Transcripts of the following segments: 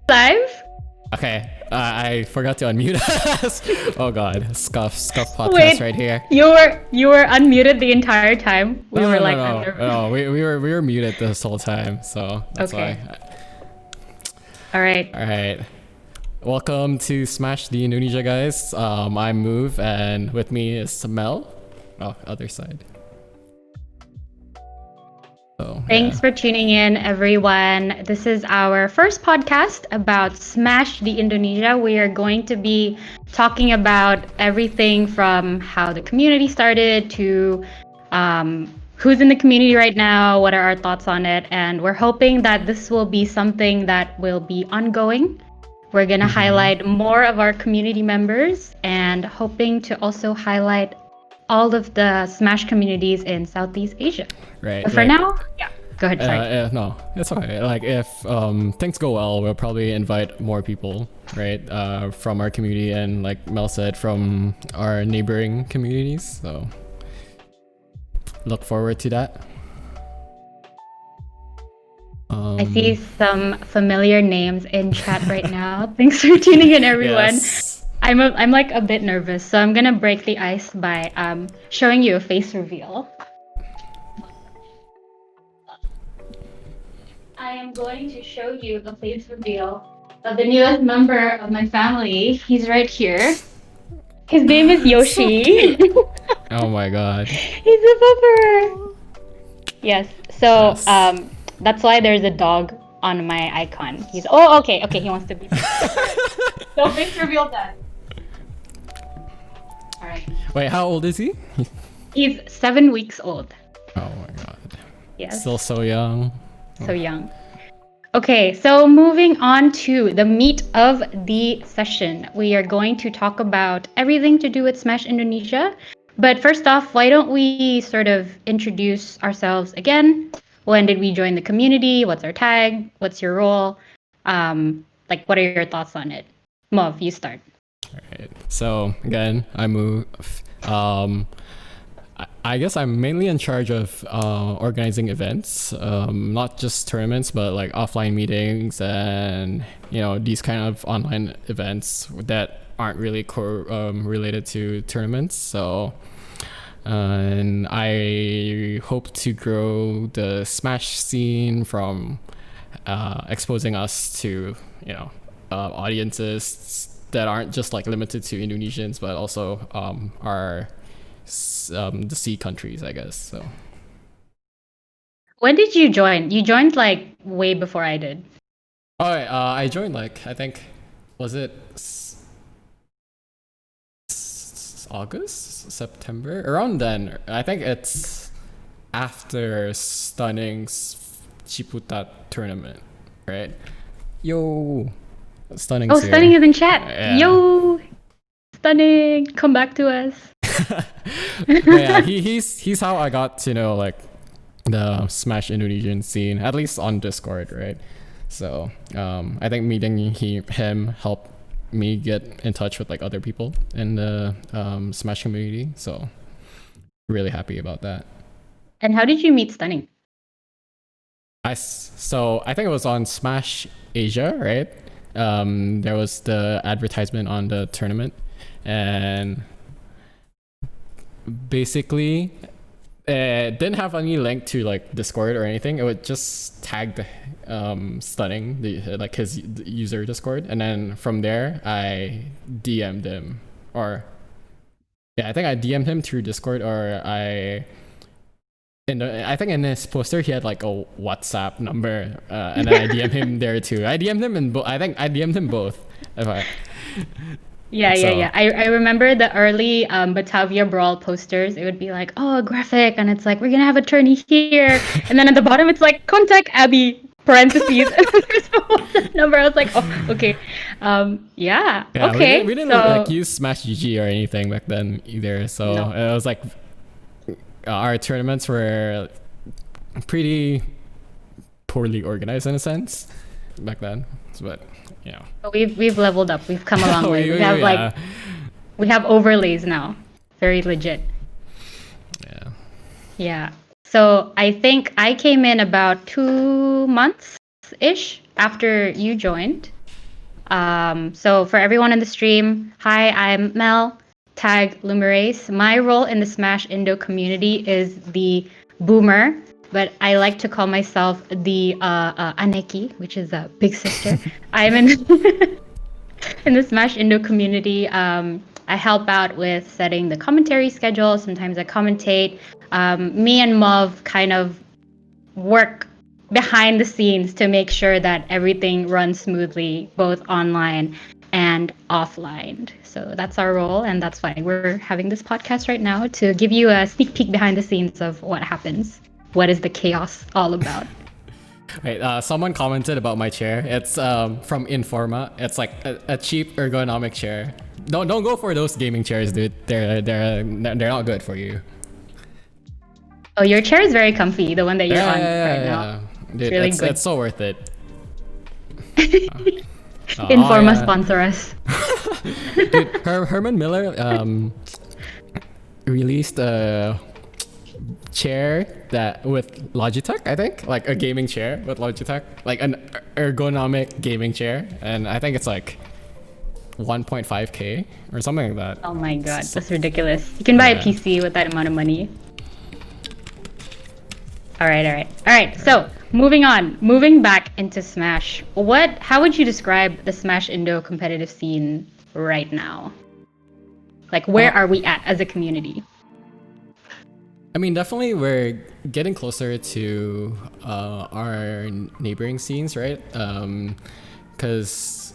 Live? Okay, I forgot to unmute us. Oh god, scuff podcast Wait, right here. you were unmuted the entire time. We No, were no, no, like no, under. no. We were muted this whole time, so that's Okay. why. All right. All right, welcome to Smash the Indonesia, guys. I'm Move, and with me is Mel. Oh, other side. So Thanks yeah, for tuning in, everyone. This is our first podcast about Smash the Indonesia. We are going to be talking about everything from how the community started to who's in the community right now, what are our thoughts on it, and we're hoping that this will be something that will be ongoing. We're going to highlight more of our community members and hoping to also highlight all of the Smash communities in Southeast Asia. right. But for Like, now, yeah, go ahead. Sorry. no, it's okay. Like, if things go well, we'll probably invite more people, right? From our community, and like Mel said, from our neighboring communities. So look forward to that. I see some familiar names in chat right now. Thanks for tuning in, everyone. Yes. I'm like a bit nervous, so I'm gonna break the ice by showing you a face reveal. I am going to show you a face reveal of the newest member of my family. He's right here. His name is Yoshi. Oh my god. He's a pupper. Yes. So Yes. that's why there's a dog on my icon. He's okay. He wants to be. So face reveal done. All right. Wait, how old is he? He's 7 weeks old. Oh my god. Yes. Still so young. So young. Okay, so moving on to the meat of the session. We are going to talk about everything to do with Smash Indonesia. But first off, why don't we sort of introduce ourselves again? When did we join the community? What's our tag? What's your role? What are your thoughts on it? Mov, you start. Alright. So again, I move. I guess I'm mainly in charge of organizing events, not just tournaments, but like offline meetings and these kind of online events that aren't really related to tournaments. So, and I hope to grow the Smash scene from exposing us to audiences that aren't just like limited to Indonesians, but also the C countries, I guess. So When did you join? You joined like way before I did. I joined like, I think, was it August, September, around then. I think it's after Stunning's Chiputat tournament, right? Yo, Stunning's Oh, here. Stunning is in chat. Yeah. Yo, Stunning, come back to us. But yeah, he's how I got to know like the Smash Indonesian scene, at least on Discord, right? So I think meeting him helped me get in touch with like other people in the Smash community. So really happy about that. And how did you meet Stunning? So I think it was on Smash Asia, right? There was the advertisement on the tournament, and basically it didn't have any link to like Discord or anything. It would just tag the Stunning, like his user Discord, and then from there I DM'd him, or yeah, I think I DM'd him through Discord, or I think in his poster he had like a WhatsApp number, and then I DM'd him there too. I DM'd him in I think I DM'd him both. If I Yeah. I remember the early Batavia Brawl posters. It would be like, oh, a graphic, and it's like, we're gonna have a tourney here. And then at the bottom, it's like, contact Abby, parentheses, and then there's a WhatsApp number. I was like, oh, okay. Yeah, okay. We didn't so, like use Smash GG or anything back then either. So No. it was like our tournaments were pretty poorly organized in a sense back then. But we've leveled up. We've come a long way. We have yeah. we have overlays now. Very legit. Yeah. Yeah. So I think I came in about 2 months ish after you joined. So for everyone in the stream, hi, I'm Mel, tag Lumerace. My role in the Smash Indo community is the boomer, but I like to call myself the Aneki, which is a big sister. I'm in in the Smash Indo community. I help out with setting the commentary schedule. Sometimes I commentate. Me and Mov kind of work behind the scenes to make sure that everything runs smoothly, both online and offline. So that's our role, and that's why we're having this podcast right now to give you a sneak peek behind the scenes of what happens. What is the chaos all about? Wait, someone commented about my chair. It's from Informa. It's like a cheap ergonomic chair. Don't go for those gaming chairs, dude. They're not good for you. Oh, your chair is very comfy, the one that you're on right now. Yeah. Dude, It's really good. it's so worth it. Informa yeah. sponsor us. Dude, Herman Miller released a chair that with Logitech, I think, like a gaming chair with Logitech, like an ergonomic gaming chair, and I think it's like 1.5K or something like that. Oh my god, that's ridiculous. You can buy a PC with that amount of money. All right. So moving back into Smash. How would you describe the Smash Indo competitive scene right now? Like, where are we at as a community? I mean, definitely we're getting closer to our neighboring scenes, right? Because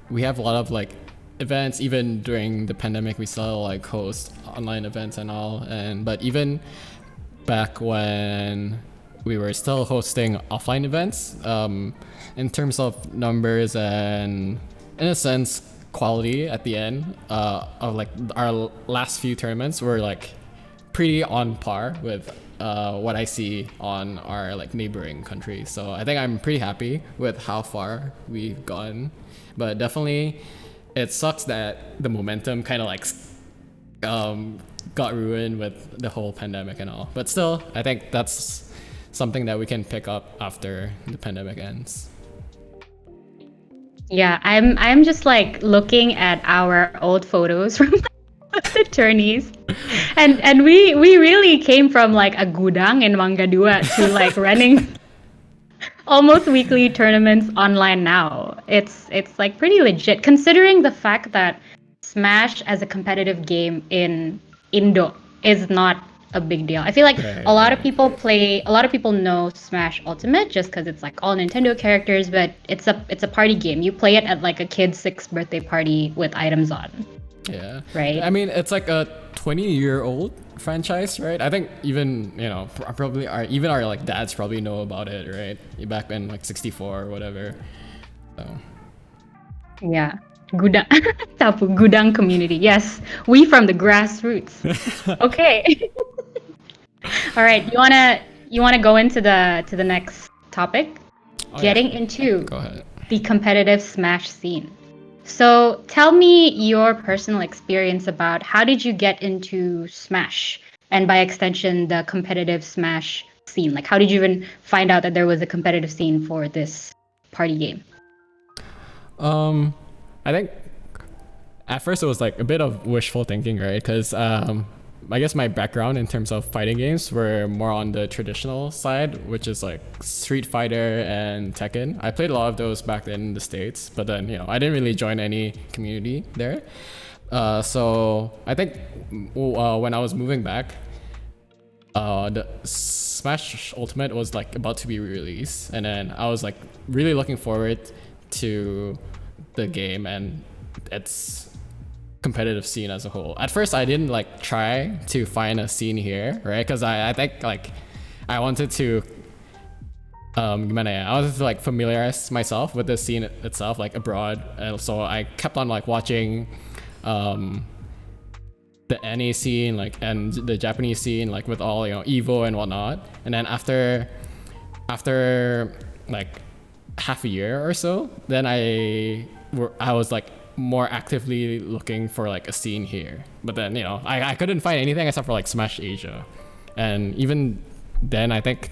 we have a lot of like events. Even during the pandemic, we still like host online events and all. But even back when we were still hosting offline events, in terms of numbers and in a sense quality at the end of like our last few tournaments were like pretty on par with what I see on our like neighboring countries. So I think I'm pretty happy with how far we've gone, but definitely it sucks that the momentum kind of like got ruined with the whole pandemic and all. But still, I think that's something that we can pick up after the pandemic ends. Yeah, I'm just like looking at our old photos from the tourneys. And we really came from like a gudang in Mangga Dua to like running almost weekly tournaments online now. It's like pretty legit considering the fact that Smash as a competitive game in Indo is not a big deal. I feel like a lot of people know Smash Ultimate just because it's like all Nintendo characters, but it's a party game. You play it at like a kid's 6th birthday party with items on. Yeah. Right. I mean, it's like a 20-year-old franchise, right? I think even, probably our like dads probably know about it, right? Back in like 64 or whatever. So. Yeah. Gudang Tapu Gudang community. Yes. We from the grassroots. Okay. All right. You wanna go into the next topic? Getting into Go ahead. the competitive Smash scene. So tell me your personal experience about how did you get into Smash and by extension the competitive Smash scene? Like how did you even find out that there was a competitive scene for this party game? I think at first it was like a bit of wishful thinking, right? Because I guess my background in terms of fighting games were more on the traditional side, which is like Street Fighter and Tekken. I played a lot of those back then in the States, but then, I didn't really join any community there. So I think when I was moving back, the Smash Ultimate was like about to be released, and then I was like really looking forward to the game and its competitive scene as a whole. At first, I didn't like try to find a scene here, right? Because I think like I wanted to I wanted to like familiarize myself with the scene itself, like abroad, and so I kept on like watching the NA scene, like, and the Japanese scene, like with all Evo and whatnot. And then after like half a year or so, then I was like more actively looking for like a scene here. But then I couldn't find anything except for like Smash Asia, and even then I think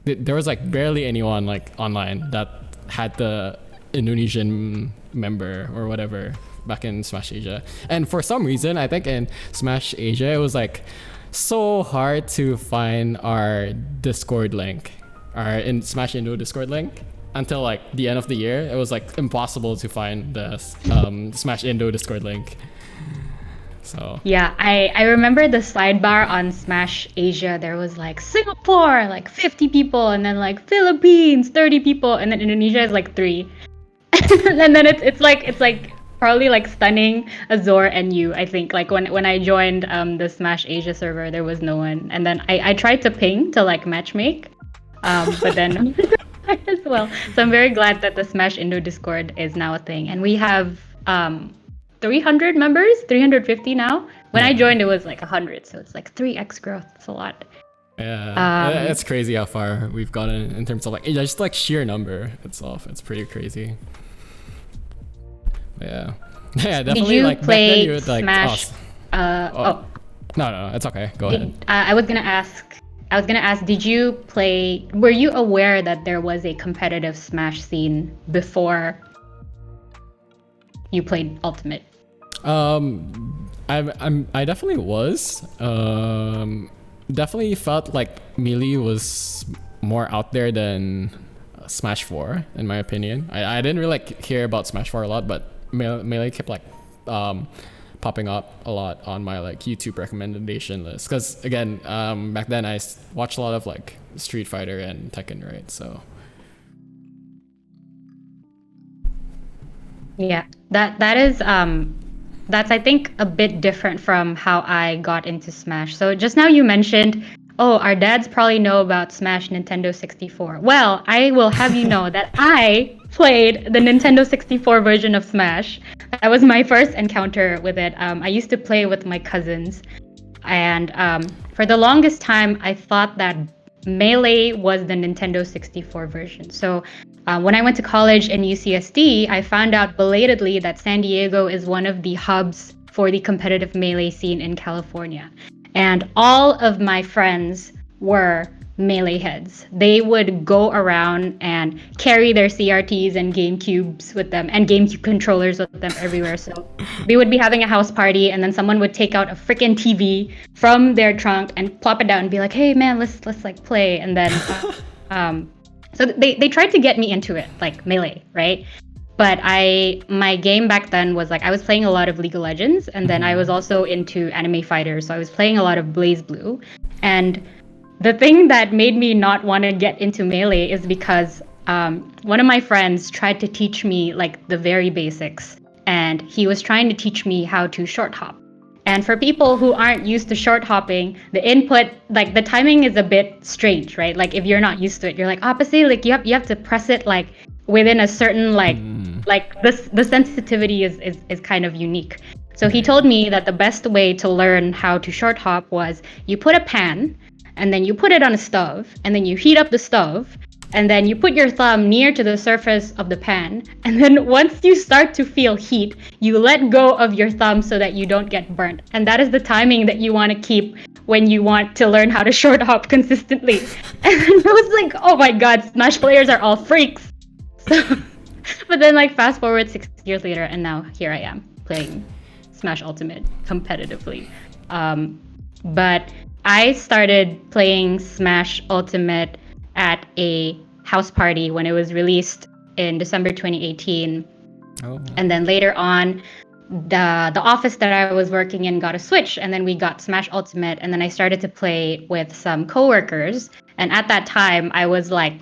there was like barely anyone like online that had the Indonesian member or whatever back in Smash Asia. And for some reason, I think in Smash Asia, it was like so hard to find our Discord link, our in Smash Indo Discord link. Until like the end of the year, it was like impossible to find the Smash Indo Discord link. So Yeah, I remember the sidebar on Smash Asia. There was like Singapore, like 50 people, and then like Philippines, 30 people, and then Indonesia is like 3. And then it's like probably like stunning Azor and you. I think like when I joined the Smash Asia server, there was no one, and then I tried to ping to like matchmake, but then as well. So I'm very glad that the Smash Indo Discord is now a thing, and we have 300 members, 350 now. When I joined, it was like 100, so it's like 3x growth. It's a lot. yeah, it's crazy how far we've gotten in terms of like just like sheer number itself. It's pretty crazy. Yeah, yeah, definitely. Did you like play back then you would like Smash? no, it's okay. Go ahead. I was gonna ask. Did you play? Were you aware that there was a competitive Smash scene before you played Ultimate? I definitely was. Definitely felt like Melee was more out there than Smash 4, in my opinion. I didn't really like hear about Smash 4 a lot, but Melee kept like popping up a lot on my like YouTube recommendation list. Because again, back then I watched a lot of like Street Fighter and Tekken, right? So Yeah, that's I think a bit different from how I got into Smash. So just now you mentioned, oh, our dads probably know about Smash Nintendo 64. Well, I will have you know that I played the Nintendo 64 version of Smash. That was my first encounter with it. I used to play with my cousins, and for the longest time, I thought that Melee was the Nintendo 64 version. So when I went to college in UCSD, I found out belatedly that San Diego is one of the hubs for the competitive Melee scene in California. And all of my friends were Melee heads. They would go around and carry their CRTs and GameCubes with them and GameCube controllers with them everywhere. So we would be having a house party, and then someone would take out a freaking TV from their trunk and plop it down and be like, "Hey man, let's like play." And then so they tried to get me into it, like Melee, right? But my game back then was like I was playing a lot of League of Legends, and then I was also into anime fighters, so I was playing a lot of BlazBlue. And the thing that made me not want to get into Melee is because one of my friends tried to teach me like the very basics, and he was trying to teach me how to short hop. And for people who aren't used to short hopping, the input, like the timing is a bit strange, right? Like if you're not used to it, you're like opposite, like you have to press it like within a certain like the sensitivity is kind of unique. So he told me that the best way to learn how to short hop was you put a pan, and then you put it on a stove, and then you heat up the stove, and then you put your thumb near to the surface of the pan, and then once you start to feel heat, you let go of your thumb so that you don't get burnt. And that is the timing that you want to keep when you want to learn how to short hop consistently. And I was like, oh my god, Smash players are all freaks. So, but then like fast forward 6 years later, and now here I am playing Smash Ultimate competitively. But I started playing Smash Ultimate at a house party when it was released in December 2018. Oh. And then later on, the office that I was working in got a Switch, and then we got Smash Ultimate, and then I started to play with some coworkers. And at that time, I was like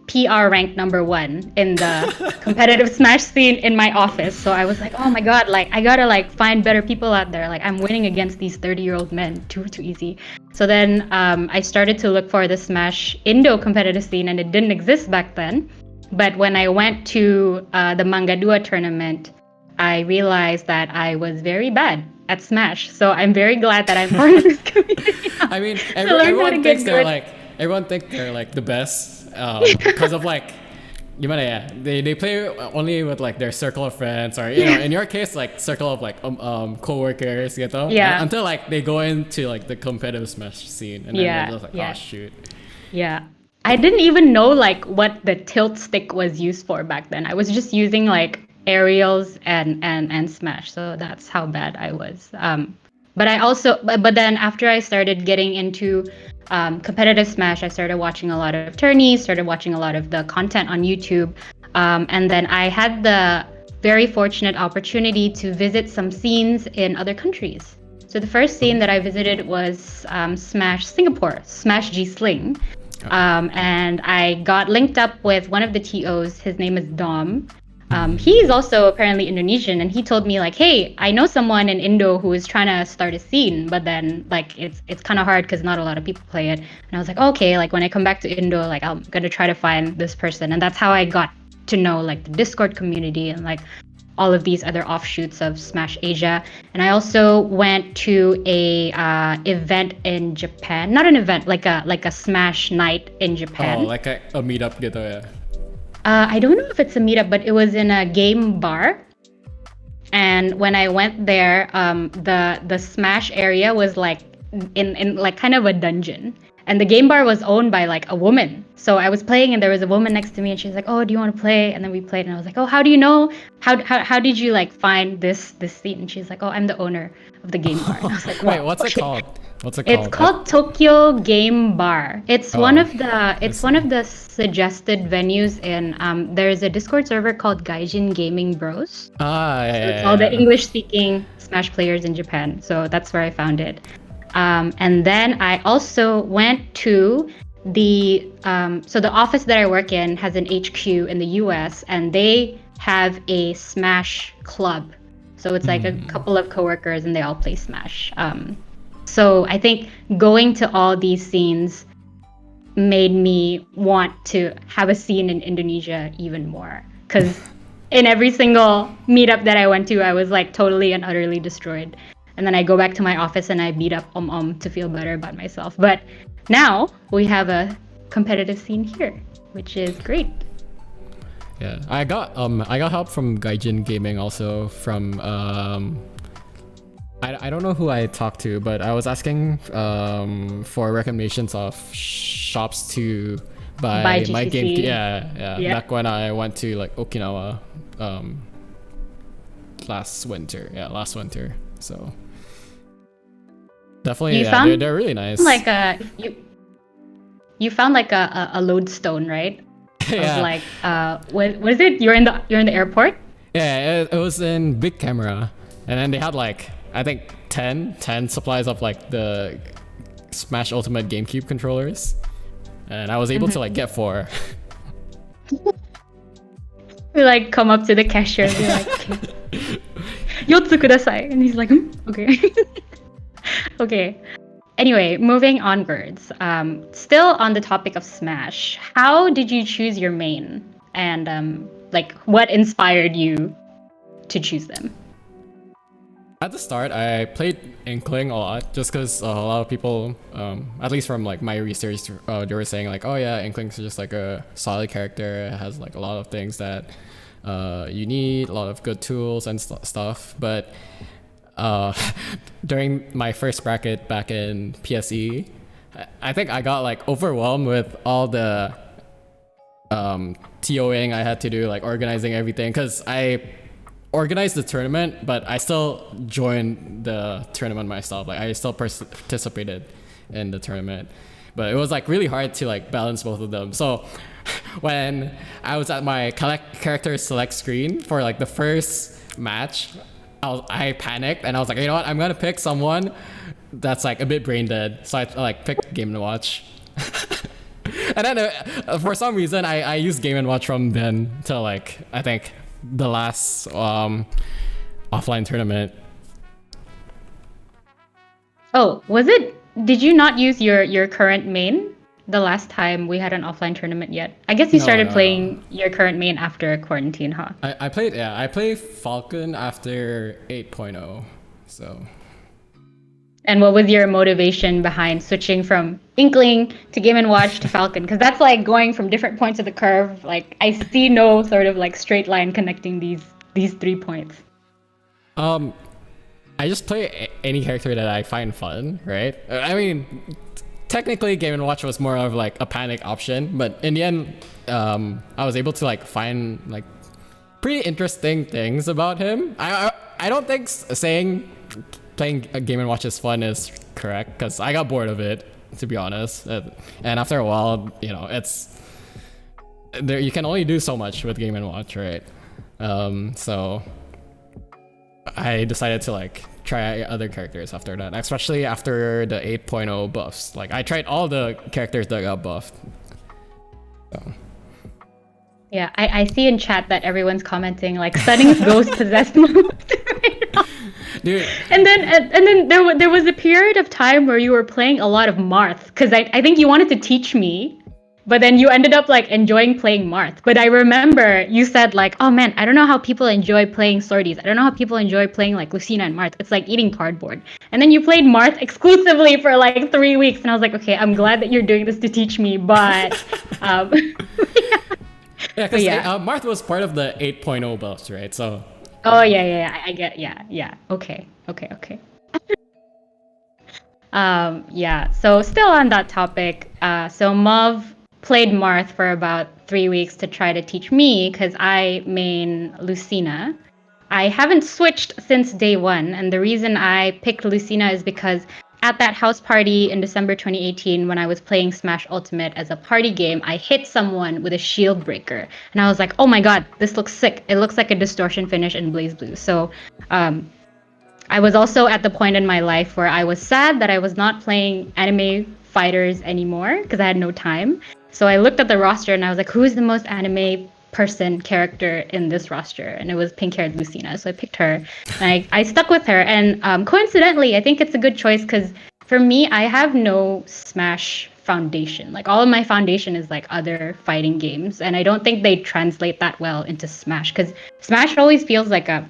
PR ranked #1 in the competitive Smash scene in my office. So I was like, oh my god, like I gotta like find better people out there. Like I'm winning against these 30-year-old men, too easy. So then I started to look for the Smash Indo competitive scene, and it didn't exist back then. But when I went to the Manga Dua tournament, I realized that I was very bad at Smash. So I'm very glad that I'm part of this community. I mean, everyone thinks they're like the best because of like gimana ya, they play only with like their circle of friends, or you know, in your case like circle of like coworkers gitu. Yeah. And until like they go into like the competitive Smash scene, and then they're just like, oh shoot. Yeah. I didn't even know like what the tilt stick was used for back then. I was just using like aerials and smash. So that's how bad I was. But I also but then after I started getting into competitive smash, I started watching a lot of tourneys, started watching a lot of the content on YouTube, and then I had the very fortunate opportunity to visit some scenes in other countries. So the first scene that I visited was Smash Singapore, Smash G Sling. And I got linked up with one of the TOs. His name is Dom. He's also apparently Indonesian, and he told me like, "Hey, I know someone in Indo who is trying to start a scene, but then like it's kind of hard because not a lot of people play it." And I was like, "Okay, like when I come back to Indo, like I'm gonna try to find this person," and that's how I got to know like the Discord community and like all of these other offshoots of Smash Asia. And I also went to a event in Japan. Not an event, like a Smash night in Oh, Japan. like a meetup gitu ya. I don't know if it's a meetup, but it was in a game bar. And when I went there, the Smash area was like in like kind of a dungeon, and the game bar was owned by like a woman. So I was playing, and there was a woman next to me, and she was like, "Oh, do you want to play?" And then we played, and I was like, "Oh, how do you know? How did you like find this seat?" And she's like, "Oh, I'm the owner of the game bar." And I was like, Wait, "Wow, what's it okay." called? What's it It's called? called Tokyo Game Bar. It's one Oh, of the I it's see. one of the suggested venues in there's a Discord server called Gaijin Gaming Bros. Ah, yeah, So it's all the yeah, yeah. English speaking Smash players in Japan. So that's where I found it. And then I also went to so the office that I work in has an HQ in the US, and they have a Smash club. So it's like a couple of coworkers and they all play Smash. So I think going to all these scenes made me want to have a scene in Indonesia even more. Because in every single meetup that I went to, I was like totally and utterly destroyed. And then I go back to my office and I beat up to feel better about myself. But now we have a competitive scene here, which is great. Yeah, I got help from Gaijin Gaming also from I don't know who I talked to, but I was asking for recommendations of shops to By buy my game. GCC. Yeah. Yeah. Back when I went to like Okinawa last winter. Yeah, last winter. So definitely, You yeah, found they're really nice. like you found like a lodestone, right? Of Yeah, like what is it? You're in the airport? yeah. It was in big camera, and then they had like I think 10 supplies of like the Smash Ultimate GameCube controllers, and I was able to like get 4. We like come up to the cashier and be like, okay, yotsu kudasai, and he's like, okay, okay. Anyway, moving onwards. Still on the topic of Smash, how did you choose your main, and like what inspired you to choose them? At the start, I played Inkling a lot just because a lot of people, at least from like my research, they were saying like, oh yeah, Inkling's just like a solid character. It has like a lot of things that you need, a lot of good tools and stuff. But uh, during my first bracket back in PSE, I think I got like overwhelmed with all the TOing I had to do, like organizing everything, because I organized the tournament, but I still joined the tournament myself. Like I still participated in the tournament, but it was like really hard to like balance both of them. So when I was at my character select screen for like the first match, I panicked and I was like, you know what, I'm gonna pick someone that's like a bit brain dead. So I like picked Game and Watch. And then for some reason I used Game and Watch from then to like I think the last offline tournament. Oh, was it? Did you not use your current main the last time we had an offline tournament yet? I guess you No, started no, no. playing your current main after quarantine, huh? I played, yeah, I played Falcon after 8.0. So And what was your motivation behind switching from Inkling to Game and Watch to Falcon? Because that's like going from different points of the curve. Like I see no sort of like straight line connecting these 3 points. I just play any character that I find fun, right? I mean, technically Game and Watch was more of like a panic option, but in the end, I was able to like find like pretty interesting things about him. I don't think saying playing a Game and Watch is fun is correct, because I got bored of it, to be honest. And after a while, you know, it's there. You can only do so much with Game and Watch, right? So I decided to like try other characters after that, especially after the 8.0 buffs. Like I tried all the characters that got buffed. So. Yeah, I see in chat that everyone's commenting like Stunning's ghost possessed mode right now. Dude. And then there was a period of time where you were playing a lot of Marth, because I think you wanted to teach me, but then you ended up like enjoying playing Marth. But I remember you said like, oh man, I don't know how people enjoy playing Swordies. I don't know how people enjoy playing like Lucina and Marth. It's like eating cardboard. And then you played Marth exclusively for like 3 weeks, and I was like, okay, I'm glad that you're doing this to teach me, but Yeah, because Marth was part of the 8.0 buffs, right? So. Oh yeah. I get Okay. Yeah. So still on that topic. So Mauv played Marth for about 3 weeks to try to teach me, because I main Lucina. I haven't switched since day one, and the reason I picked Lucina is because at that house party in December 2018, when I was playing Smash Ultimate as a party game, I hit someone with a shield breaker. And I was like, oh my god, this looks sick. It looks like a distortion finish in Blaze Blue. So I was also at the point in my life where I was sad that I was not playing anime fighters anymore, because I had no time. So I looked at the roster and I was like, who is the most anime character in this roster? And it was pink-haired Lucina, so I picked her, and I stuck with her. And coincidentally, I think it's a good choice, because for me, I have no Smash foundation. Like all of my foundation is like other fighting games, and I don't think they translate that well into Smash, because Smash always feels like a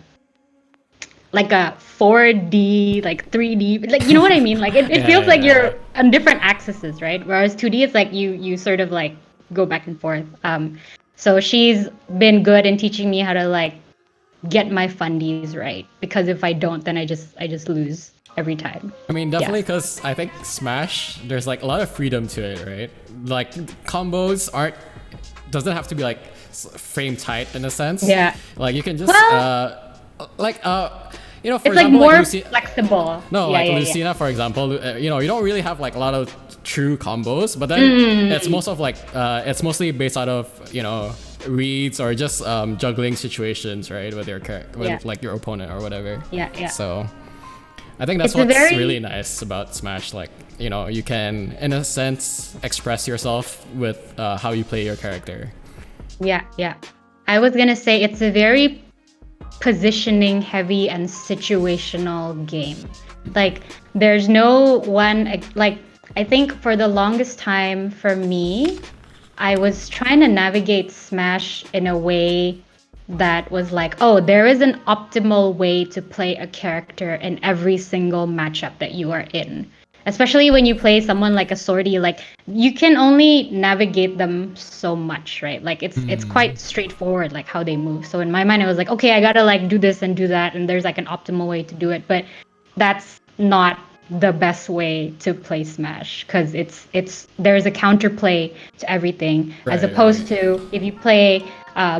4D, like 3D, like, you know what I mean? Like it feels like you're on different axes, right? Whereas 2D is like you sort of like go back and forth. So she's been good in teaching me how to like get my fundies right, because if I don't, then I just lose every time. I mean, definitely, because I think Smash, there's like a lot of freedom to it, right? Like combos doesn't have to be like frame tight in a sense. Yeah. Like you can just you know, for it's example, like more flexible. No, yeah, like yeah, Lucina, for example, you know, you don't really have like a lot of true combos, but then it's most of like it's mostly based out of, you know, reads or just juggling situations, right, with your like your opponent or whatever. Yeah. So I think that's what's really nice about Smash. Like, you know, you can in a sense express yourself with how you play your character. Yeah. I was gonna say it's a very positioning heavy and situational game. Like there's no one, like I think for the longest time for me, I was trying to navigate Smash in a way that was like, oh, there is an optimal way to play a character in every single matchup that you are in. Especially when you play someone like a Swordy, like you can only navigate them so much, right? Like it's quite straightforward, like how they move. So in my mind, I was like, okay, I gotta like do this and do that, and there's like an optimal way to do it. But that's not the best way to play Smash, because there's a counterplay to everything, as opposed to if you play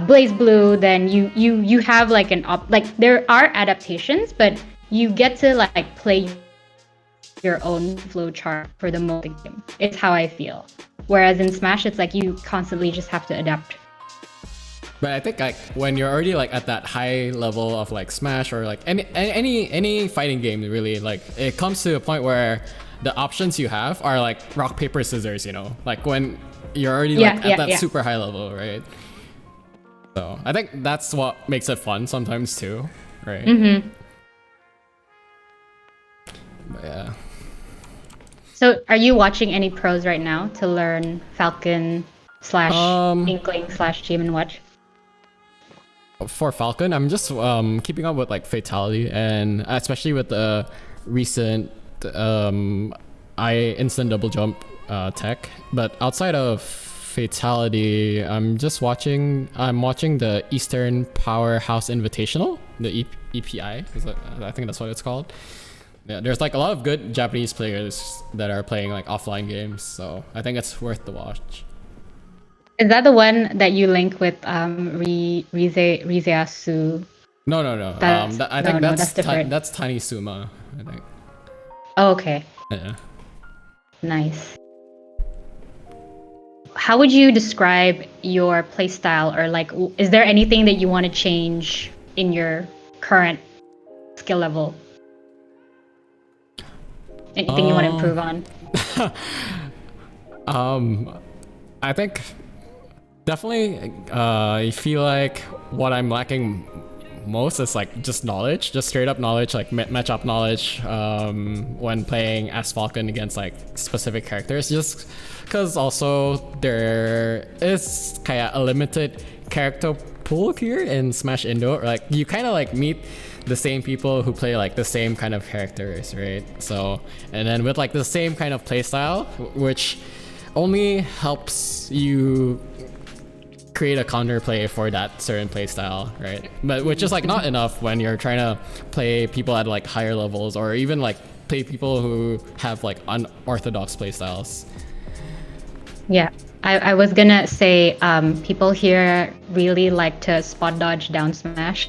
Blaze Blue, then you have like like there are adaptations, but you get to like play your own flowchart for the most of the game. It's how I feel. Whereas in Smash, it's like you constantly just have to adapt. But I think like when you're already like at that high level of like Smash or like any fighting game, really, like it comes to a point where the options you have are like rock paper scissors, you know, like when you're already at that super high level, right? So I think that's what makes it fun sometimes too, right? Mm-hmm. But yeah. So are you watching any pros right now to learn Falcon / Inkling / Game and Watch? For Falcon, I'm just keeping up with like Fatality, and especially with the recent instant double jump tech. But outside of Fatality, I'm watching the Eastern Powerhouse Invitational, the EPI. I think that's what it's called. Yeah, there's like a lot of good Japanese players that are playing like offline games, so I think it's worth the watch. Is that the one that you link with Rizeasu? No, no, no. That's I no, think no, that's different. that's Tiny Suma. I think. Oh, okay, Yeah. nice. How would you describe your playstyle, or like, is there anything that you want to change in your current skill level? Anything you want to Um. improve on? I think definitely. I feel like what I'm lacking most is like just knowledge, just straight up knowledge, like matchup knowledge. When playing as Falcon against like specific characters, just because also there is kind of a limited character pool here in Smash Indo. Like you kind of like meet the same people who play like the same kind of characters, right? So and then with like the same kind of playstyle, which only helps you create a counterplay for that certain playstyle, right? But which is like not enough when you're trying to play people at like higher levels, or even like play people who have like unorthodox playstyles. Yeah, I was gonna say people here really like to spot dodge down smash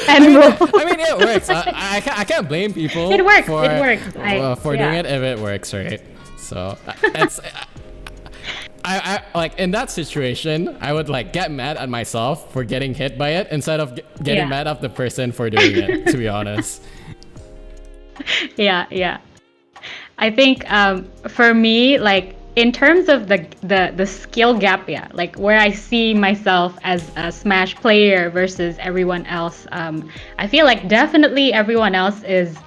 and roll. I mean, it works. I can't blame people. It works. For, It works. for doing it if it works, right? So it's. I like in that situation, I would like get mad at myself for getting hit by it instead of getting mad at the person for doing it. To be honest. Yeah, yeah. I think for me, like in terms of the skill gap, yeah, like where I see myself as a Smash player versus everyone else, I feel like definitely everyone else is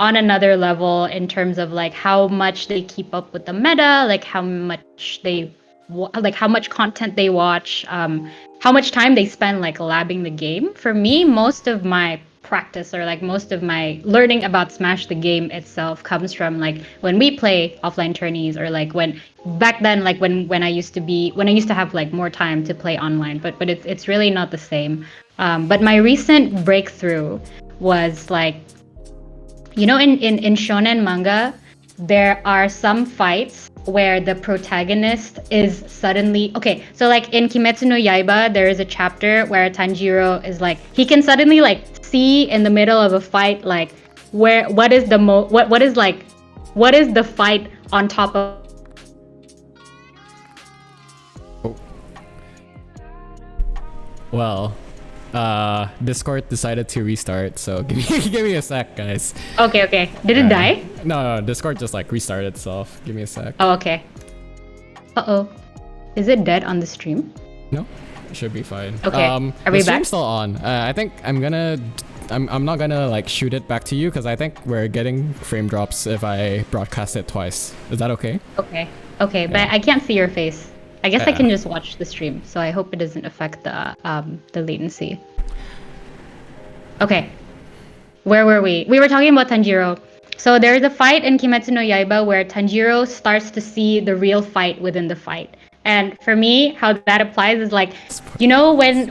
on another level in terms of like how much they keep up with the meta, like how much like how much content they watch, how much time they spend like labbing the game. For me, most of my practice, or like most of my learning about Smash the game itself, comes from like when we play offline tourneys, or like when back then, like when I used to have like more time to play online. But it's really not the same. But my recent breakthrough was like, you know, in shonen manga, there are some fights where the protagonist is suddenly okay. So like in Kimetsu no Yaiba, there is a chapter where Tanjiro is like, he can suddenly like see in the middle of a fight like where what is the fight on top of. Well, Discord decided to restart, so give me a sec, guys. Okay. Did it die? No, Discord just like restarted itself. Give me a sec. Oh, okay. Uh-oh. Is it dead on the stream? No, it should be fine. Okay. Are we the back? stream's still on. I think I'm not gonna like shoot it back to you because I think we're getting frame drops if I broadcast it twice. Is that okay? Okay, but I can't see your face. I guess I can just watch the stream, so I hope it doesn't affect the latency. Okay, where were we? We were talking about Tanjiro. So there's a fight in Kimetsu no Yaiba where Tanjiro starts to see the real fight within the fight. And for me, how that applies is like, you know, when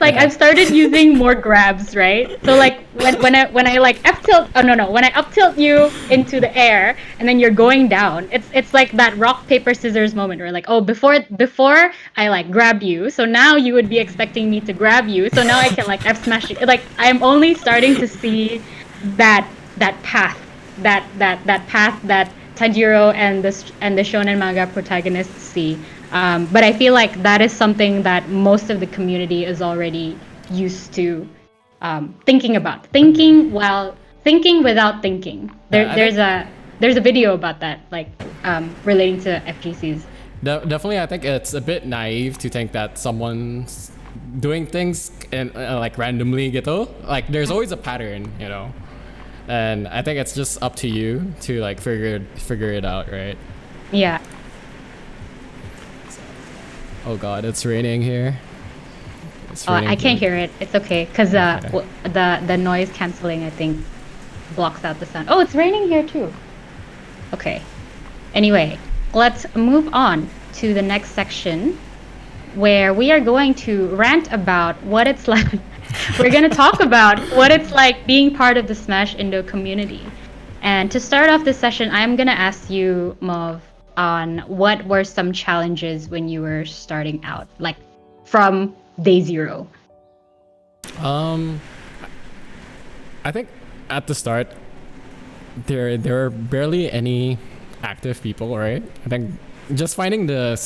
like I've started using more grabs, right? So like when I like F tilt, when I up tilt you into the air and then you're going down, it's like that rock paper scissors moment where like, oh, before I like grab you, so now you would be expecting me to grab you, so now I can like F smash you. Like I'm only starting to see that path that Tanjiro and the shonen manga protagonists see. But I feel like that is something that most of the community is already used to thinking about. Thinking without thinking. There's a video about that, like relating to FGCs. Definitely, I think it's a bit naive to think that someone's doing things and like randomly gitu. Like there's always a pattern, you know. And I think it's just up to you to like figure it out, right? Yeah. Oh god, it's raining here. I can't hear it. It's okay, because the noise canceling, I think, blocks out the sound. Oh, it's raining here too. Okay. Anyway, let's move on to the next section, where we are going to rant about what it's like. We're gonna talk about what it's like being part of the Smash Indo community. And to start off this session, I'm gonna ask you, Mauve, on what were some challenges when you were starting out, like from day zero. Um, I think at the start there were barely any active people, right? I think just finding the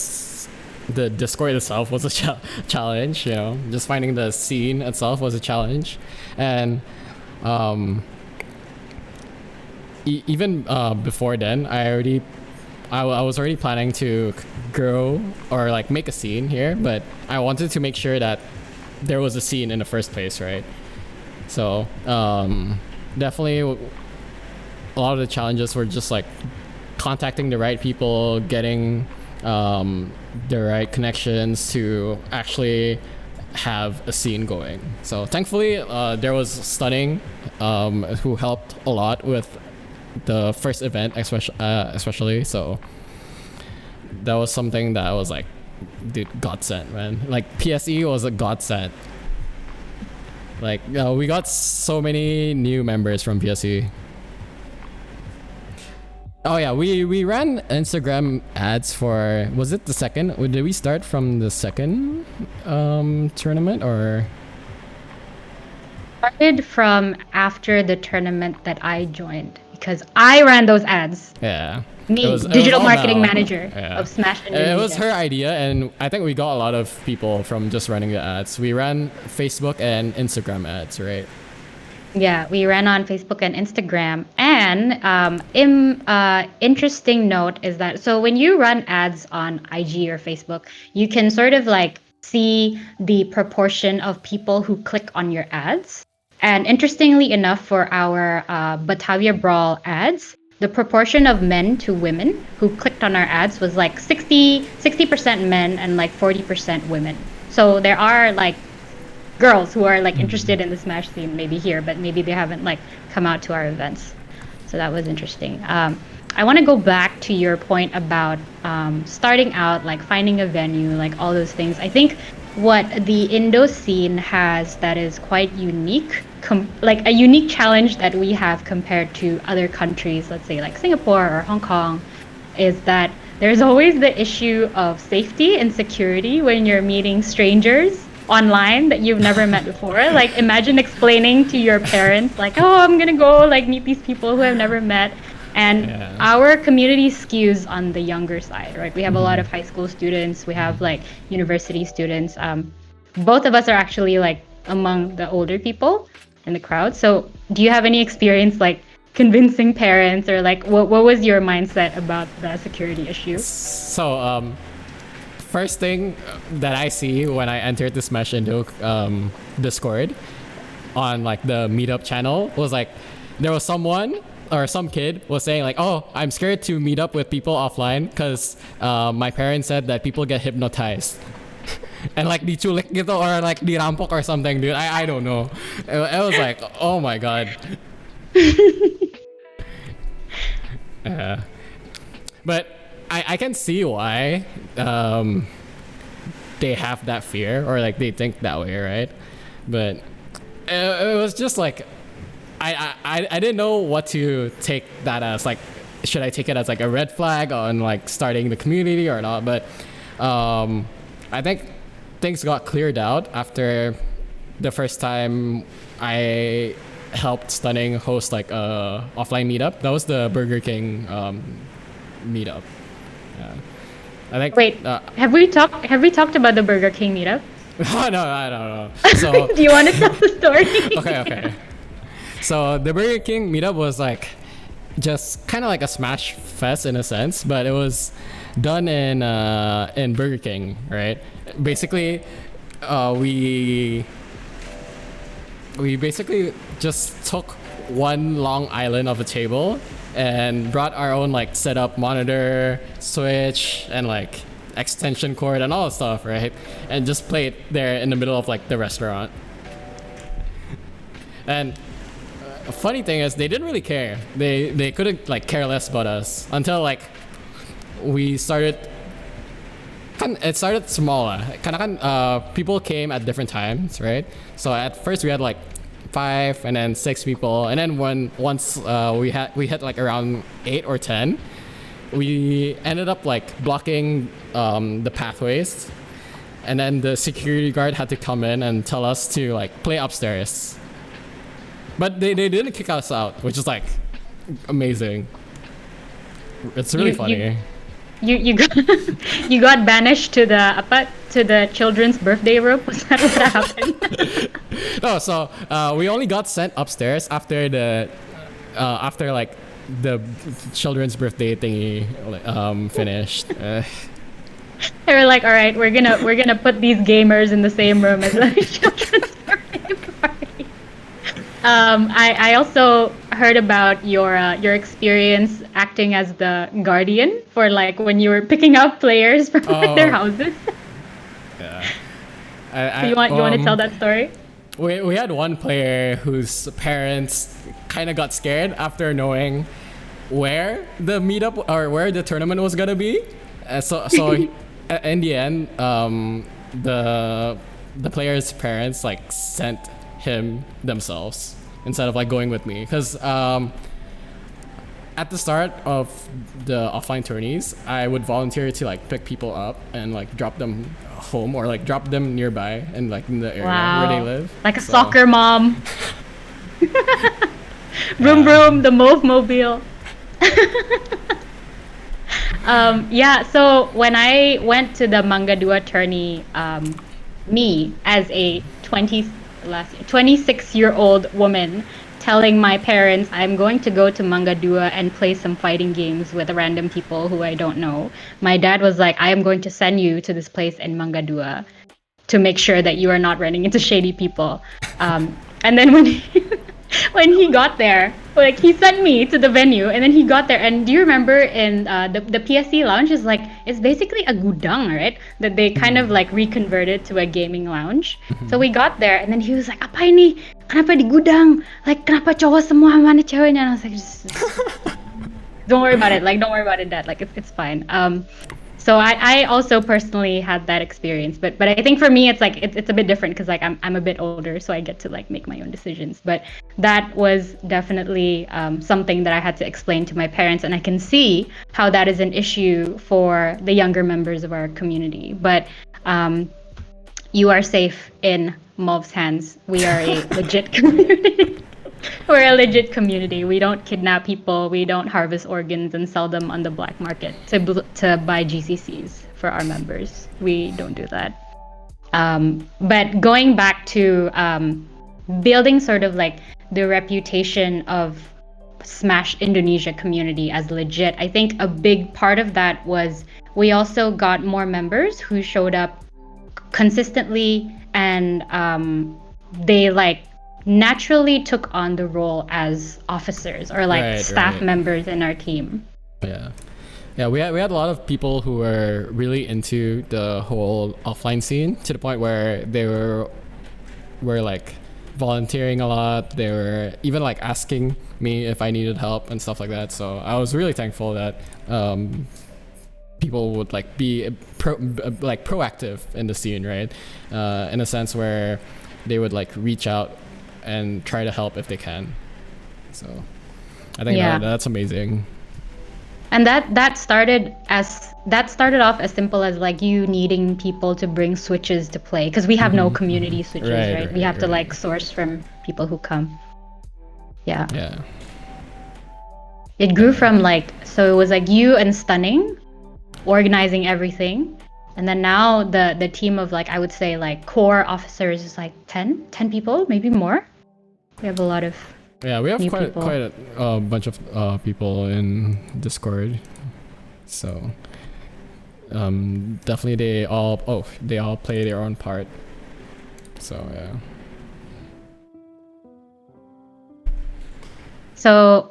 Discord itself was a challenge. You know, just finding the scene itself was a challenge, and um, even before then, I was already planning to grow or like make a scene here, but I wanted to make sure that there was a scene in the first place, right? So definitely a lot of the challenges were just like contacting the right people, getting the right connections to actually have a scene going. So thankfully, there was Stunning, who helped a lot with the first event, especially. So that was something that I was like, dude, godsend, man. Like PSE was a godsend. Like we got so many new members from PSE. Oh yeah, we ran Instagram ads for, was it the second? Did we start from the second tournament or? Started from after the tournament that I joined because I ran those ads. Yeah. Me, It was digital all marketing Mel. manager Yeah. of Smash Indonesia. It was her idea, and I think we got a lot of people from just running the ads. We ran Facebook and Instagram ads, right? Yeah, we ran on Facebook and Instagram. And interesting note is that so when you run ads on IG or Facebook, you can sort of like see the proportion of people who click on your ads. And interestingly enough, for our Batavia Brawl ads, the proportion of men to women who clicked on our ads was like 60% men and like 40% women. So there are like girls who are like interested in the Smash scene maybe here, but maybe they haven't like come out to our events. So that was interesting. I want to go back to your point about starting out, like finding a venue, like all those things. I think what the Indo scene has that is quite unique, like a unique challenge that we have compared to other countries, let's say like Singapore or Hong Kong, is that there's always the issue of safety and security when you're meeting strangers online that you've never met before. Like imagine explaining to your parents like, oh, I'm gonna go like meet these people who I've never met. And Yeah. our community skews on the younger side, right? We have a lot of high school students, we have like university students. Both of us are actually like among the older people in the crowd. So do you have any experience like convincing parents, or like what was your mindset about the security issue? So first thing that I see when I entered the Smash Indo Discord on like the meetup channel was like there was someone or some kid was saying like, oh, I'm scared to meet up with people offline because my parents said that people get hypnotized. And like diculik gitu or like dirampok or something, dude. I don't know. It was like, oh my god. But I can see why they have that fear or like they think that way, right? But it was just like I didn't know what to take that as. Like, should I take it as like a red flag on like starting the community or not? But I think things got cleared out after the first time I helped Stunning host like a offline meetup. That was the Burger King meetup. Yeah. I think. Wait, have we talked about the Burger King meetup? No, I don't know. So Do you want to tell the story? okay. So the Burger King meetup was like just kind of like a Smash Fest in a sense, but it was done in Burger King, right? Basically, we basically just took one long island of a table and brought our own like setup, monitor, switch, and like extension cord and all that stuff, right? And just played there in the middle of like the restaurant. And a funny thing is they didn't really care. They couldn't like care less about us until like we started it started small. People came at different times, right? So at first we had like 5 and then 6 people, and then once we hit like around 8 or 10, we ended up like blocking the pathways, and then the security guard had to come in and tell us to like play upstairs. But they didn't kick us out, which is like amazing. It's really funny. You got you got banished to the children's birthday room. Was that what happened? No, so we only got sent upstairs after like the children's birthday thingy finished. They were like, all right, we're gonna put these gamers in the same room as the children's birthday party. I also heard about your experience acting as the guardian for like when you were picking up players from like, their houses. Yeah. So you want to tell that story? We had one player whose parents kind of got scared after knowing where the meetup or where the tournament was gonna be. So in the end, the player's parents like sent him themselves instead of like going with me, because at the start of the offline tourneys, I would volunteer to like pick people up and like drop them home or like drop them nearby and like in the area where they live. Like a soccer mom. Vroom vroom, the mobile. Yeah, so when I went to the Manga Dua tourney, me as a 26-year-old woman telling my parents I'm going to go to Manga Dua and play some fighting games with random people who I don't know. My dad was like, I am going to send you to this place in Manga Dua to make sure that you are not running into shady people. And then when he got there, like he sent me to the venue, and then he got there, and do you remember in the PSC lounge is like, it's basically a gudang, right? That they kind of like reconverted to a gaming lounge. So we got there, and then he was like, apa ini? Kenapa di gudang? Like kenapa cowok semua, mana ceweknya? And I was like, just don't worry about it. Like don't worry about it, Dad. Like it's fine. So I also personally had that experience, but I think for me it's like it's a bit different because like I'm a bit older, so I get to like make my own decisions. But that was definitely something that I had to explain to my parents, and I can see how that is an issue for the younger members of our community. But you are safe in Mov's hands. We are a legit community. We're a legit community. We don't kidnap people. We don't harvest organs and sell them on the black market to buy GCCs for our members. We don't do that. But going back to building sort of like the reputation of Smash Indonesia community as legit, I think a big part of that was we also got more members who showed up consistently, and they like naturally took on the role as officers or like staff members in our team. Yeah, we had a lot of people who were really into the whole offline scene to the point where they were like volunteering a lot. They were even like asking me if I needed help and stuff like that. So I was really thankful that people would like be proactive in the scene, right? In a sense where they would like reach out and try to help if they can. So I think that's amazing. And that started off as simple as like you needing people to bring switches to play, because we have no community switches, right? We have to like source from people who come. Yeah. It grew from like, so it was like you and Stunning organizing everything, and then now the team of like, I would say like core officers is like 10 people, maybe more. We have a lot of we have quite a bunch of people in Discord. So definitely they all play their own part. So yeah. So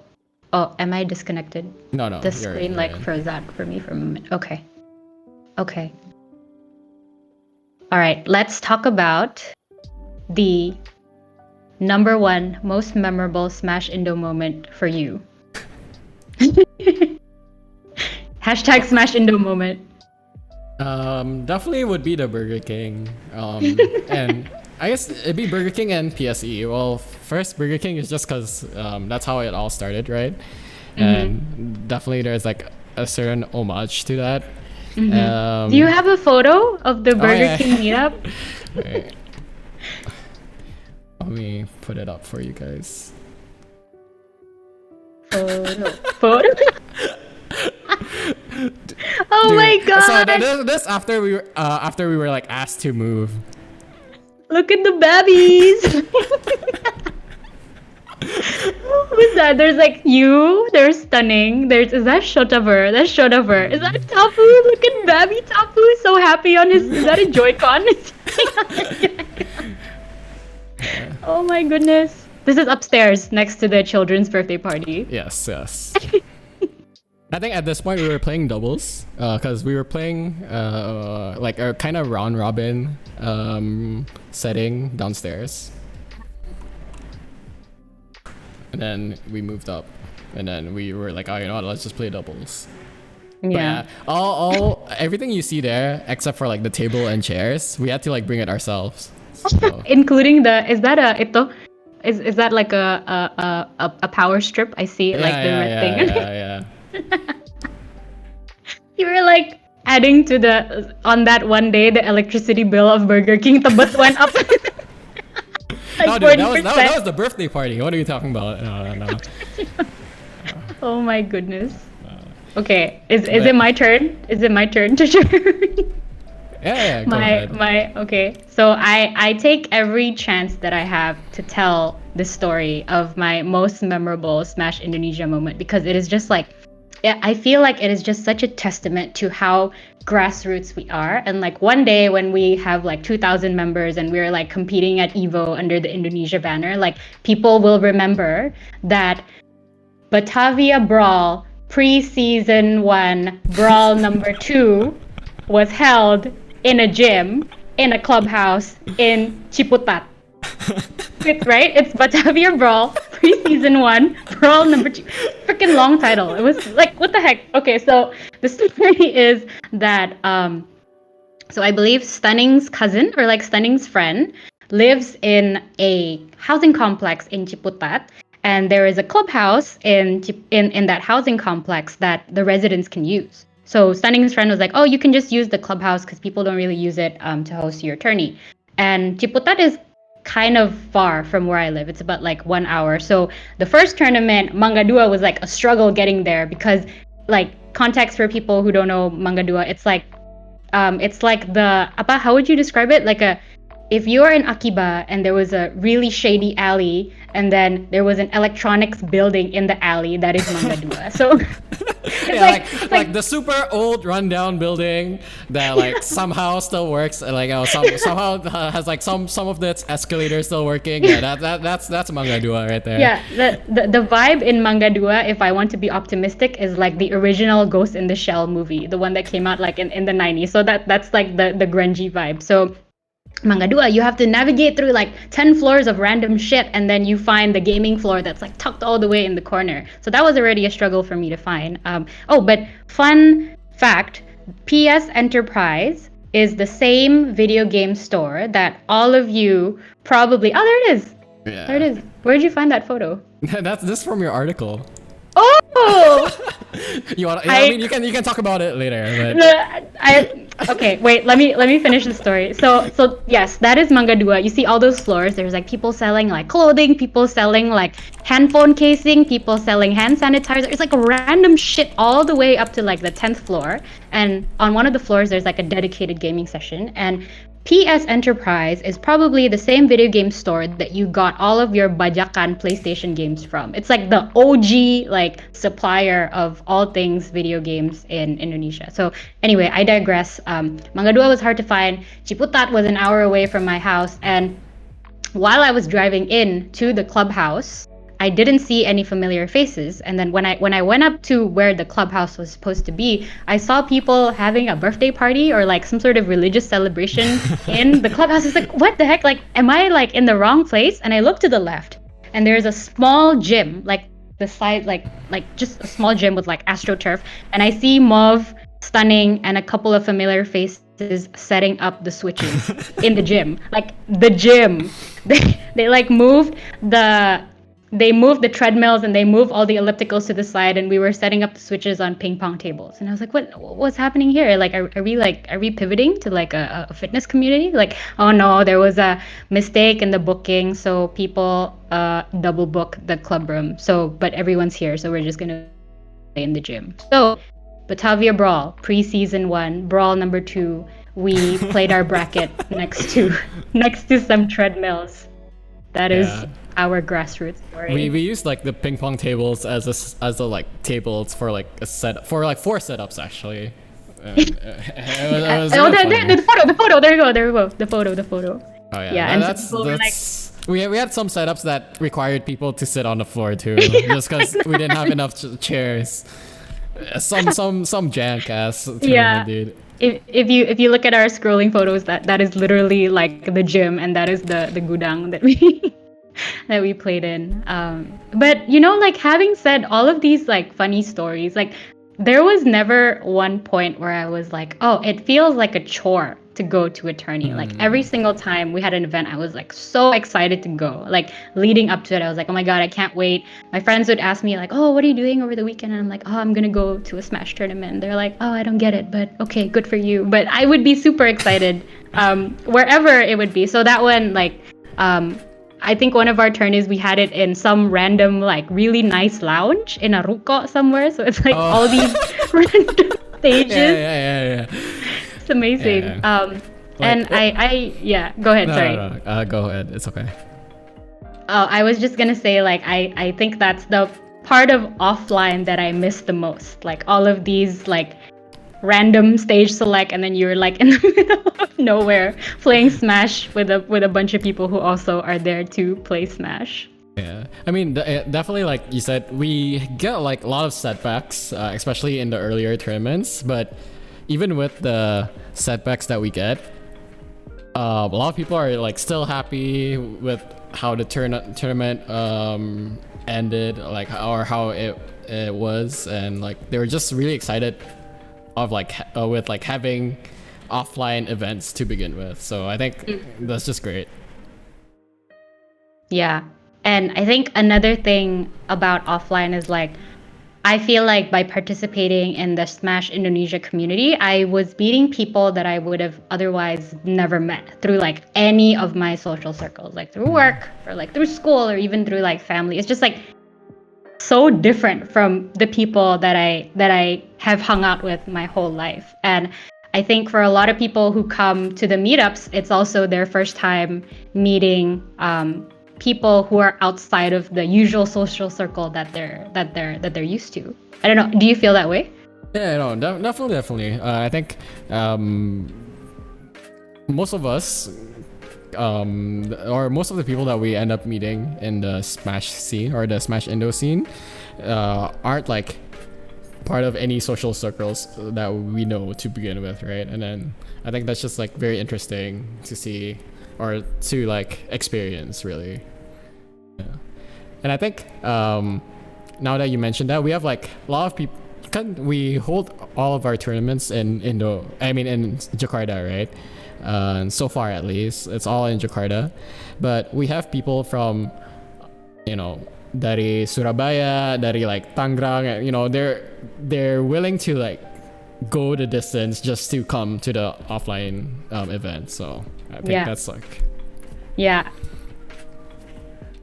am I disconnected? No. The screen like froze out for me for a moment. Okay. All right, let's talk about the number one most memorable Smash Indo moment for you. # Smash Indo moment. Definitely would be the Burger King. And I guess it'd be Burger King and PSE. Well, first Burger King is just because that's how it all started, right? And definitely there's like a certain homage to that. Do you have a photo of the Burger yeah. King meetup? Wait. Let me put it up for you guys. Photo? Oh Dude, my so god! this after we were like asked to move. Look at the babbies! Who's that? There's like you, there's Stunning, is that Shotaver? That's Shotaver. Is that Tapu? Look at Babby Tapu, so happy on is that a Joy-Con? Oh my goodness. This is upstairs next to the children's birthday party. Yes. I think at this point we were playing doubles because we were playing like a kind of round robin setting downstairs, and then we moved up, and then we were like, oh, you know what? Let's just play doubles. But Yeah. all everything you see there except for like the table and chairs, we had to like bring it ourselves. So, Including is that a ito? Is that like a power strip? I see like the red thing. yeah. You were like adding to the on that one day the electricity bill of Burger King tabas went up. No, Like dude, 40%. that was the birthday party. What are you talking about? No. Oh my goodness. Okay, is it my turn? Is it my turn to share? Yeah, go ahead. Okay. So I take every chance that I have to tell the story of my most memorable Smash Indonesia moment because it is just like I feel like it is just such a testament to how grassroots we are. And like one day when we have like 2,000 members and we're like competing at Evo under the Indonesia banner, like people will remember that Batavia Brawl pre-season 1 Brawl number 2 was held in a gym, in a clubhouse in Ciputat. It's right. It's Batavia Brawl pre-season 1 Brawl number 2. Freaking long title. It was like what the heck. Okay, so the story is that so I believe Stunning's cousin or like Stunning's friend lives in a housing complex in Ciputat, and there is a clubhouse in that housing complex that the residents can use. So Stunning's friend was like, "Oh, you can just use the clubhouse because people don't really use it to host your tourney." And Ciputat is kind of far from where I live. It's about like 1 hour. So the first tournament, Manga Dua, was like a struggle getting there because, like, context for people who don't know Manga Dua, it's like the apa, how would you describe it? Like if you're in Akiba and there was a really shady alley and then there was an electronics building in the alley, that is Manga Dua. So Yeah, like the super old rundown building that like somehow still works, and like somehow has like some of its escalators still working. Yeah, that's Manga Dua right there. yeah, the vibe in Manga Dua, if I want to be optimistic, is like the original Ghost in the Shell movie, the one that came out like in the 90s. So that's like the grungy vibe. So Manga Dua, you have to navigate through like 10 floors of random shit, and then you find the gaming floor that's like tucked all the way in the corner. So that was already a struggle for me to find. But fun fact, PS Enterprise is the same video game store that all of you probably... Oh, there it is. Yeah. There it is. Where did you find that photo? That's this from your article. Oh! You want? I mean, you can talk about it later. But... Okay, wait, let me finish the story. So yes, that is Manga Dua. You see all those floors, there's like people selling like clothing, people selling like handphone casing, people selling hand sanitizer. It's like random shit all the way up to like the 10th floor. And on one of the floors there's like a dedicated gaming session, and PS Enterprise is probably the same video game store that you got all of your Bajakan PlayStation games from. It's like the OG like supplier of all things video games in Indonesia. So anyway, I digress. Manga Dua was hard to find. Ciputat was an hour away from my house, and while I was driving in to the clubhouse, I didn't see any familiar faces. And then when I went up to where the clubhouse was supposed to be, I saw people having a birthday party or like some sort of religious celebration in the clubhouse. It's like, what the heck? Like, am I like in the wrong place? And I look to the left, and there's a small gym, like the side, like just a small gym with like AstroTurf. And I see Mauve Stunning, and a couple of familiar faces setting up the switches in the gym. Like the gym, they like moved the treadmills and they moved all the ellipticals to the side, and we were setting up the switches on ping pong tables. And I was like, what's happening here? Like, are we pivoting to like a fitness community? Like, oh no, there was a mistake in the booking, so people double book the club room. So, but everyone's here, so we're just gonna play in the gym. So, Batavia Brawl, pre-season 1, Brawl number 2, we played our bracket next to some treadmills. That is our grassroots story. We used like the ping pong tables as a like tables for like a set for like 4 setups actually. The photo. There you go. The photo. Oh yeah, Yeah, and that's like, we had some setups that required people to sit on the floor too, just because we didn't have enough chairs. Some jank ass tournament, dude. If you look at our scrolling photos, that is literally like the gym, and that is the gudang that we that we played in. But like, having said all of these like funny stories, like there was never one point where I was like, oh, it feels like a chore to go to a tourney. Like every single time we had an event, I was like so excited to go. Like leading up to it, I was like, oh my god, I can't wait. My friends would ask me like, oh, what are you doing over the weekend? And I'm like, oh, I'm gonna go to a Smash tournament. And they're like, oh, I don't get it, but okay, good for you. But I would be super excited wherever it would be. So that one, like, I think one of our tourneys, we had it in some random like really nice lounge in a ruko somewhere. So it's like all these random stages. Yeah. It's amazing. And I go ahead. Sorry. No. Go ahead. It's okay. I was just gonna say, like, I think that's the part of offline that I miss the most. Like all of these like random stage select, and then you're like in the middle of nowhere playing Smash with a bunch of people who also are there to play Smash. Yeah, I mean, definitely, like you said, we get like a lot of setbacks, especially in the earlier tournaments. But even with the setbacks that we get, a lot of people are like still happy with how the tournament ended, like or how it was, and like they were just really excited of like with like having offline events to begin with. So I think that's just great. Yeah. And I think another thing about offline is like, I feel like by participating in the Smash Indonesia community, I was meeting people that I would have otherwise never met through like any of my social circles, like through work or like through school or even through like family. It's just like so different from the people that I have hung out with my whole life. And I think for a lot of people who come to the meetups, it's also their first time meeting people who are outside of the usual social circle that they're used to. I don't know. Do you feel that way? Yeah, no, definitely. I think most of us, or most of the people that we end up meeting in the Smash scene or the Smash Indo scene, aren't like part of any social circles that we know to begin with, right? And then I think that's just like very interesting to see or to like experience, really. Yeah. And I think now that you mentioned that, we have like a lot of people. We hold all of our tournaments in Jakarta, right? And so far, at least, it's all in Jakarta. But we have people from, dari Surabaya, dari like Tangerang. They're willing to like go the distance just to come to the offline event. So I think that's like. Yeah.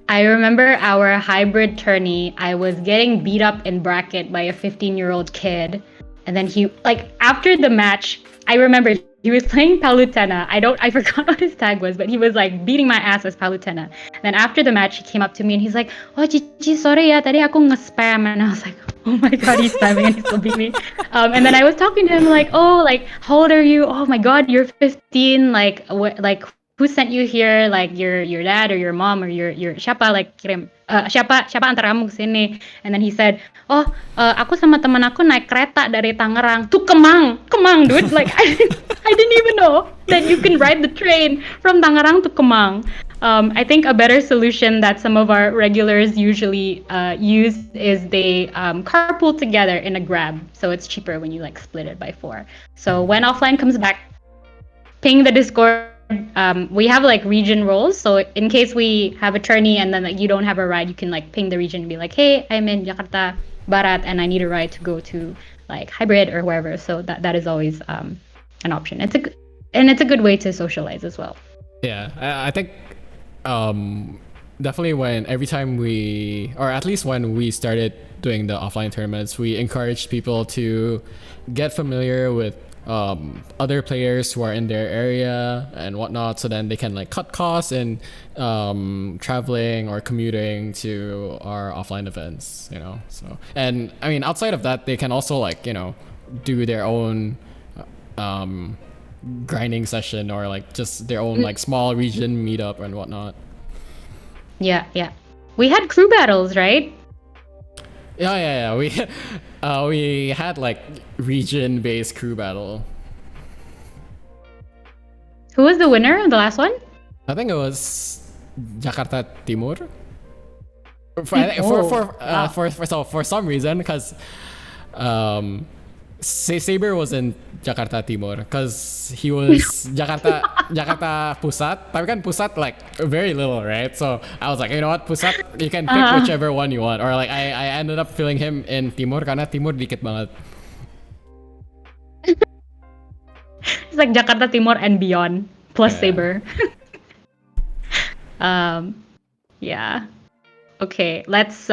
I remember our hybrid tourney. I was getting beat up in bracket by a 15-year-old kid. And then he, like, after the match, I remember he was playing Palutena. I forgot what his tag was, but he was like beating my ass as Palutena. And then after the match, he came up to me and he's like, oh, Cici, sorry ya, tadi aku nge-spam. And I was like, oh my god, he's spamming and he still beat me. And then I was talking to him like, oh, like, how old are you? Oh my god, you're 15. Like, who sent you here? Like your dad or your mom or your siapa like kirim siapa antar kamu kesini? And then he said, oh, aku sama teman aku naik kereta dari Tangerang to Kemang, dude. Like I didn't even know that you can ride the train from Tangerang to Kemang. I think a better solution that some of our regulars usually use is they carpool together in a Grab, so it's cheaper when you like split it by four. So when offline comes back, ping the Discord. We have like region roles, so in case we have a tourney and then like you don't have a ride, you can like ping the region and be like, "Hey, I'm in Jakarta Barat and I need a ride to go to like hybrid or wherever." So that is always an option. It's a good way to socialize as well. Yeah, I think definitely when every time we, or at least when we started doing the offline tournaments, we encouraged people to get familiar with other players who are in their area and whatnot, so then they can like cut costs in traveling or commuting to our offline events, you know. So, and I mean, outside of that, they can also like, you know, do their own um, grinding session or like just their own like small region meetup and whatnot. Yeah, yeah. We had crew battles, right? Yeah. We had like region-based crew battle. Who was the winner of the last one? I think it was Jakarta Timur. Wow. For some reason, because Saber was in Jakarta Timur because he was Jakarta Pusat. Tapi kan Pusat like very little, right? So I was like, you know what, Pusat, you can pick whichever one you want. Or like I ended up filling him in Timur karena Timur dikit banget. It's like Jakarta Timur and beyond plus Yeah. Saber. um, yeah. Okay, let's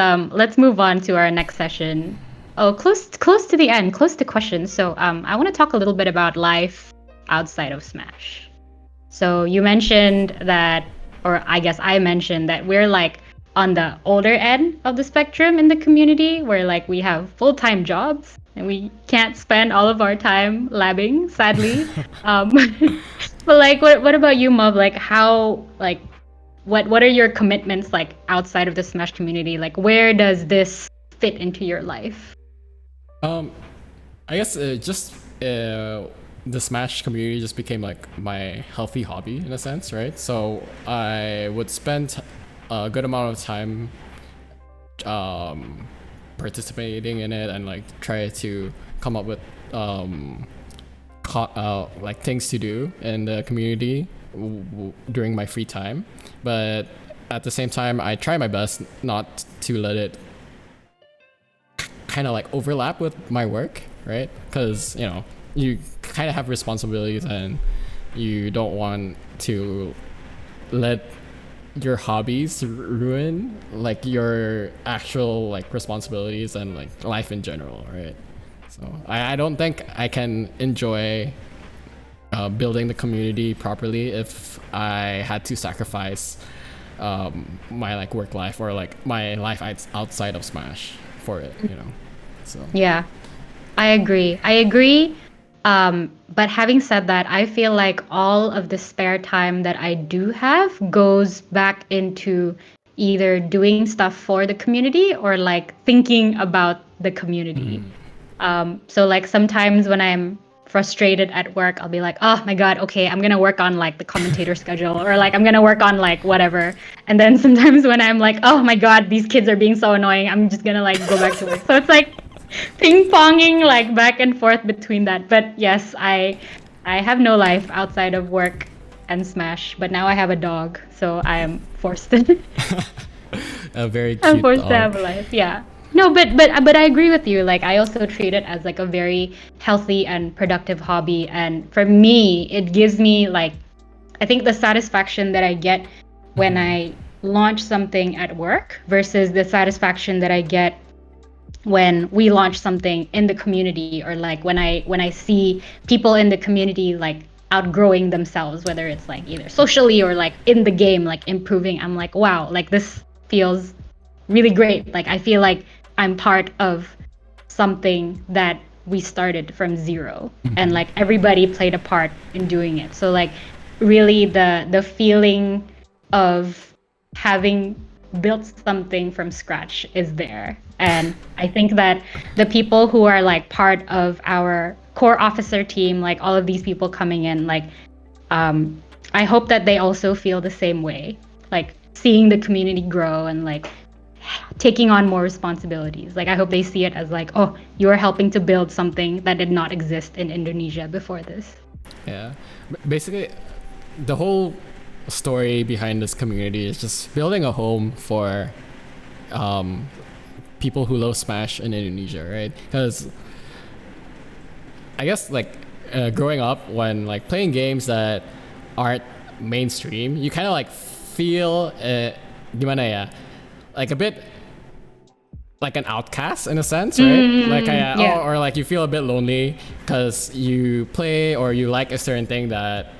move on to our next session. Oh, close to the end, close to questions. So I want to talk a little bit about life outside of Smash. So you mentioned that, or I guess I mentioned that we're like on the older end of the spectrum in the community, where like we have full-time jobs and we can't spend all of our time labbing, sadly. um, but like, what about you, Mov? Like, how like what are your commitments like outside of the Smash community? Like, where does this fit into your life? Um, I guess just the Smash community just became like my healthy hobby in a sense, right? So I would spend a good amount of time participating in it and like try to come up with like things to do in the community during my free time. But at the same time, I try my best not to let it kind of like overlap with my work, right? Because you know you kind of have responsibilities and you don't want to let your hobbies ruin like your actual like responsibilities and like life in general, right? So I don't think I can enjoy building the community properly if I had to sacrifice my like work life or like my life outside of Smash for it, you know. So Yeah, I agree. I agree. But having said that, I feel like all of the spare time that I do have goes back into either doing stuff for the community or like thinking about the community. So like sometimes when I'm frustrated at work, I'll be like, oh my God, okay, I'm gonna work on like the commentator schedule or like I'm gonna work on like whatever. And then sometimes when I'm like, oh my God, these kids are being so annoying, I'm just gonna like go back to work. So it's like ping ponging like back and forth between that. But yes, I have no life outside of work and Smash, but now I have a dog, so I am forced to a very I'm cute forced to have dog. a life. Yeah. No, but I agree with you. Like I also treat it as like a very healthy and productive hobby. And for me, it gives me like I think the satisfaction that I get when I launch something at work versus the satisfaction that I get when we launch something in the community or like when I see people in the community like outgrowing themselves, whether it's like either socially or like in the game like improving. I'm like, wow, like this feels really great. Like I feel like I'm part of something that we started from zero and like everybody played a part in doing it. So like really the feeling of having built something from scratch is there. And I think that the people who are like part of our core officer team, like all of these people coming in, like I hope that they also feel the same way. like seeing the community grow and like taking on more responsibilities. Like I hope they see it as like, oh, you are helping to build something that did not exist in Indonesia before this. Yeah. Basically, the whole story behind this community is just building a home for um, people who love Smash in Indonesia, right? Because I guess like growing up when like playing games that aren't mainstream, you kind of like feel gimana ya, like a bit like an outcast in a sense, right? Like Yeah, or like you feel a bit lonely because you play or you like a certain thing that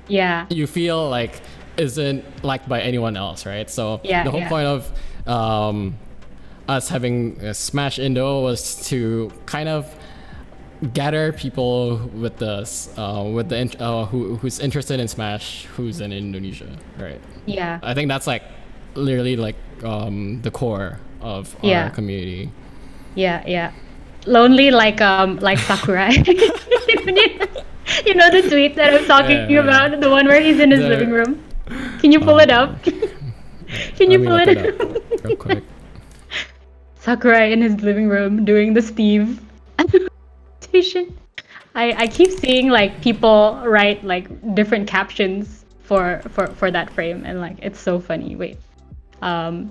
yeah, you feel like isn't liked by anyone else, right? So yeah, the whole yeah, point of us having Smash Indo was to kind of gather people with who's interested in Smash, who's in Indonesia, right? yeah, I think that's like literally like the core of our yeah, community. yeah, yeah. Lonely like Sakurai. You know the tweet that I'm talking Yeah, about, the one where he's in his living the room. Can you pull it up? Can you let me pull look it it up up? real quick. Sakurai in his living room doing the Steve annotation. I keep seeing like people write like different captions for that frame and like it's so funny. Wait. Um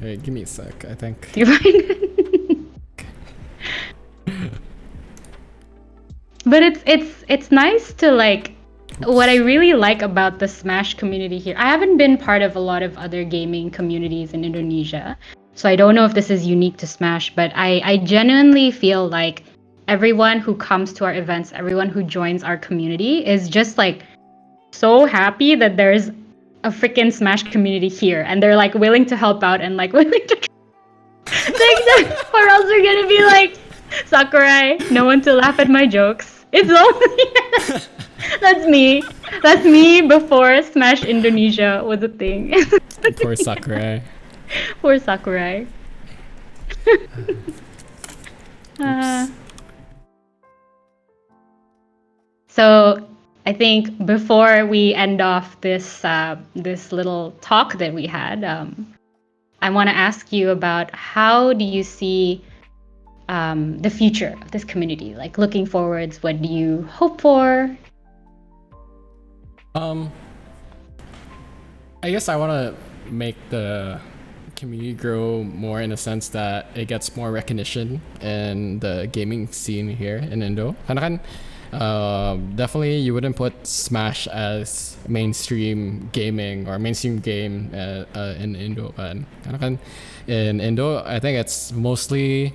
Hey, give me a sec. I think. do you find it? But it's nice to like what I Oops. really like about the Smash community here. I haven't been part of a lot of other gaming communities in Indonesia. So I don't know if this is unique to Smash, but I genuinely feel like everyone who comes to our events, everyone who joins our community is just like so happy that there's a freaking Smash community here and they're like willing to help out and like willing to like that, or else we're gonna be like Sakurai, no one to laugh at my jokes. It's only that's me. That's me before Smash Indonesia was a thing. Poor Sakurai. Poor Sakurai. Uh, Oops. so I think before we end off this little talk that we had, I want to ask you about how do you see the future of this community? Like looking forwards, what do you hope for? Um, I guess I want to make the community grow more in the sense that it gets more recognition in the gaming scene here in Indo. Karena kan definitely you wouldn't put Smash as mainstream gaming or mainstream game in Indo kan. Karena kan in Indo I think it's mostly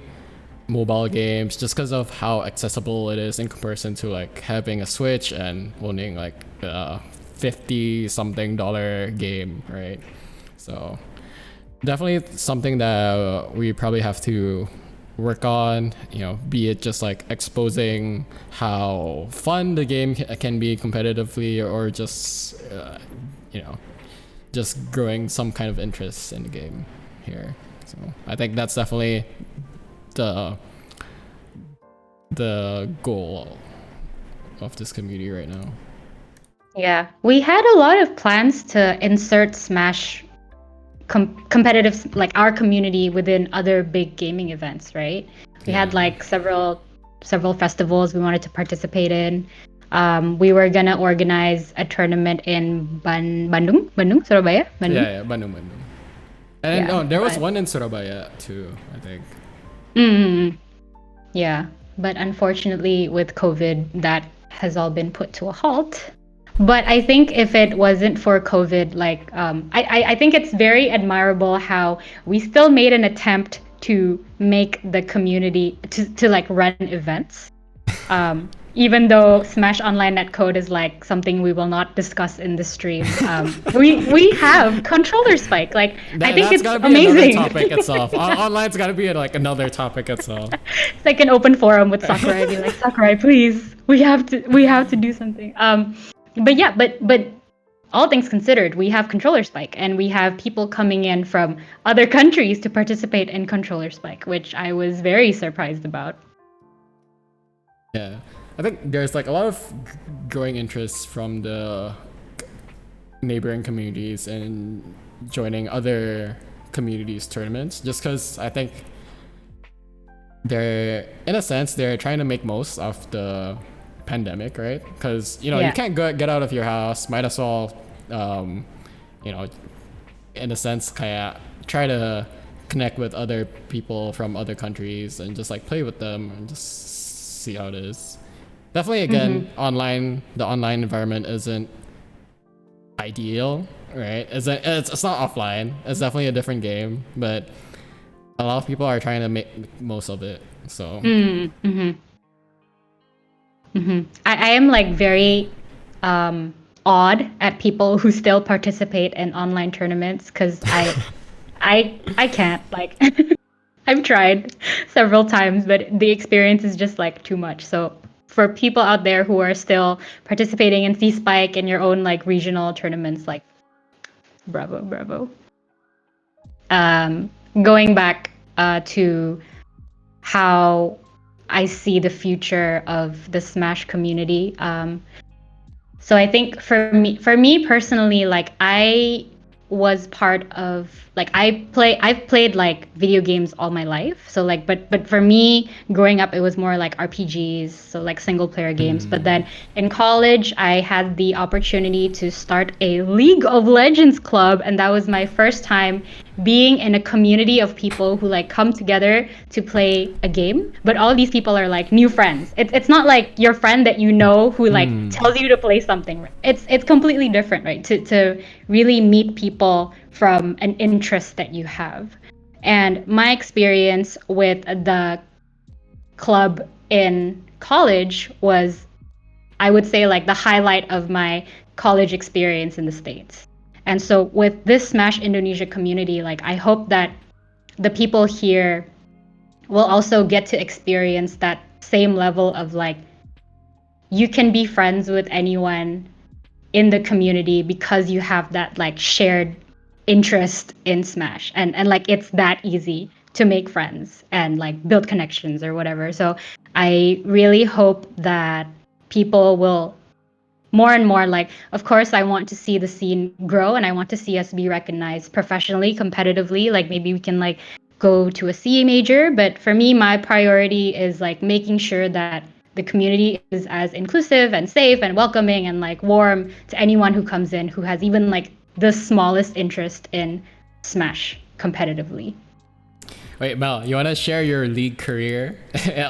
mobile games just because of how accessible it is in comparison to like having a Switch and owning like a 50 something dollar game, right? So definitely something that we probably have to work on, you know, be it just like exposing how fun the game can be competitively or just you know, just growing some kind of interest in the game here. So I think that's definitely the the goal of this community right now. Yeah, we had a lot of plans to insert Smash competitive like our community within other big gaming events, right? We Yeah. had like several festivals we wanted to participate in. We were gonna organize a tournament in Bandung, Surabaya, Bandung. Yeah, Bandung, Bandung. And Yeah, oh, there was but one in Surabaya too, I think. mm, yeah, but unfortunately with COVID, that has all been put to a halt. But I think if it wasn't for COVID, like I think it's very admirable how we still made an attempt to make the community to like run events. Even though Smash Online Netcode is like something we will not discuss in the stream. We have controller spike. Like I think That's it's gotta be another amazing. topic itself. Online's gotta be like another topic itself. It's like an open forum with Sakurai. Be like, Sakurai, please, we have to do something. But yeah, but all things considered, we have controller spike, and we have people coming in from other countries to participate in controller spike, which I was very surprised about. Yeah, I think there's like a lot of growing interest from the neighboring communities and joining other communities tournaments, just because I think they're, in a sense, they're trying to make most of the pandemic, right? Because you Yeah. can't get out of your house, might as well you know in a sense kaya try to connect with other people from other countries and just like play with them and just see how it is. Definitely, again, the online environment isn't ideal, right? It's not offline. It's definitely a different game, but a lot of people are trying to make most of it. So I am like very odd at people who still participate in online tournaments because I can't like I've tried several times, but the experience is just like too much. So for people out there who are still participating in C Spike and your own like regional tournaments, like bravo, bravo. Going back to how I see the future of the Smash community. So I think for me personally, like I was part of like I've played like video games all my life. So like but for me growing up it was more like RPGs, so like single player games. But then in college I had the opportunity to start a League of Legends club, and that was my first time being in a community of people who like come together to play a game, but all these people are like new friends. It's not like your friend that you know who like tells you to play something. It's completely different, right? To really meet people from an interest that you have. And my experience with the club in college was, I would say, like the highlight of my college experience in the States. And so with this Smash Indonesia community, like I hope that the people here will also get to experience that same level of like you can be friends with anyone in the community because you have that like shared interest in Smash, and like it's that easy to make friends and like build connections or whatever. So I really hope that people will more and more, like, of course I want to see the scene grow and I want to see us be recognized professionally, competitively, like maybe we can like go to a CA major. But for me, my priority is like making sure that the community is as inclusive and safe and welcoming and like warm to anyone who comes in who has even like the smallest interest in Smash competitively. wait, Mel, you want to share your league career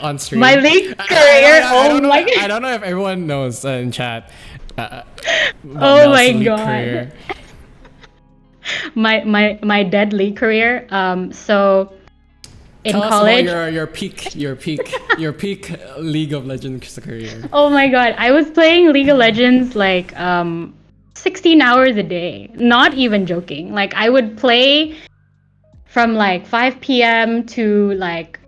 on stream? My league career, oh my god. I don't know if everyone knows in chat about Oh Mel's my league god. career. My dead league career. So in Tell us college, about your peak League of Legends career. oh my god, I was playing League of Legends like 16 hours a day. Not even joking. Like I would play from like 5 p.m. to like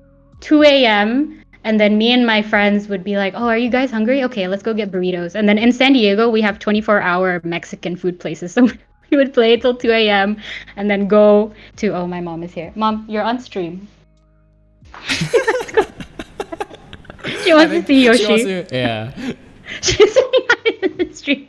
2 a.m. And then me and my friends would be like, "Oh, are you guys hungry? Okay, let's go get burritos." And then in San Diego, we have 24-hour Mexican food places. So we would play till 2 a.m. and then go to, oh, my mom is here. Mom, you're on stream. She wants to see Yoshi. Yeah. She's on the stream.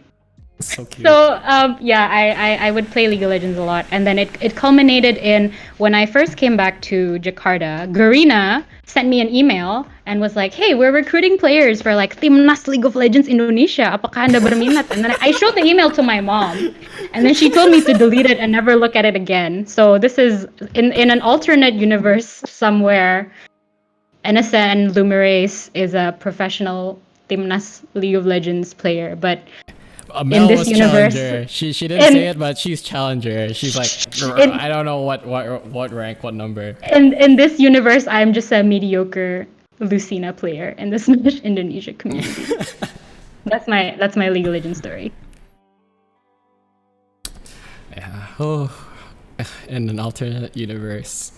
So cute. So yeah, I would play League of Legends a lot, and then it culminated in when I first came back to Jakarta. Garena sent me an email and was like, "Hey, we're recruiting players for like Timnas League of Legends Indonesia. Apakah Anda berminat?" And then I showed the email to my mom, and then she told me to delete it and never look at it again. So this is in an alternate universe somewhere. NSN Lumirace is a professional Timnas League of Legends player, but Mel in this was universe, challenger. She didn't say it, but she's challenger. She's like, I don't know what rank, what number. in this universe, I'm just a mediocre Lucina player in the Smash Indonesia community. That's my League of Legends story. Yeah. Oh, in an alternate universe.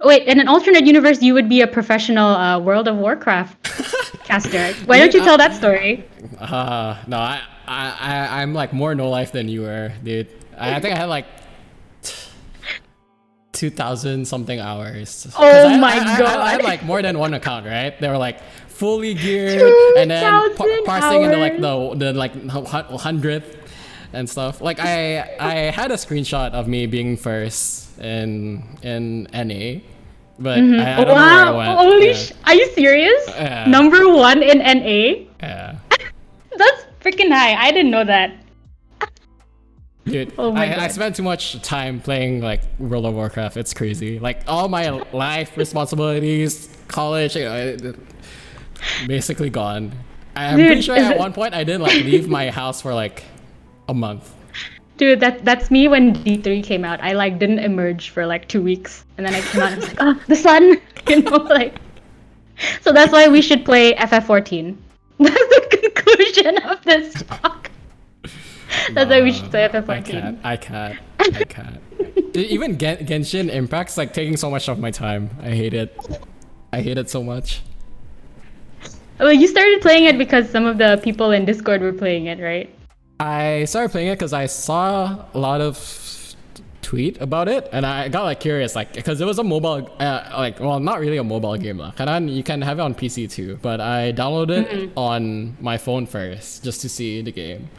Wait, in an alternate universe, you would be a professional World of Warcraft caster. Why don't you tell that story? No, I'm like more no life than you were, dude. I think I had like 2,000 something hours. Oh my god! I had like more than one account, right? They were like fully geared and then parsing into like the like 100th and stuff. Like I had a screenshot of me being first in NA, but I don't know where I Wow! went. Holy Yeah. Are you serious? Yeah. Number one in NA? Yeah. That's freaking high. I didn't know that. Dude, Oh my I god. spent too much time playing like World of Warcraft. It's crazy. Like all my life responsibilities, college, basically gone. I'm Dude, pretty sure is at it- one point I didn't like leave my house for like a month. Dude, that's me when D3 came out. I like didn't emerge for like 2 weeks, and then I came out and was like, oh, the sun, like. So that's why we should play FF14. That's the conclusion of this talk. That's why we should play FF14. I can't. Even Genshin Impact's like taking so much of my time. I hate it. I hate it so much. Well, you started playing it because some of the people in Discord were playing it, right? I started playing it because I saw a lot of tweet about it, and I got like curious, like because it was a mobile, well, not really a mobile game, lah. You can have it on PC too, but I downloaded it on my phone first just to see the game,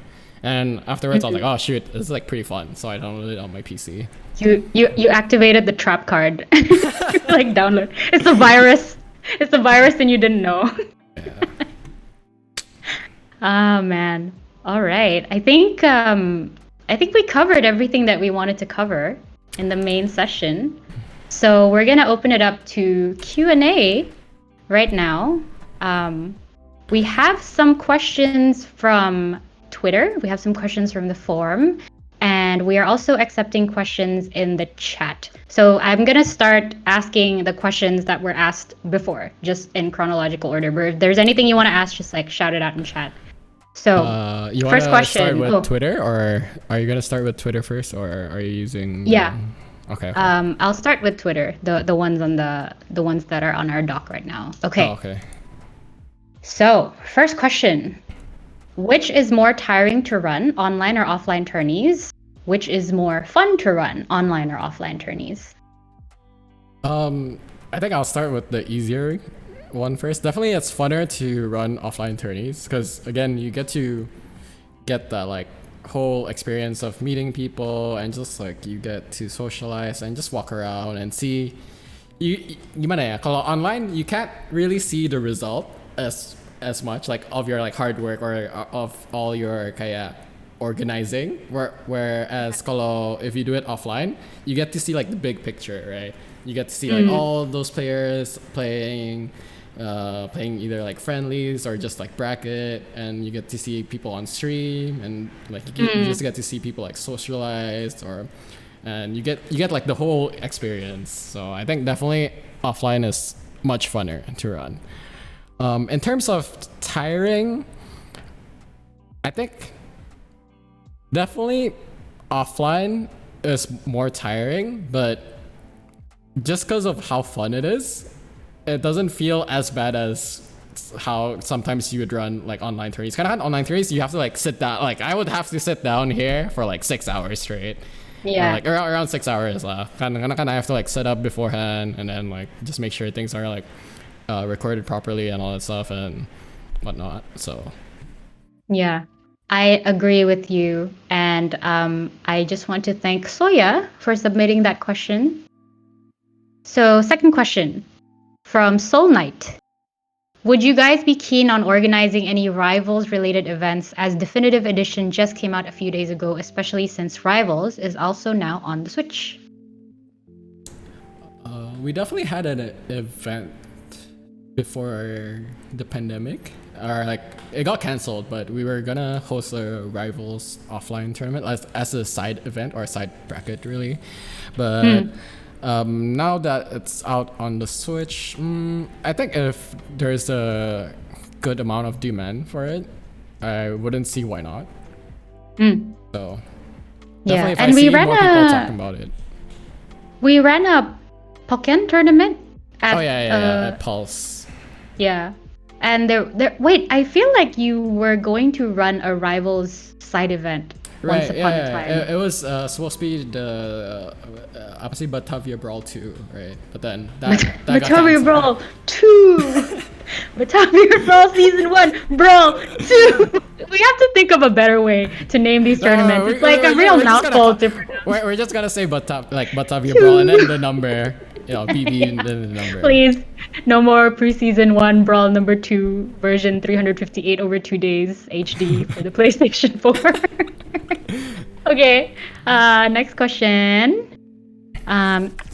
and afterwards I was like, oh shoot, this is like pretty fun, so I downloaded it on my PC. You activated the trap card, like download. It's a virus. It's a virus, and you didn't know. Yeah. Ah man. All right. I think we covered everything that we wanted to cover in the main session. So we're gonna open it up to Q&A right now. We have some questions from Twitter. We have some questions from the forum, and we are also accepting questions in the chat. So I'm gonna start asking the questions that were asked before, just in chronological order. But if there's anything you want to ask, just like shout it out in chat. So, You first want to start question. with Twitter, or are you gonna start with Twitter first, or are you using? Yeah. Okay. I'll start with Twitter, the ones on the ones that are on our doc right now. Okay. Oh, okay. So, first question. Which is more tiring to run, online or offline tourneys? Which is more fun to run, online or offline tourneys? I think I'll start with the easier one first. Definitely, it's funner to run offline tourneys because again, you get to get that like whole experience of meeting people and just like you get to socialize and just walk around and see. Gimana ya? Kalau online, you can't really see the result as much like of your like hard work or of all your kayak organizing. Whereas kalau if you do it offline, you get to see like the big picture, right? You get to see like all those players playing either like friendlies or just like bracket, and you get to see people on stream, and like you just get to see people like socialize, and you get like the whole experience. So I think definitely offline is much funner to run. In terms of tiring, I think definitely offline is more tiring, but just because of how fun it is, it doesn't feel as bad as how sometimes you would run like online tourneys. Kind of online tourneys, you have to like sit down. Like I would have to sit down here for like 6 hours straight. Yeah. Like around 6 hours lah. Kind of have to like set up beforehand and then like just make sure things are like recorded properly and all that stuff and whatnot. So Yeah, I agree with you. And I just want to thank Soya for submitting that question. So, second question from Soul Knight. Would you guys be keen on organizing any Rivals related events, as Definitive Edition just came out a few days ago, especially since Rivals is also now on the Switch? we definitely had an event before the pandemic, or like it got canceled, but we were gonna host a Rivals offline tournament as a side event or a side bracket really, but now that it's out on the Switch, I think if there's a good amount of demand for it, I wouldn't see why not. So Yeah, definitely if and I we see ran more people talking about it. We ran a Pokken tournament at At Pulse. yeah. And wait, I feel like you were going to run a Rivals side event once upon a time. It was supposed to be the apa sih, Batavia Brawl 2, right? But then that got Batavia canceled. Brawl 2! Batavia Brawl Season 1, Brawl 2! We have to think of a better way to name these tournaments. It's like a real mouthful to pronounce. We're just gonna say Batavia Brawl and then the number, PB and Yeah. then the number. Please, no more preseason 1 Brawl number 2 version 358 over 2 days HD for the PlayStation 4. Okay, next question.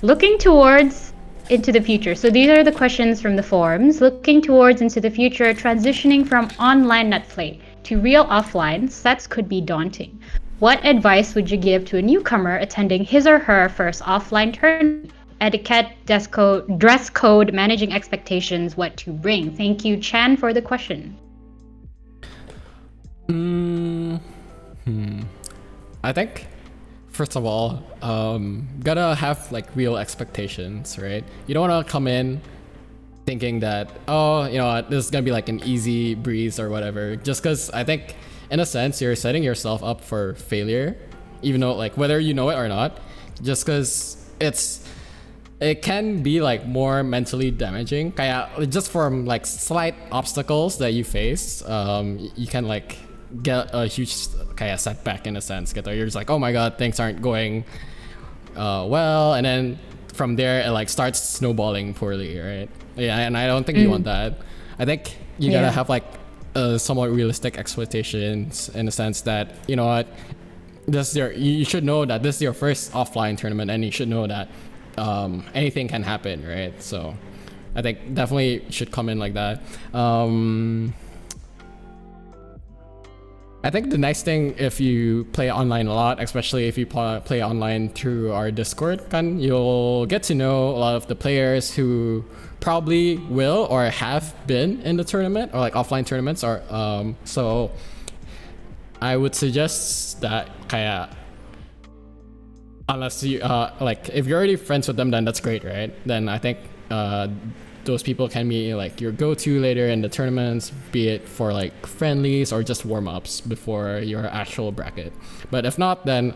Looking towards into the future. So these are the questions from the forums. Looking towards into the future, transitioning from online netplay to real offline, sets could be daunting. What advice would you give to a newcomer attending his or her first offline tournament? Etiquette, dress code, managing expectations, what to bring. Thank you, Chan, for the question. I think first of all, gotta have like real expectations, right? You don't want to come in thinking that, oh, you know what, this is gonna be like an easy breeze or whatever. Just because I think, in a sense, you're setting yourself up for failure, even though like whether you know it or not. Just because it can be like more mentally damaging. Kaya just from like slight obstacles that you face, you can like get a huge kaya setback in a sense. You're just like, oh my god, things aren't going well, and then from there it like starts snowballing poorly, right? Yeah, and I don't think you want that. I think you gotta have like somewhat realistic expectations in the sense that, you know what, you should know that this is your first offline tournament, and you should know that anything can happen, right? So I think definitely should come in like that. I think the next thing, if you play online a lot, especially if you play online through our Discord, you'll get to know a lot of the players who probably will or have been in the tournament or like offline tournaments. Or so I would suggest that kaya, unless you like if you're already friends with them, then that's great, right? Then I think those people can be like your go-to later in the tournaments, be it for like friendlies or just warm-ups before your actual bracket. But if not, then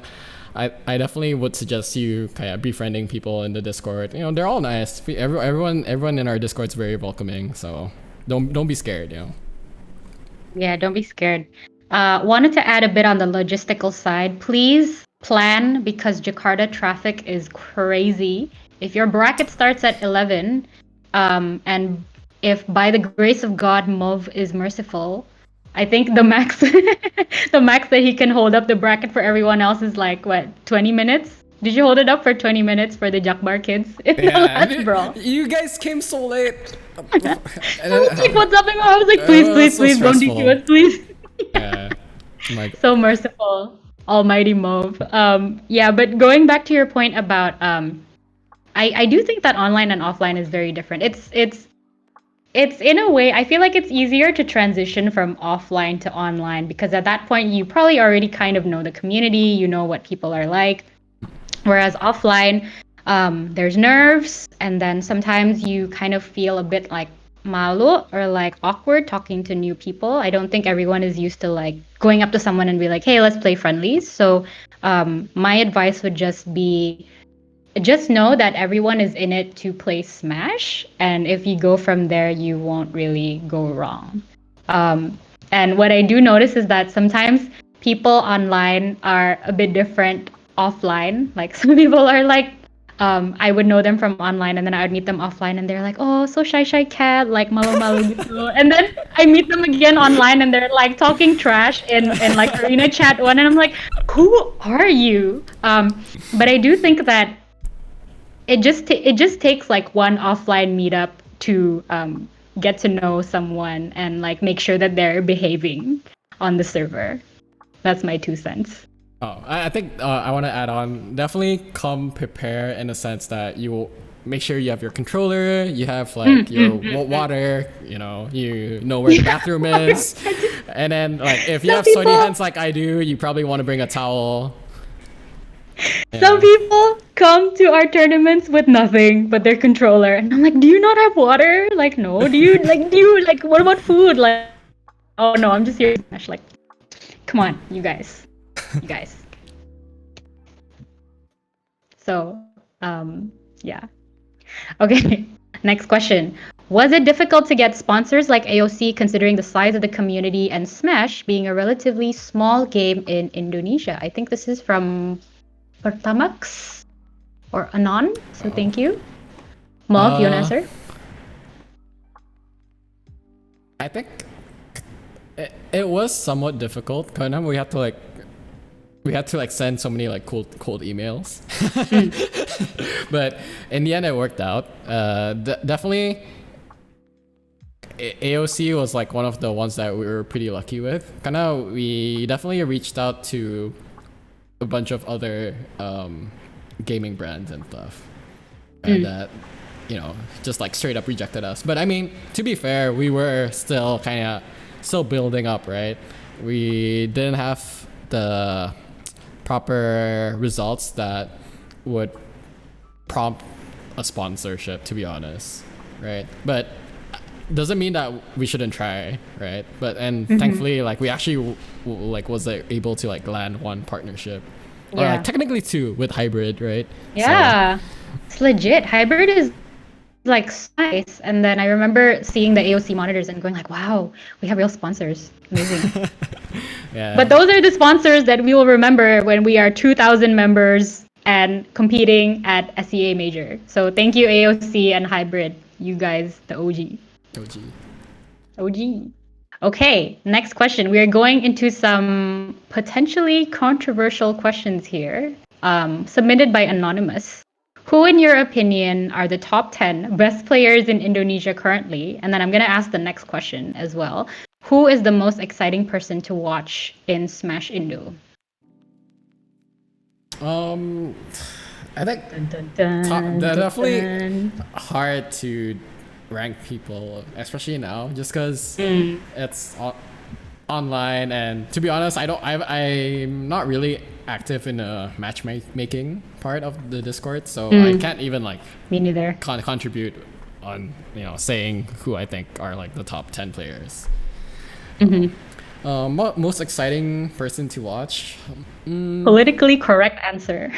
I definitely would suggest you kind of befriending people in the Discord. You know, they're all nice. Everyone in our Discord's very welcoming, so don't be scared, you know. Yeah, don't be scared. Wanted to add a bit on the logistical side. Please plan, because Jakarta traffic is crazy. If your bracket starts at 11, and if by the grace of God Mov is merciful, I think the max the max that he can hold up the bracket for everyone else is like what, 20 minutes? Did you hold it up for 20 minutes for the Jakbar kids in the last brawl? You guys came so late. I was like, what's up? And I was like, please, so please, don't DQ us, please. Yeah. So merciful, almighty Mauve. Yeah, but going back to your point about I do think that online and offline is very different. It's in a way, I feel like it's easier to transition from offline to online, because at that point you probably already kind of know the community, you know what people are like. Whereas offline, there's nerves, and then sometimes you kind of feel a bit like malu or like awkward talking to new people. I don't think everyone is used to like going up to someone and be like, hey, let's play friendlies. So my advice would just know that everyone is in it to play Smash, and if you go from there, you won't really go wrong. And what I do notice is that sometimes people online are a bit different offline. Like some people are like, I would know them from online, and then I would meet them offline, and they're like, "Oh, so shy cat, like malu malu gitu." And then I meet them again online, and they're like talking trash in like arena chat one, and I'm like, "Who are you?" But I do think that it just takes like one offline meetup to get to know someone and like make sure that they're behaving on the server. That's my 2 cents. Oh, I think I want to add on. Definitely come prepare in the sense that you will make sure you have your controller, you have like your water, you know where the bathroom is, and then like if you have sweaty hands like I do, you probably want to bring a towel. Some people come to our tournaments with nothing but their controller, and I'm like, "Do you not have water? Like, no. Do you like? What about food? Like, oh no, I'm just here to smash. Like, come on, you guys. So, yeah. Okay, next question. Was it difficult to get sponsors like AOC considering the size of the community and Smash being a relatively small game in Indonesia? I think this is from Pertamax or Anon. So Oh. thank you. Maul, you want to Uh, answer? I think it was somewhat difficult. Kind of, we had to like send so many like cold emails, but in the end it worked out. Definitely, AOC was like one of the ones that we were pretty lucky with. Kind of, we definitely reached out to a bunch of other gaming brands and stuff, and that just like straight up rejected us. But I mean, to be fair, we were still kind of still building up, right? We didn't have the proper results that would prompt a sponsorship, to be honest, right? But doesn't mean that we shouldn't try, right? But thankfully, like we actually like was able to like land one partnership, or like technically two with Hybrid, right? Yeah, it's legit. Hybrid is like nice. And then I remember seeing the AOC monitors and going like, wow, we have real sponsors. Amazing. Yeah. But those are the sponsors that we will remember when we are 2,000 members and competing at SEA Major. So thank you, AOC and Hybrid. You guys, the OG. OG. OG. Okay, next question. We are going into some potentially controversial questions here, submitted by Anonymous. Who, in your opinion, are the top 10 best players in Indonesia currently? And then I'm going to ask the next question as well. Who is the most exciting person to watch in Smash Indo? I think they're definitely hard to rank people, especially now, just because it's online. And to be honest, I'm not really active in the matchmaking part of the Discord, so I can't even like Me neither. contribute on saying who I think are like the top 10 players. Most exciting person to watch. Politically correct answer.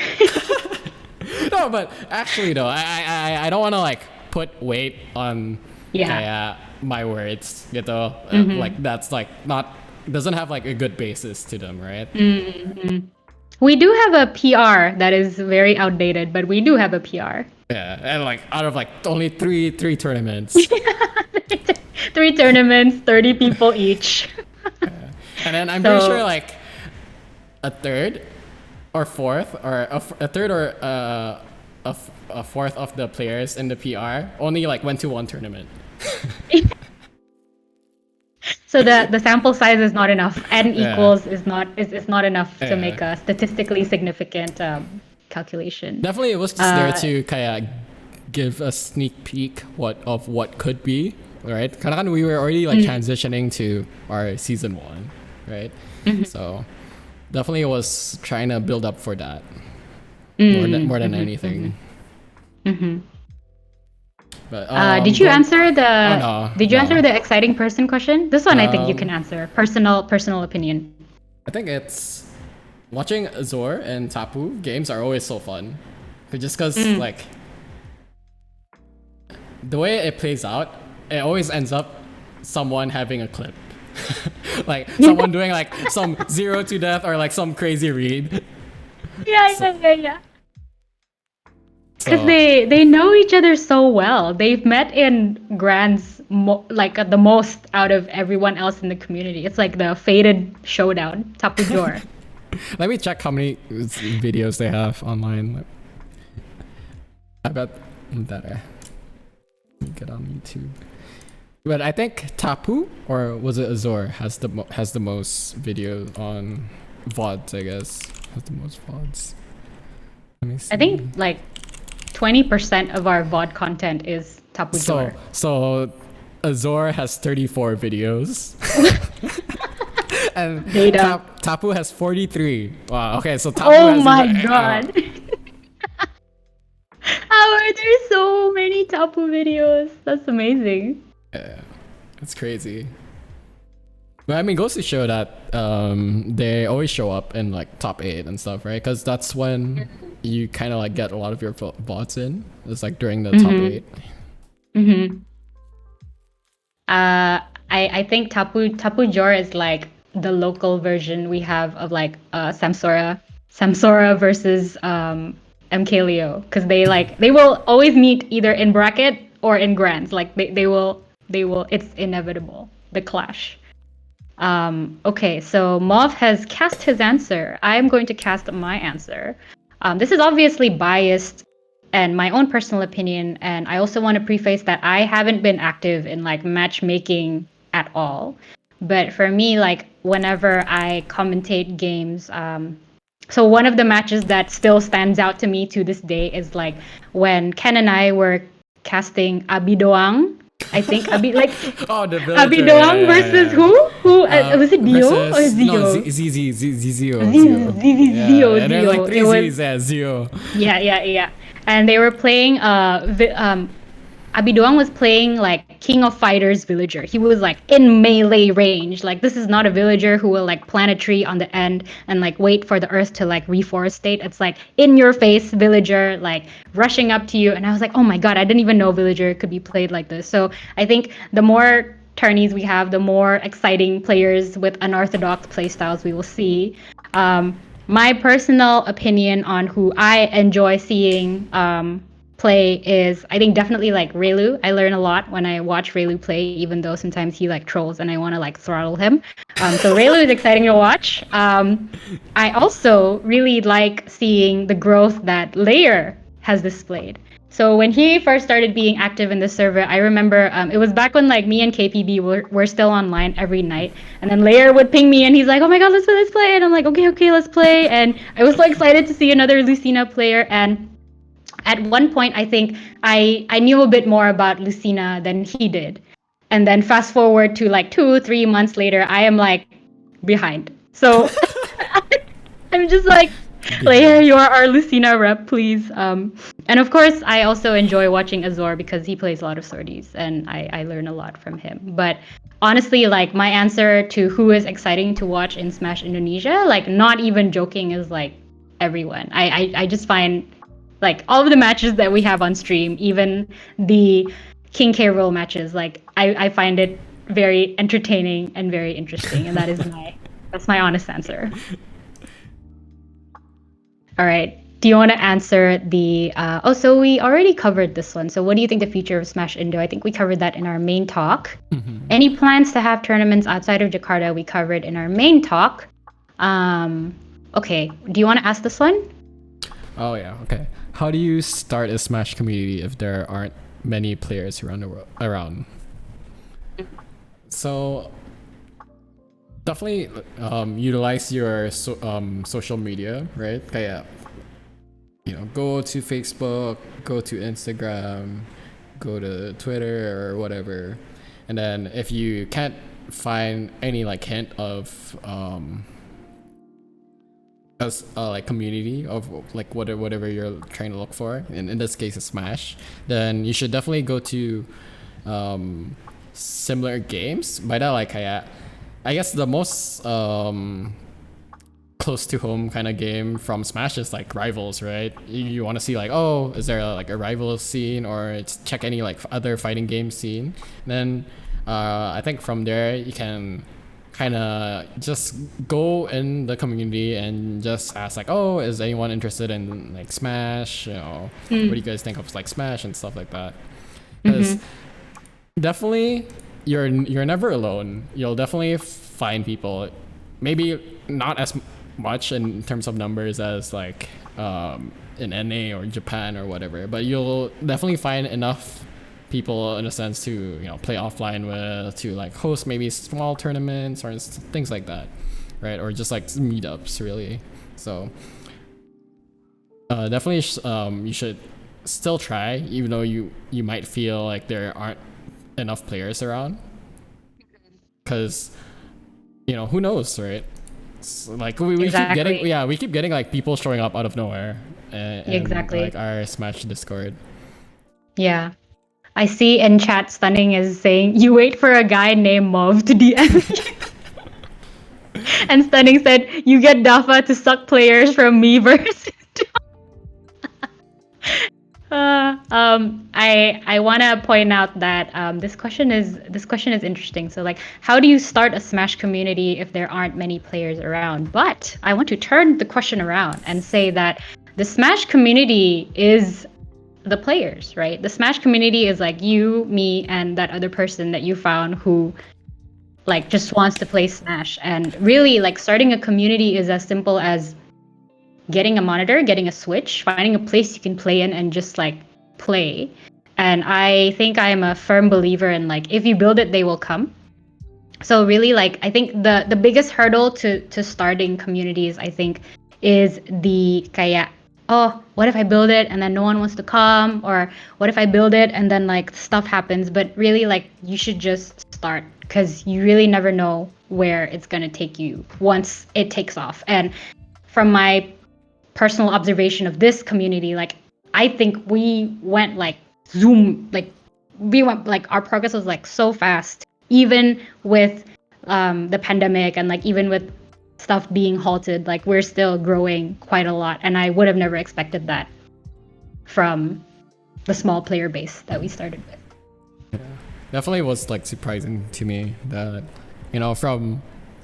No, but actually though, I don't want to like put weight on my words, like that's like not doesn't have like a good basis to them, right? We do have a PR that is very outdated, but we do have a PR. Yeah, and like out of like only three tournaments. 3 tournaments, 30 people each. And then I'm pretty sure like a third or fourth or a third or a fourth of the players in the PR only like went to one tournament. So the sample size is not enough. N equals is not enough to make a statistically significant calculation. Definitely, it was just there to kind of give a sneak peek of what could be, right? Kind of we were already like transitioning to our season 1, right? So definitely was trying to build up for that more than anything. But did you answer the answer the exciting person question? This one I think you can answer. Personal opinion. I think it's watching Azor and Tapu games are always so fun. Just because like the way it plays out, it always ends up someone having a clip. Like someone doing like some 0 to death or like some crazy read. Yeah. Because they know each other so well. They've met in grands the most out of everyone else in the community. It's like the fated showdown, Tapu Jor. Let me check how many videos they have online. I bet that let me get on YouTube. But I think Tapu or was it Azor has the most video on VODs, I guess. Has the most VODs. Let me see. I think like 20% of our VOD content is Tapu Jor. So Azor has 34 videos. And Tapu has 43. Wow, okay, so Tapu has... Oh my god. How are there so many Tapu videos? That's amazing. Yeah, it's crazy. But I mean, goes to show that they always show up in like top 8 and stuff, right? Because that's when you kind of like get a lot of your bots in. It's like during the top 8. I think Tapu Jor is like the local version we have of like Samsora versus MKLeo, because they will always meet either in bracket or in grands. Like they will it's inevitable, the clash. Okay, so Mauve has cast his answer. I am going to cast my answer. This is obviously biased and my own personal opinion, and I also want to preface that I haven't been active in like matchmaking at all. But for me, like whenever I commentate games, so one of the matches that still stands out to me to this day is like when Ken and I were casting Abidoang. I think Oh, the villager. Yeah, Abidoang versus yeah, who? Who yeah. was it? Dio or Versus no Zio? Zio. Zio, Yeah, and they're like Zio. three It was Z's. Yeah, Zio. yeah. And they were playing Abidoang was playing like King of Fighters villager. He was like in melee range. Like this is not a villager who will like plant a tree on the end and like wait for the earth to like reforestate. It's like in your face villager like rushing up to you. And I was like, oh my god, I didn't even know villager could be played like this. So I think the more tourneys we have, the more exciting players with unorthodox playstyles we will see. My personal opinion on who I enjoy seeing play is I think definitely like Relu. I learn a lot when I watch Relu play, even though sometimes he like trolls and I want to like throttle him. So Relu is exciting to watch. I also really like seeing the growth that Layer has displayed. So when he first started being active in the server, I remember it was back when like me and KPB were still online every night, and then Layer would ping me and he's like, "Oh my god, let's play," and I'm like, "Okay, let's play." And I was so excited to see another Lucina player, and at one point I think I knew a bit more about Lucina than he did. And then fast forward to like 2 3 months later, I am like behind. So I'm just like, Layer, Behind. you are our Lucina rep, please. And of course, I also enjoy watching Azor because he plays a lot of sorties and I learn a lot from him. But honestly, like my answer to who is exciting to watch in Smash Indonesia, like not even joking, is like everyone. I just find like all of the matches that we have on stream, even the King K. Rool matches, like I find it very entertaining and very interesting, and that's my honest answer. All right. Do you want to answer the? So we already covered this one. So what do you think the future of Smash Indo? I think we covered that in our main talk. Any plans to have tournaments outside of Jakarta? We covered in our main talk. Okay. Do you want to ask this one? Oh yeah. Okay. How do you start a Smash community if there aren't many players around the world around? So definitely utilize your social media, right? Kaya, go to Facebook, go to Instagram, go to Twitter or whatever. And then if you can't find any like hint of as like community of like whatever you're trying to look for, and in this case, a Smash, then you should definitely go to similar games. By that, like I guess the most close to home kind of game from Smash is like Rivals, right? You want to see like, oh, is there like a Rivals scene, or check any like other fighting game scene. Then I think from there you can kind of just go in the community and just ask like, oh, is anyone interested in like Smash? What do you guys think of like Smash and stuff like that? Because definitely you're never alone. You'll definitely find people. Maybe not as much in terms of numbers as like in NA or Japan or whatever, but you'll definitely find enough people in a sense to play offline with, to like host maybe small tournaments or things like that, right? Or just like meetups, really. So definitely you should still try, even though you might feel like there aren't enough players around, because who knows, right? Like we keep getting Exactly. we keep getting like people showing up out of nowhere and like Exactly. our Smash Discord. Yeah. I see in chat Stunning is saying you wait for a guy named Mauve to DM you. And Stunning said you get Dafa to suck players from me versus I want to point out that this question is interesting. So like, how do you start a Smash community if there aren't many players around? But I want to turn the question around and say that the Smash community is the players, right? The Smash community is like you, me, and that other person that you found who like just wants to play Smash. And really, like starting a community is as simple as getting a monitor, getting a Switch, finding a place you can play in, and just like play. And I think I'm a firm believer in like if you build it, they will come. So really, like I think the biggest hurdle to starting communities, I think, is the kaya. Oh, what if I build it and then no one wants to come? Or what if I build it and then like stuff happens? But really, like you should just start because you really never know where it's gonna take you once it takes off. And from my personal observation of this community, like I think we went like zoom, like we went like our progress was like so fast, even with the pandemic and like even with stuff being halted, like we're still growing quite a lot, and I would have never expected that from the small player base that we started with. Yeah, definitely was like surprising to me that, you know, from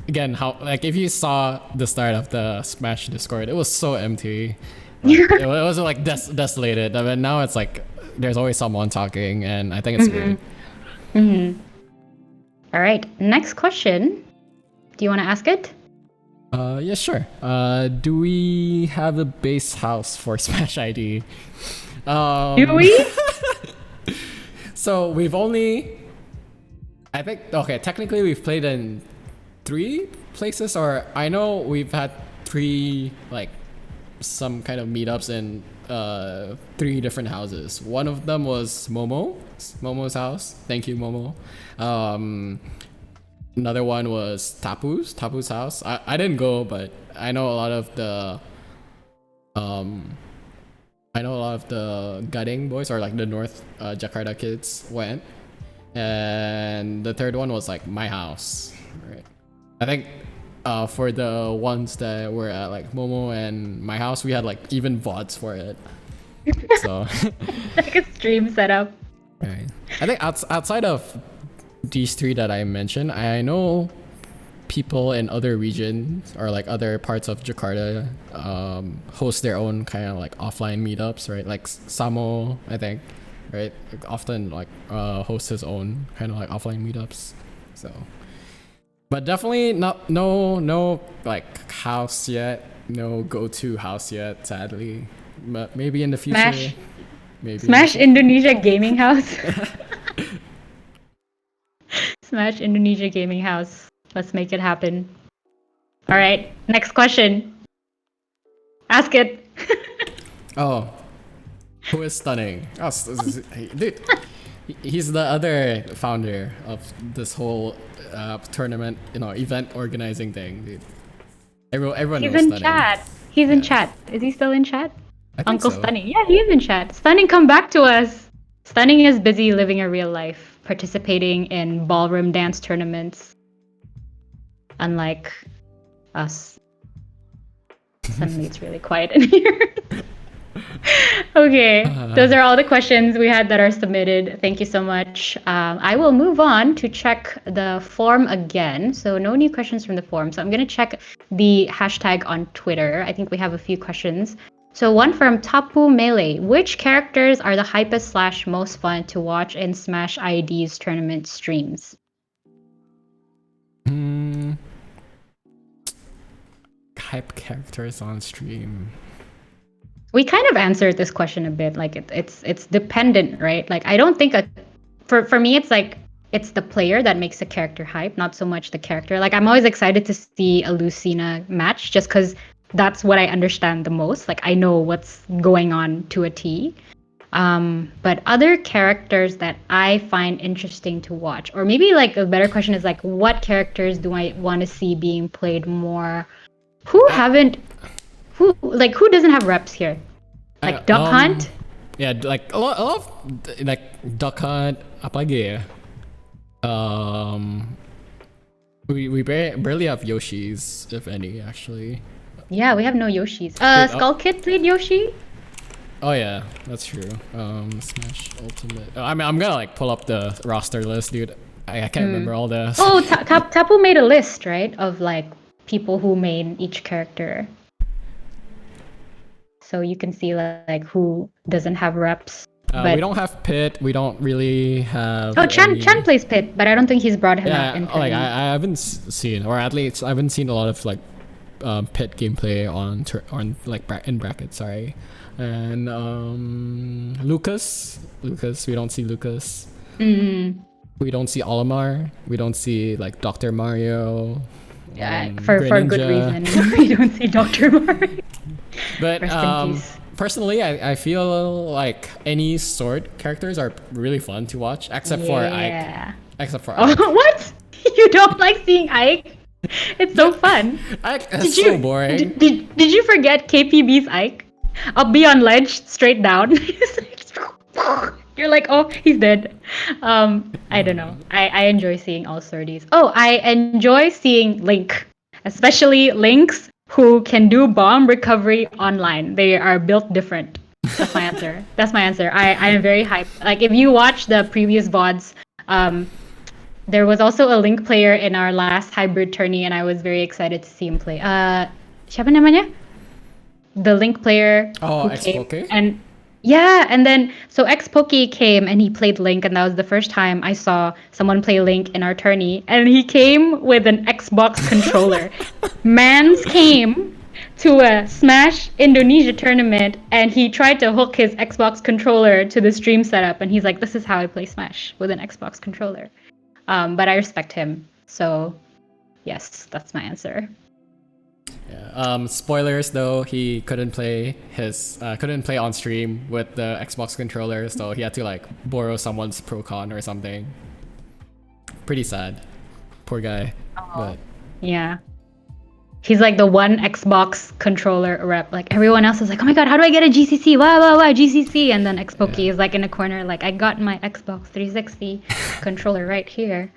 again how like if you saw the start of the Smash Discord, it was so empty. Like, it was like desolated. I mean, now it's like there's always someone talking, and I think it's great. All right, next question. Do you want to ask it? Yeah, sure. Do we have a base house for Smash ID? Do we? So we've only, I think, okay, technically we've played in 3 places, or I know we've had 3 like some kind of meetups in 3 different houses. One of them was Momo's house. Thank you, Momo. Another one was Tapu's house. I didn't go, but I know a lot of the Gading boys, or like the North Jakarta kids went. And the third one was like my house, right? I think for the ones that were at like Momo and my house, we had like even VODs for it. So like a stream setup. right. I think outside of these 3 that I mentioned, I know people in other regions or like other parts of Jakarta host their own kind of like offline meetups, right? Like Samo, I think, right? Often like hosts his own kind of like offline meetups. So, but definitely no like house yet, no go-to house yet, sadly. But maybe in the future. Smash. Maybe Smash Indonesia Gaming House. Smash Indonesia Gaming House. Let's make it happen. All right, next question. Ask it. Oh, who is stunning? Oh, dude, he's the other founder of this whole tournament, event organizing thing, dude. Everyone He's knows in stunning. chat. He's in chat. Is he still in chat? I think Uncle so. Stunning. Yeah, he is in chat. Stunning, come back to us. Stunning is busy living a real life, participating in ballroom dance tournaments. Unlike us. Suddenly it's really quiet in here. Okay, those are all the questions we had that are submitted. Thank you so much. I will move on to check the form again. So no new questions from the form. So I'm going to check the hashtag on Twitter. I think we have a few questions. So one from Tapu Melee. Which characters are the hypest / most fun to watch in Smash ID's tournament streams? Hype characters on stream. We kind of answered this question a bit. Like it's dependent, right? Like I don't think for me it's like it's the player that makes the character hype, not so much the character. Like I'm always excited to see a Lucina match just because that's what I understand the most. Like I know what's going on to a T. But other characters that I find interesting to watch, or maybe like a better question is like, what characters do I want to see being played more? Who doesn't have reps here? Like Duck Hunt? Yeah, like a lot of like Duck Hunt, apa lagi ya? We barely have Yoshis, if any, actually. Yeah, we have no Yoshis. Skull Kid played Yoshi? Oh yeah, that's true. Smash Ultimate. I mean, I'm gonna like pull up the roster list, dude. I can't remember all the. Oh, Tapu made a list, right, of like people who made each character. So you can see like who doesn't have reps. But we don't have Pit. We don't really have. oh, Chan plays Pit, but I don't think he's brought him out Yeah, into like any. I haven't seen, or at least I haven't seen a lot of like Pit gameplay on like in brackets. Sorry, and Lucas. We don't see Lucas. We don't see Olimar. We don't see like Dr. Mario. For Great good Ninja. reason. We don't see Dr. Mario. But Rest in peace. personally, I feel like any sword characters are really fun to watch, except for Ike. Except for Ike. Oh, what? You don't like seeing Ike? It's so fun. Ike is so boring. Did you forget KPB's Ike? Up be on ledge, straight down. You're like, oh, he's dead. I don't know. I enjoy seeing all sorties. Oh, I enjoy seeing Link, especially Links who can do bomb recovery online. They are built different. That's my answer. That's my answer. I am very hyped. Like if you watch the previous VODs, there was also a Link player in our last hybrid tourney, and I was very excited to see him play. Siapa namanya? The Link player. Oh, who came, X-Poke? and yeah, and then so X-Poke came and he played Link, and that was the first time I saw someone play Link in our tourney, and he came with an Xbox controller. Mans came to a Smash Indonesia tournament, and he tried to hook his Xbox controller to the stream setup, and he's like, "This is how I play Smash with an Xbox controller." But I respect him, so yes, that's my answer. Yeah. Spoilers though, he couldn't play on stream with the Xbox controller, so he had to like borrow someone's Procon or something. Pretty sad. Poor guy. But yeah. He's like the one Xbox controller rep. Like everyone else is like, oh my god, how do I get a GCC? Wow, GCC. And then Xpoke is like in a corner, like I got my Xbox 360 controller right here.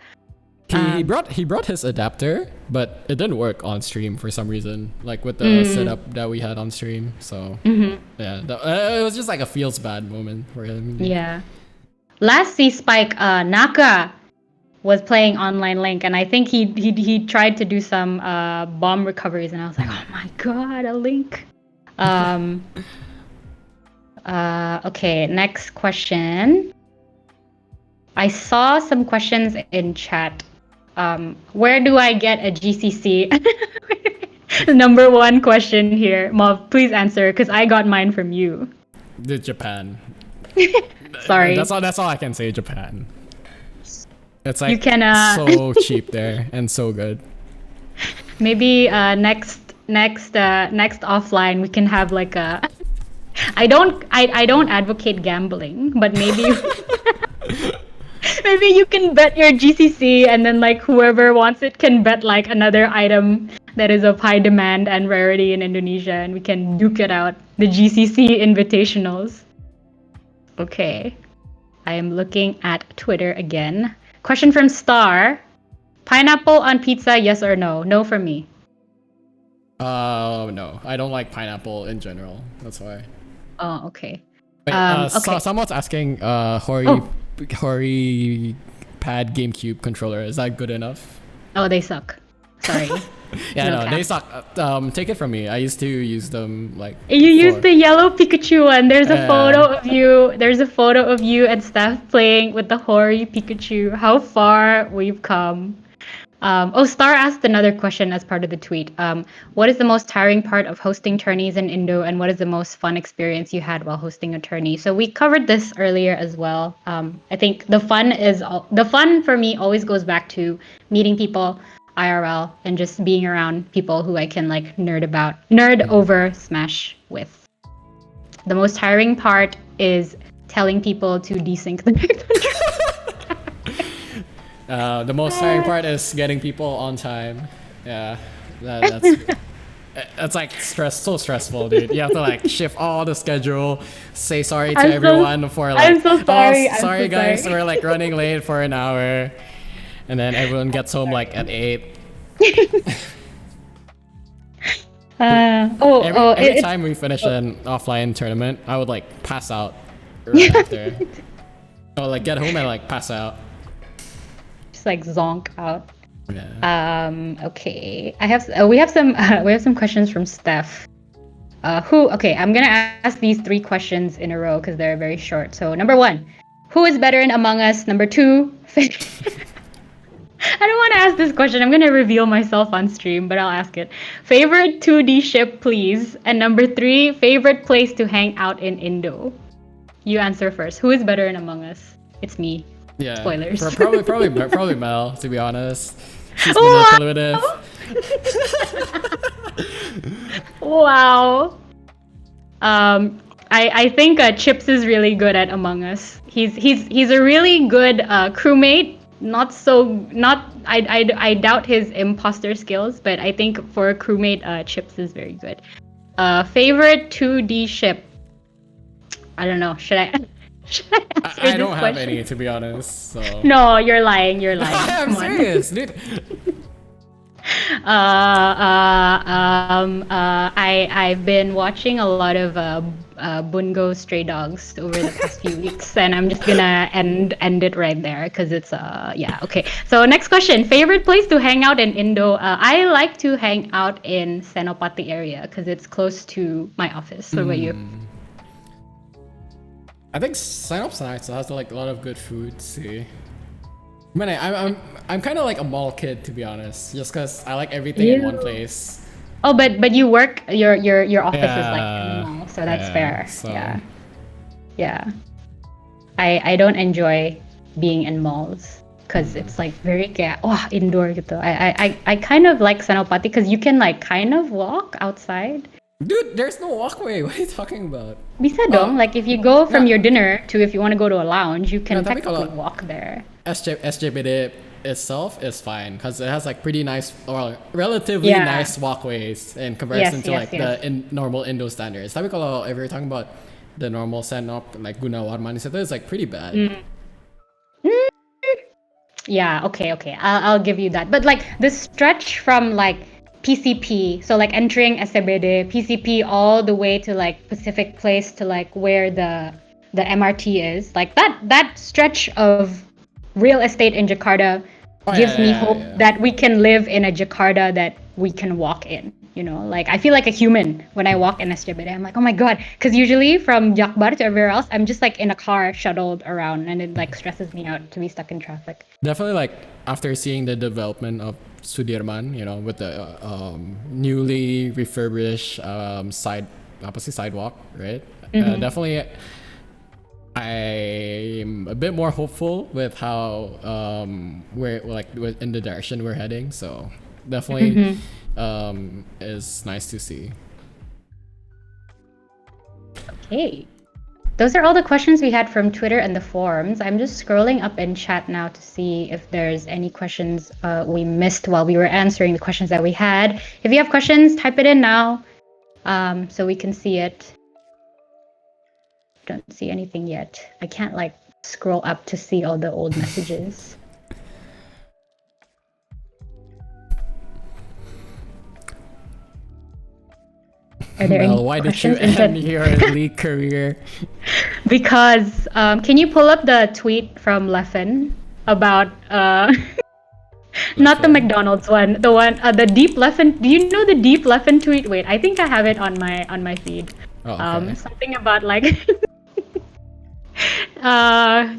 He brought his adapter, but it didn't work on stream for some reason, like with the setup that we had on stream. So yeah, it was just like a feels bad moment for him. Yeah. Last C Spike, Naka was playing online Link, and I think he tried to do some bomb recoveries, and I was like, oh my god, a Link. Okay, next question. I saw some questions in chat. Where do I get a GCC? Number one question here. Mauve, please answer, because I got mine from you. The Japan. Sorry. That's all I can say, Japan. It's like you can, so cheap there and so good. Maybe next offline we can have like a I don't advocate gambling, but maybe maybe you can bet your GCC, and then like whoever wants it can bet like another item that is of high demand and rarity in Indonesia, and we can duke it out. The GCC invitationals. Okay. I am looking at Twitter again. Question from Star. Pineapple on pizza, yes or no? No for me. No. I don't like pineapple in general. That's why. Oh, okay. Wait, okay. Someone's asking Hori Pad GameCube controller. Is that good enough? Oh, they suck. Sorry. Yeah, No no, they suck. Take it from me. I used to use them like. You use the yellow Pikachu one. There's a photo of you. There's a photo of you and Steph playing with the Hori Pikachu. How far we've come. Star asked another question as part of the tweet. What is the most tiring part of hosting tourneys in Indo, and what is the most fun experience you had while hosting a tourney? So we covered this earlier as well. I think the fun for me always goes back to meeting people IRL and just being around people who I can like nerd over Smash with. The most tiring part is telling people to desync the the most tiring part is getting people on time. Yeah, that's like so stressful, dude. You have to like shift all the schedule, say sorry to everyone for like, I'm so sorry. Oh, sorry guys, we're like running late for an hour, and then everyone gets home like at 8. Every It's time we finish an offline tournament, I would like pass out right after. I would like get home and like pass out. just like zonk out. Yeah. Okay. We have some questions from Steph. Okay, I'm gonna ask these three questions in a row because they're very short. So number one, who is better in Among Us? Number two, I don't want to ask this question. I'm gonna reveal myself on stream, but I'll ask it. Favorite 2D ship, please. And number three, favorite place to hang out in Indo. You answer first. Who is better in Among Us? It's me. Yeah. Spoilers. Probably Mel, to be honest. She's Wow! manipulative. Wow. I think Chips is really good at Among Us. He's a really good crewmate. I doubt his imposter skills, but I think for a crewmate, Chips is very good. Favorite 2D ship. I don't know. Should I should I answer I this don't have question? any, to be honest. So. No, you're lying. You're lying. I'm Come on. serious, dude. I've been watching a lot of Bungo Stray Dogs over the past few weeks, and I'm just gonna end it right there because it's yeah, okay. So next question: favorite place to hang out in Indo? I like to hang out in Senopati area because it's close to my office. What about you? I think Synopsis Nights has like a lot of good food. See, I mean, I'm kind of like a mall kid, to be honest, just because I like everything in one place. Oh, but you work your office is like in the mall, so that's Yeah, fair. so- Yeah. Yeah. I don't enjoy being in malls because it's like very indoor gitu. I kind of like Senopati because you can like kind of walk outside. Dude, there's no walkway. What are you talking about? Bisa dong, like if you go from yeah. your dinner to if you want to go to a lounge, you can Yeah, tapi technically kalau- walk there. SJBD itself is fine because it has like pretty nice or relatively Yeah. nice walkways in comparison Yes, to yes, like yes. the normal Indo standards. Tapi kalau if you're talking about the normal Senop like Gunawarman itu, it's like pretty bad. Yeah, okay. I'll give you that. But like the stretch from like PCP, so like entering SCBD, PCP all the way to like Pacific Place to like where the MRT is, like that stretch of real estate in Jakarta gives me hope that we can live in a Jakarta that we can walk in. You know, like I feel like a human when I walk in SJBD. I'm like, oh my god, because usually from Jakbar to everywhere else, I'm just like in a car shuttled around, and it like stresses me out to be stuck in traffic. Definitely like after seeing the development of Sudirman, you know, with the newly refurbished sidewalk, right? Definitely, I'm a bit more hopeful with how we're like in the direction we're heading. So definitely is nice to see. Okay. Those are all the questions we had from Twitter and the forums. I'm just scrolling up in chat now to see if there's any questions we missed while we were answering the questions that we had. If you have questions, type it in now so we can see it. Don't see anything yet. I can't like scroll up to see all the old messages. Are there any Why did you questions? end your league career? Because can you pull up the tweet from Leffen about not the McDonald's one, the Deep Leffen? Do you know the Deep Leffen tweet? Wait, I think I have it on my feed. Oh, okay. Something about like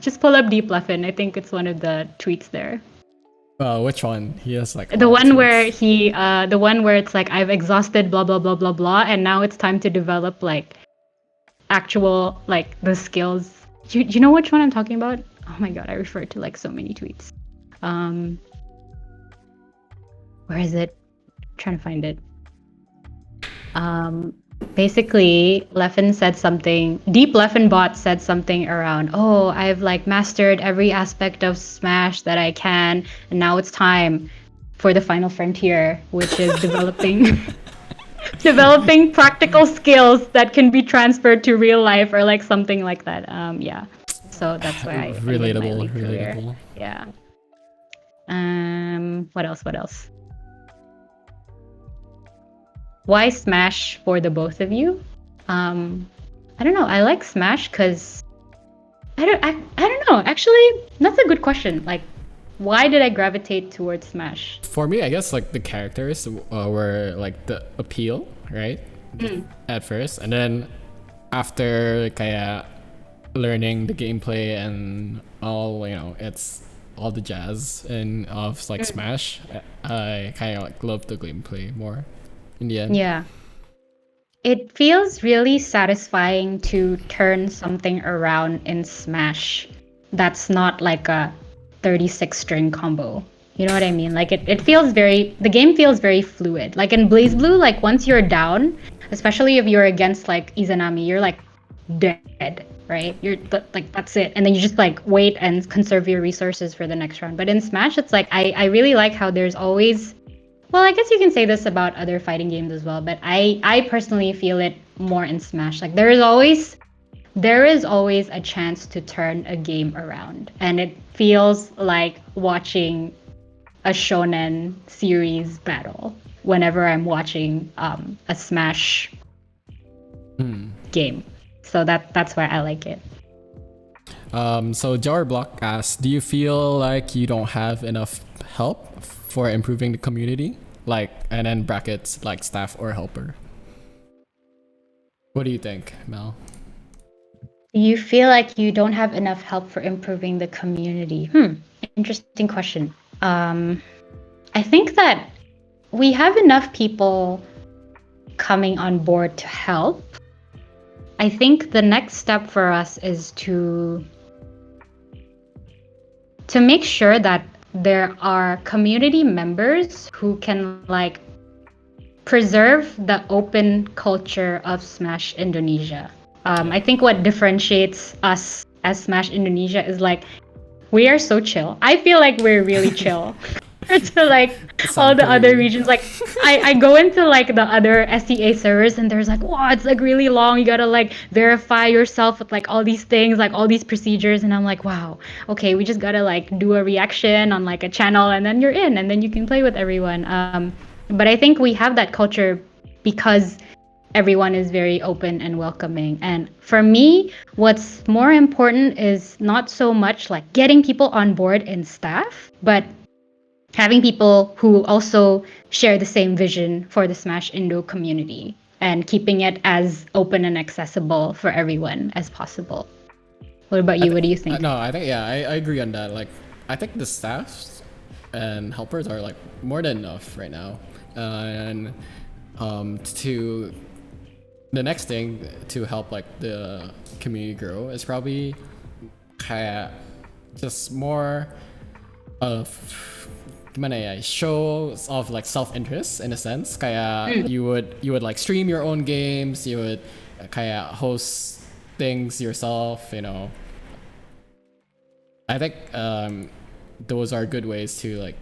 just pull up Deep Leffen. I think it's one of the tweets there. Which one? He has like The one where tweets. the one where it's like I've exhausted blah blah blah blah blah, and now it's time to develop like actual like the skills. Do you know which one I'm talking about? Oh my god, I refer to like so many tweets. Where is it? I'm trying to find it. Basically, Leffen said something. Deep Leffen bot said something around, "Oh, I've like mastered every aspect of Smash that I can, and now it's time for the final frontier, which is developing developing practical skills that can be transferred to real life or like something like that." Yeah. So that's why I ended my league career. Relatable. Yeah. What else? why Smash for the both of you? Um, I don't know. I like Smash because I don't know. Actually, that's a good question. Like, why did I gravitate towards Smash? For me, I guess like the characters were like the appeal, right? Mm. At first, and then after kaya learning the gameplay and all, it's all the jazz and of like Mm. Smash, I kind of like love the gameplay more in the end. Yeah. It feels really satisfying to turn something around in Smash that's not like a 36 string combo. You know what I mean? Like it feels the game feels very fluid. Like in Blaze Blue, like once you're down, especially if you're against like Izanami, you're like dead, right? Like that's it. And then you just like wait and conserve your resources for the next round. But in Smash, it's like I really like how there's always, well, I guess you can say this about other fighting games as well, but I personally feel it more in Smash. Like there is always a chance to turn a game around, and it feels like watching a shonen series battle whenever I'm watching a Smash Hmm. game. So that's why I like it. So Jar Block asks, do you feel like you don't have enough help for improving the community? Like, and then brackets like staff or helper. What do you think, Mel? You feel like you don't have enough help for improving the community. Interesting question. I think that we have enough people coming on board to help. I think the next step for us is to make sure that there are community members who can like preserve the open culture of Smash Indonesia. Yeah. I think what differentiates us as Smash Indonesia is like we are so chill. I feel like we're really chill to like all Sound the other pretty. regions. Like I go into like the other SEA servers and there's like, wow, it's like really long. You gotta like verify yourself with like all these things, like all these procedures. And I'm like, wow, okay, we just gotta like do a reaction on like a channel and then you're in and then you can play with everyone. But I think we have that culture because everyone is very open and welcoming. And for me, what's more important is not so much like getting people on board in staff, but having people who also share the same vision for the Smash Indo community and keeping it as open and accessible for everyone as possible. What about you? What do you think? No, I think yeah, I agree on that. Like, I think the staffs and helpers are like more than enough right now, and to the next thing to help like the community grow is probably kaya just more of gimana ya, shows of like self-interest in a sense. Kaya you would like stream your own games, you would kaya host things yourself. I think those are good ways to like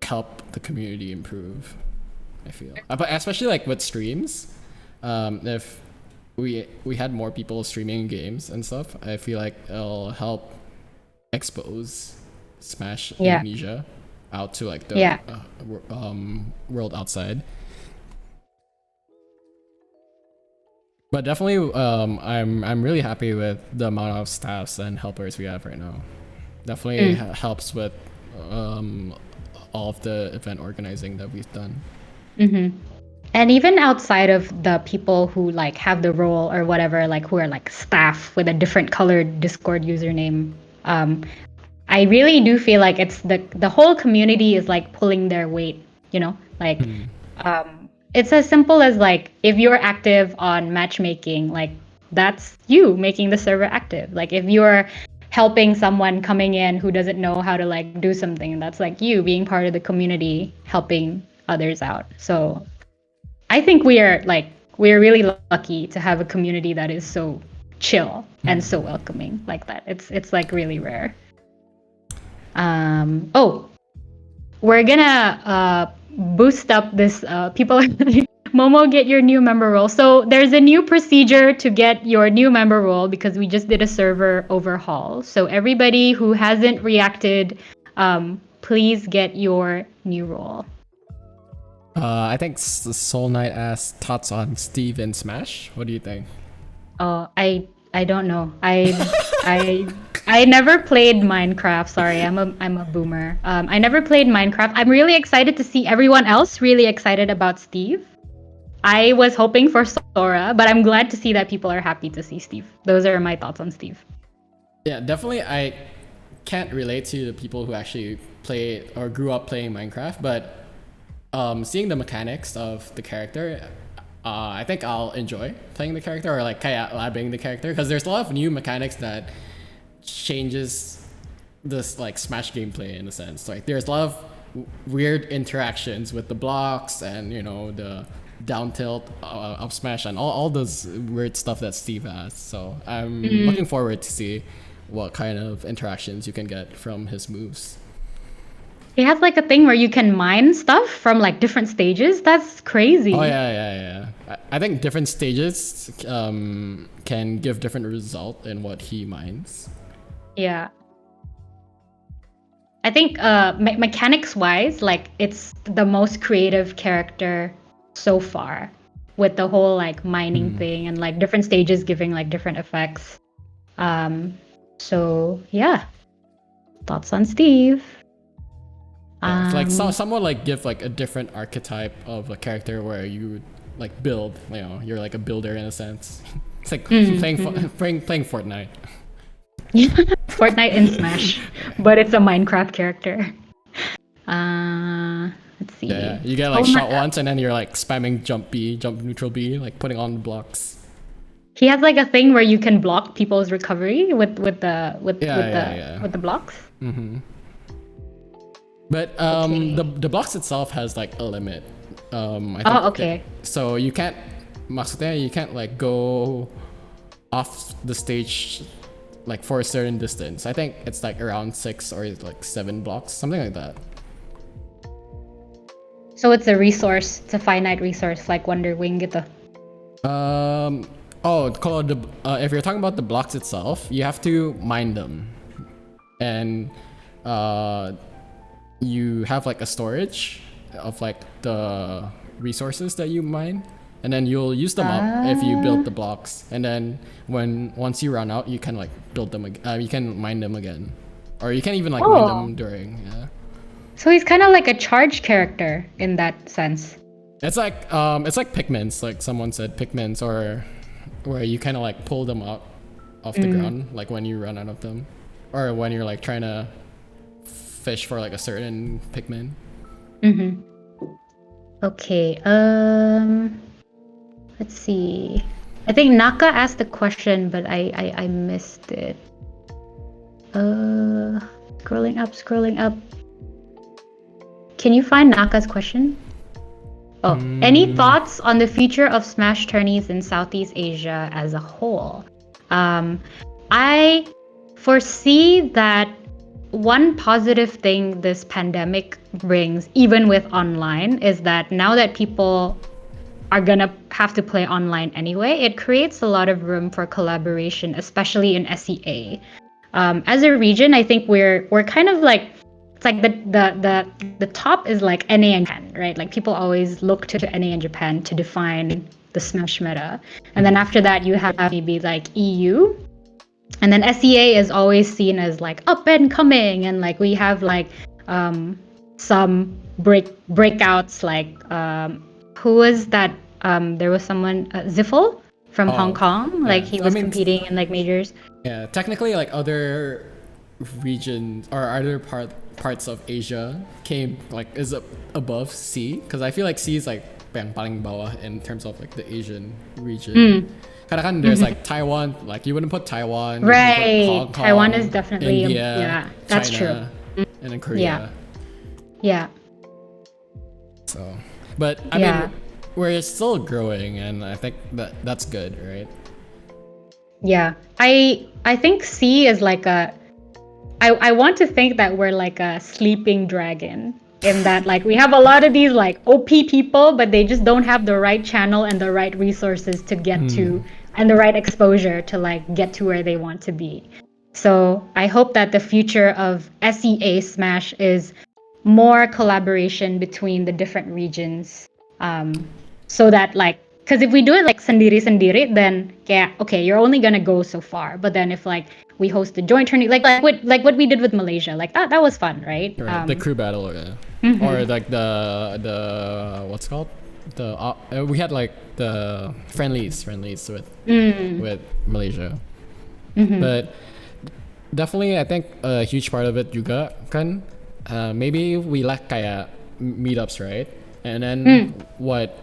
help the community improve. I feel, but especially like with streams, if we had more people streaming games and stuff, I feel like it'll help expose Smash Yeah. Indonesia out to like the Yeah. world outside. But definitely, I'm really happy with the amount of staffs and helpers we have right now. Definitely helps with um, all of the event organizing that we've done. Mm-hmm. And even outside of the people who like have the role or whatever, like who are like staff with a different colored Discord username, um, I really do feel like it's the whole community is like pulling their weight, like it's as simple as like if you're active on matchmaking, like that's you making the server active. Like if you're helping someone coming in who doesn't know how to like do something, that's like you being part of the community helping others out. So I think we're really lucky to have a community that is so chill and so welcoming like that. It's like really rare. Oh, we're gonna boost up this people Momo, get your new member role. So there's a new procedure to get your new member role because we just did a server overhaul. So everybody who hasn't reacted, please get your new role. I think Soul Knight asked thoughts on Steve in Smash. What do you think? Oh, I don't know. I never played Minecraft. Sorry, I'm a boomer. I never played Minecraft. I'm really excited to see everyone else really excited about Steve. I was hoping for Sora, but I'm glad to see that people are happy to see Steve. Those are my thoughts on Steve. Yeah, definitely. I can't relate to the people who actually play or grew up playing Minecraft, but seeing the mechanics of the character, I think I'll enjoy playing the character or like kaya labbing the character because there's a lot of new mechanics that changes this like Smash gameplay in a sense. Like there's a lot of weird interactions with the blocks and the down tilt, up smash, and all those weird stuff that Steve has. So I'm looking forward to see what kind of interactions you can get from his moves. He has like a thing where you can mine stuff from like different stages. That's crazy. Oh yeah. I think different stages can give different result in what he mines. Yeah. I think mechanics wise, like it's the most creative character so far with the whole like mining thing and like different stages giving like different effects. So yeah. Thoughts on Steve. Yeah, if like someone like give like a different archetype of a character where you like build, you're like a builder in a sense. It's like playing Fortnite. Fortnite in Smash, but it's a Minecraft character. Let's see. Yeah, you get like shot once and then you're like spamming jump B, jump neutral B, like putting on the blocks. He has like a thing where you can block people's recovery with the blocks. Mm-hmm. But the blocks itself has like a limit. I think okay. So you can't, maksudnya you can't like go off the stage like for a certain distance. I think it's like around 6 or like 7 blocks, something like that. So it's a resource. It's a finite resource like Wonder Wing gitu. If you're talking about the blocks itself, you have to mine them, and you have like a storage of like the resources that you mine, and then you'll use them up if you build the blocks, and then once you run out, you can like build them again. You can mine them again, or you can even like mine them during. Yeah. So he's kind of like a charge character in that sense. It's like Pikmins, like someone said Pikmins, or where you kind of like pull them up off the ground, like when you run out of them, or when you're like trying to fish for like a certain Pikmin. Okay. Let's see. I think Naka asked the question, but I missed it. Scrolling up. Can you find Naka's question? Oh, any thoughts on the future of Smash tourneys in Southeast Asia as a whole? I foresee that one positive thing this pandemic brings, even with online, is that now that people are gonna have to play online anyway, it creates a lot of room for collaboration, especially in SEA. As a region, I think we're kind of like, it's like the top is like NA and Japan, right? Like people always look to NA and Japan to define the Smash meta, and then after that you have maybe like EU, and then SEA is always seen as like up and coming, and like we have like some breakouts like who was that? There was someone Ziffel from Hong Kong, like he was competing in like majors. Yeah, technically like other regions or other parts of Asia is above C, because I feel like C is like yang paling bawah in terms of like the Asian region. Kadang-kadang there's like Taiwan, like you wouldn't put Taiwan, right? Hong Kong, Taiwan is definitely India, that's China, true. and then Korea. Yeah. So, but I mean, we're still growing, and I think that's good, right? Yeah, I think C is like I want to think that we're like a sleeping dragon, in that like we have a lot of these like OP people, but they just don't have the right channel and the right resources to get to, and the right exposure to like get to where they want to be. So I hope that the future of SEA Smash is more collaboration between the different regions, so that like, because if we do it like sendiri-sendiri, then yeah, okay, you're only gonna go so far. But then if like we host a joint tourney, like what we did with Malaysia, like that was fun, right? Right, the crew battle, yeah. Or Mhm. like the what's it called we had like the friendlies Mm. with Malaysia, Mhm. but definitely I think a huge part of it juga kan, maybe we lack kayak meetups, right? And then Mm. what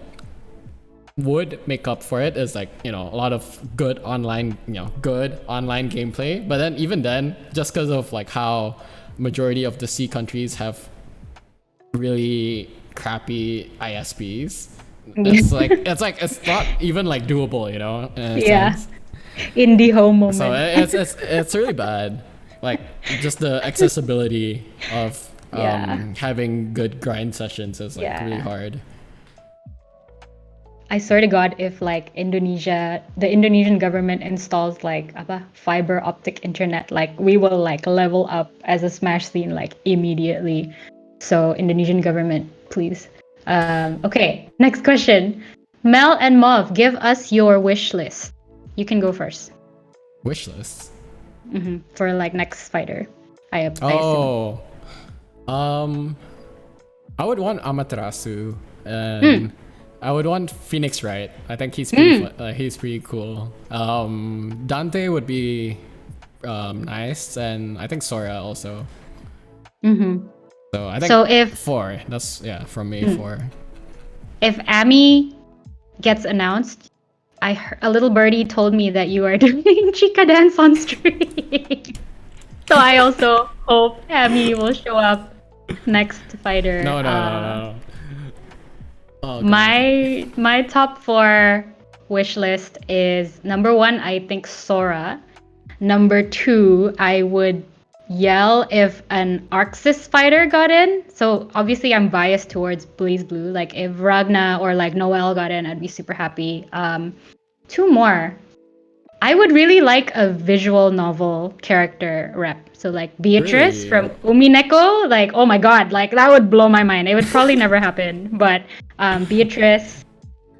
would make up for it is like, a lot of good online gameplay, but then even then, just because of like how majority of the C countries have really crappy ISPs, it's not even like doable, in a Yeah. sense. Indie home So moment. it's really bad. Like just the accessibility of Yeah. having good grind sessions is like really Yeah. hard. I swear to God, if like the Indonesian government installs like apa, fiber optic internet, like we will like level up as a Smash scene like immediately. So Indonesian government, please. Okay, next question. Mel and Mauve, give us your wish list. You can go first. Wish list. For like next fighter. I assume. Oh, um, I would want Amaterasu, Mm. and I would want Phoenix Wright. I think he's pretty Mm. he's pretty cool. Dante would be nice, and I think Sora also. Mm-hmm. So I think So if four. That's from me, mm, four. if Amy gets announced, a little birdie told me that you are doing Chica dance on stream. So I also hope Amy will show up next fighter. No, no, no, no. Oh god. My top four wish list is number one, I think Sora. Number two, I would yell if an Arxis fighter got in. So obviously I'm biased towards Blaze Blue. Like if Ragna or like Noelle got in, I'd be super happy. Two more. I would really like a visual novel character rep. So like Beatrice Really? from Umineko, like oh my god, like that would blow my mind. It would probably never happen, but Beatrice,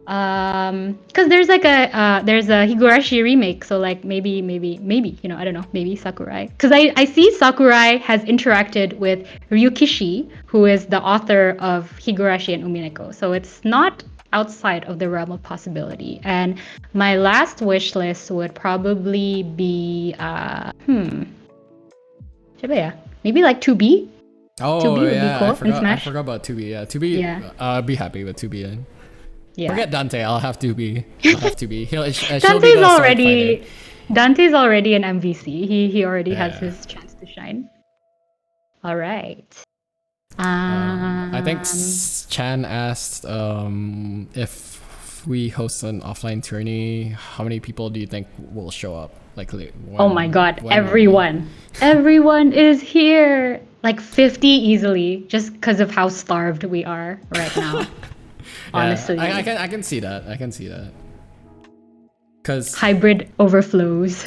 because there's a Higurashi remake, so like maybe I don't know, maybe Sakurai, because I see Sakurai has interacted with Ryukishi, who is the author of Higurashi and Umineko, so it's not outside of the realm of possibility. And my last wish list would probably be siapa ya? Maybe like 2B. Oh 2B would be yeah, I cool in forgot. I Smash. forgot about 2B. Yeah, 2B. Yeah, I'd be happy with 2B. Then. yeah. Forget Dante. I'll have 2B. I'll have 2B. She'll be Dante's the sword fighter. already Dante's already an MVC. He already has Yeah. his chance to shine. All right. I think Um. Chan asked if we host an offline tourney, how many people do you think will show up? Like Oh my God! when will be? Everyone is here. Like 50 easily, just because of how starved we are right now. Yeah, I Honestly, can see that. I can see that. Cause hybrid overflows.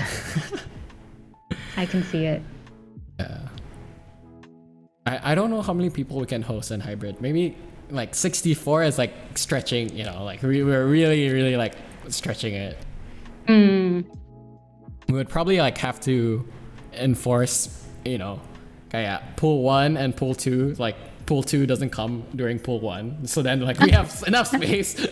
I can see it. yeah. I don't know how many people we can host in hybrid. Maybe like 64 is like stretching, like we're really, really like stretching it. Mm. We would probably like have to enforce, yeah, pool one and pool two. Like pool two doesn't come during pool one. So then like we have enough space.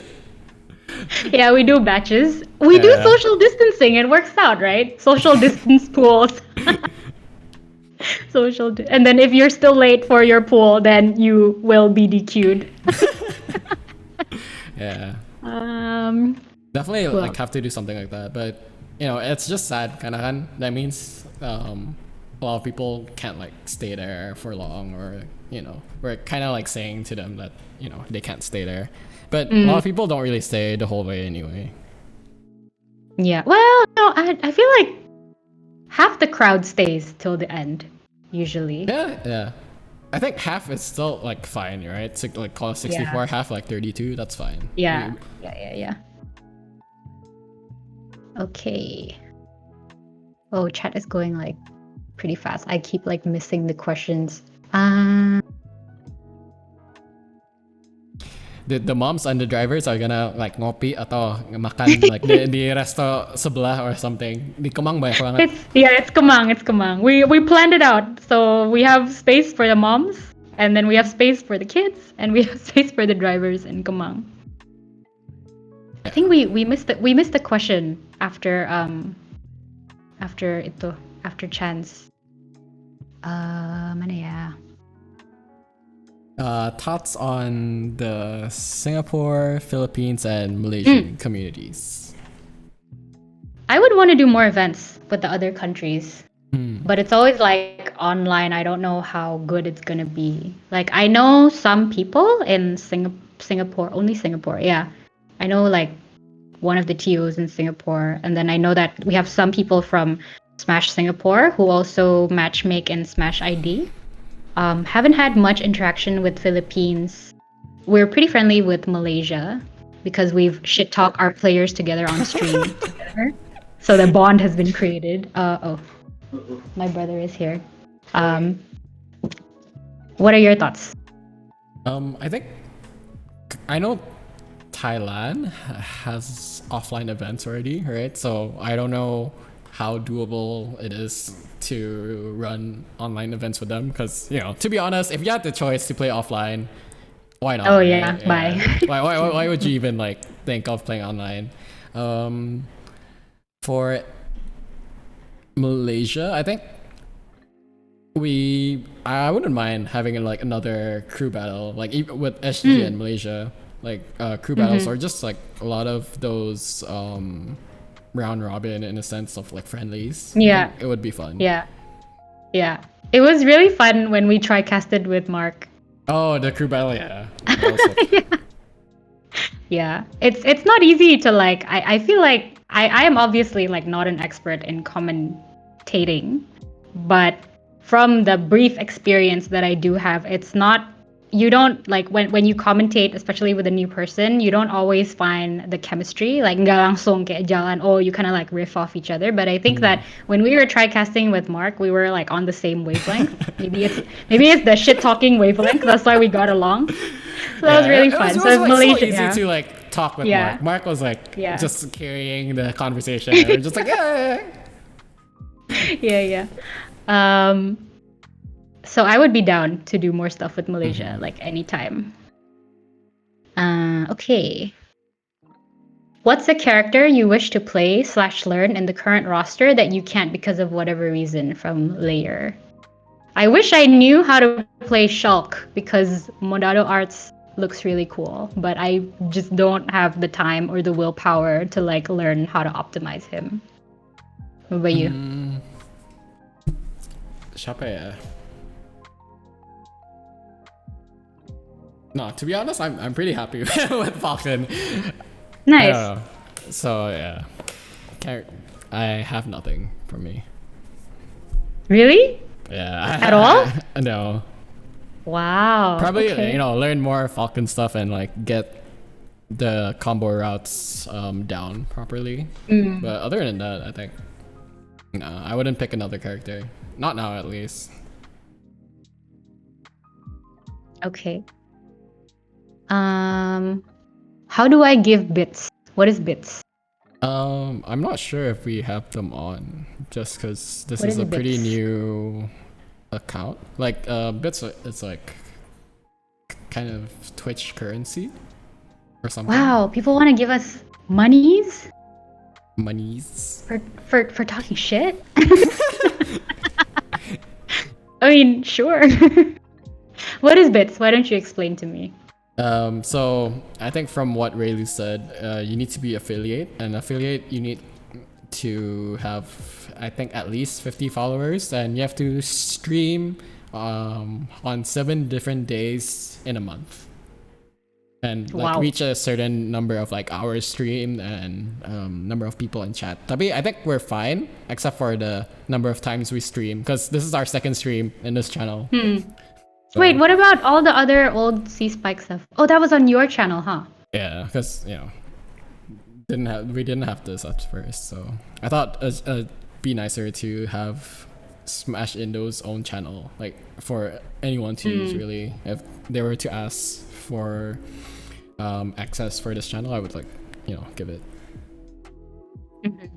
Yeah, we do batches. We do Yeah. social distancing. It works out, right? Social distance pools. And then if you're still late for your pool, then you will be DQ'd. Yeah. Um, Definitely well, like have to do something like that. But it's just sad kind of. That means a lot of people can't like stay there for long, or we're kind of like saying to them that they can't stay there. But a lot of people don't really stay the whole way anyway. yeah. Well, no, I feel like half the crowd stays till the end, usually. Yeah, yeah. I think half is still like fine, right? So, like call it 64, Yeah. half like 32. That's fine. Yeah. Yeah. Okay. Oh, chat is going like pretty fast. I keep like missing the questions. the moms and the drivers are gonna like ngopi atau makan like di resto sebelah or something. Di Kemang banyak banget. It's Kemang. It's Kemang. We planned it out. So we have space for the moms, and then we have space for the kids, and we have space for the drivers in Kemang. I think we missed the question after after Chance. Mana ya? Thoughts on the Singapore, Philippines, and Malaysian communities. I would want to do more events with the other countries. But it's always like online. I don't know how good it's gonna be. Like I know some people in Singapore, only Singapore. Yeah, I know like one of the TOs in Singapore, and then I know that we have some people from Smash Singapore who also matchmake in Smash ID. Haven't had much interaction with Philippines. We're pretty friendly with Malaysia because we've shit talk our players together on stream together. So the bond has been created. My brother is here. What are your thoughts? I think I know Thailand has offline events already, right? So I don't know how doable it is to run online events with them because, you know, to be honest, if you had the choice to play offline, why not? Oh right? yeah, bye. Why would you even like think of playing online? For Malaysia, I think I wouldn't mind having like another crew battle, like even with SG in Malaysia, like crew battles or just like a lot of those round robin in a sense of like friendlies. Yeah. It would be fun. Yeah. It was really fun when we tri-casted with Mark. Oh, the crew battle, yeah. That was sick. Yeah. It's not easy to like I feel like I am obviously like not an expert in commentating, but from the brief experience that I do have, it's not you don't like when you commentate, especially with a new person, you don't always find the chemistry. Like nggak langsung kayak jalan, oh you kind of like riff off each other. But I think that when we were tri-casting with Mark, we were like on the same wavelength. maybe it's the shit talking wavelength. That's why we got along. So that was really fun. It was So like, Malaysia, so easy to like talk with Yeah. Mark. Mark was like Yeah. just carrying the conversation. And we're just like yeah. So I would be down to do more stuff with Malaysia, like anytime. Okay. What's a character you wish to play/learn in the current roster that you can't because of whatever reason? From Layer. I wish I knew how to play Shulk because Mondado Arts looks really cool, but I just don't have the time or the willpower to like learn how to optimize him. What about you? Siapa ya? No, to be honest, I'm pretty happy with Falcon. Nice. So yeah, I have nothing for me. Really? Yeah. At all? No. Wow. Probably okay. learn more Falcon stuff and like get the combo routes down properly. But other than that, I think no, I wouldn't pick another character. Not now, at least. Okay. How do I give bits? What is bits? I'm not sure if we have them on, just because this What is is a pretty Bits? new account. Like bits, it's like kind of Twitch currency or something. Wow, people want to give us monies Monies. for talking shit. I mean, sure. What is bits? Why don't you explain to me? So I think from what Rayleigh said, you need to be affiliate, and affiliate you need to have, I think, at least 50 followers, and you have to stream on 7 different days in a month, and like Wow. reach a certain number of like hours streamed and number of people in chat. Tapi I think we're fine except for the number of times we stream, because this is our second stream in this channel. So, Wait, what about all the other old C Spike stuff? Oh, that was on your channel, huh? yeah, because we didn't have this at first, so I thought it'd be nicer to have Smash Indo's own channel, like for anyone to use really, if they were to ask for access for this channel, I would like, give it. Mhm.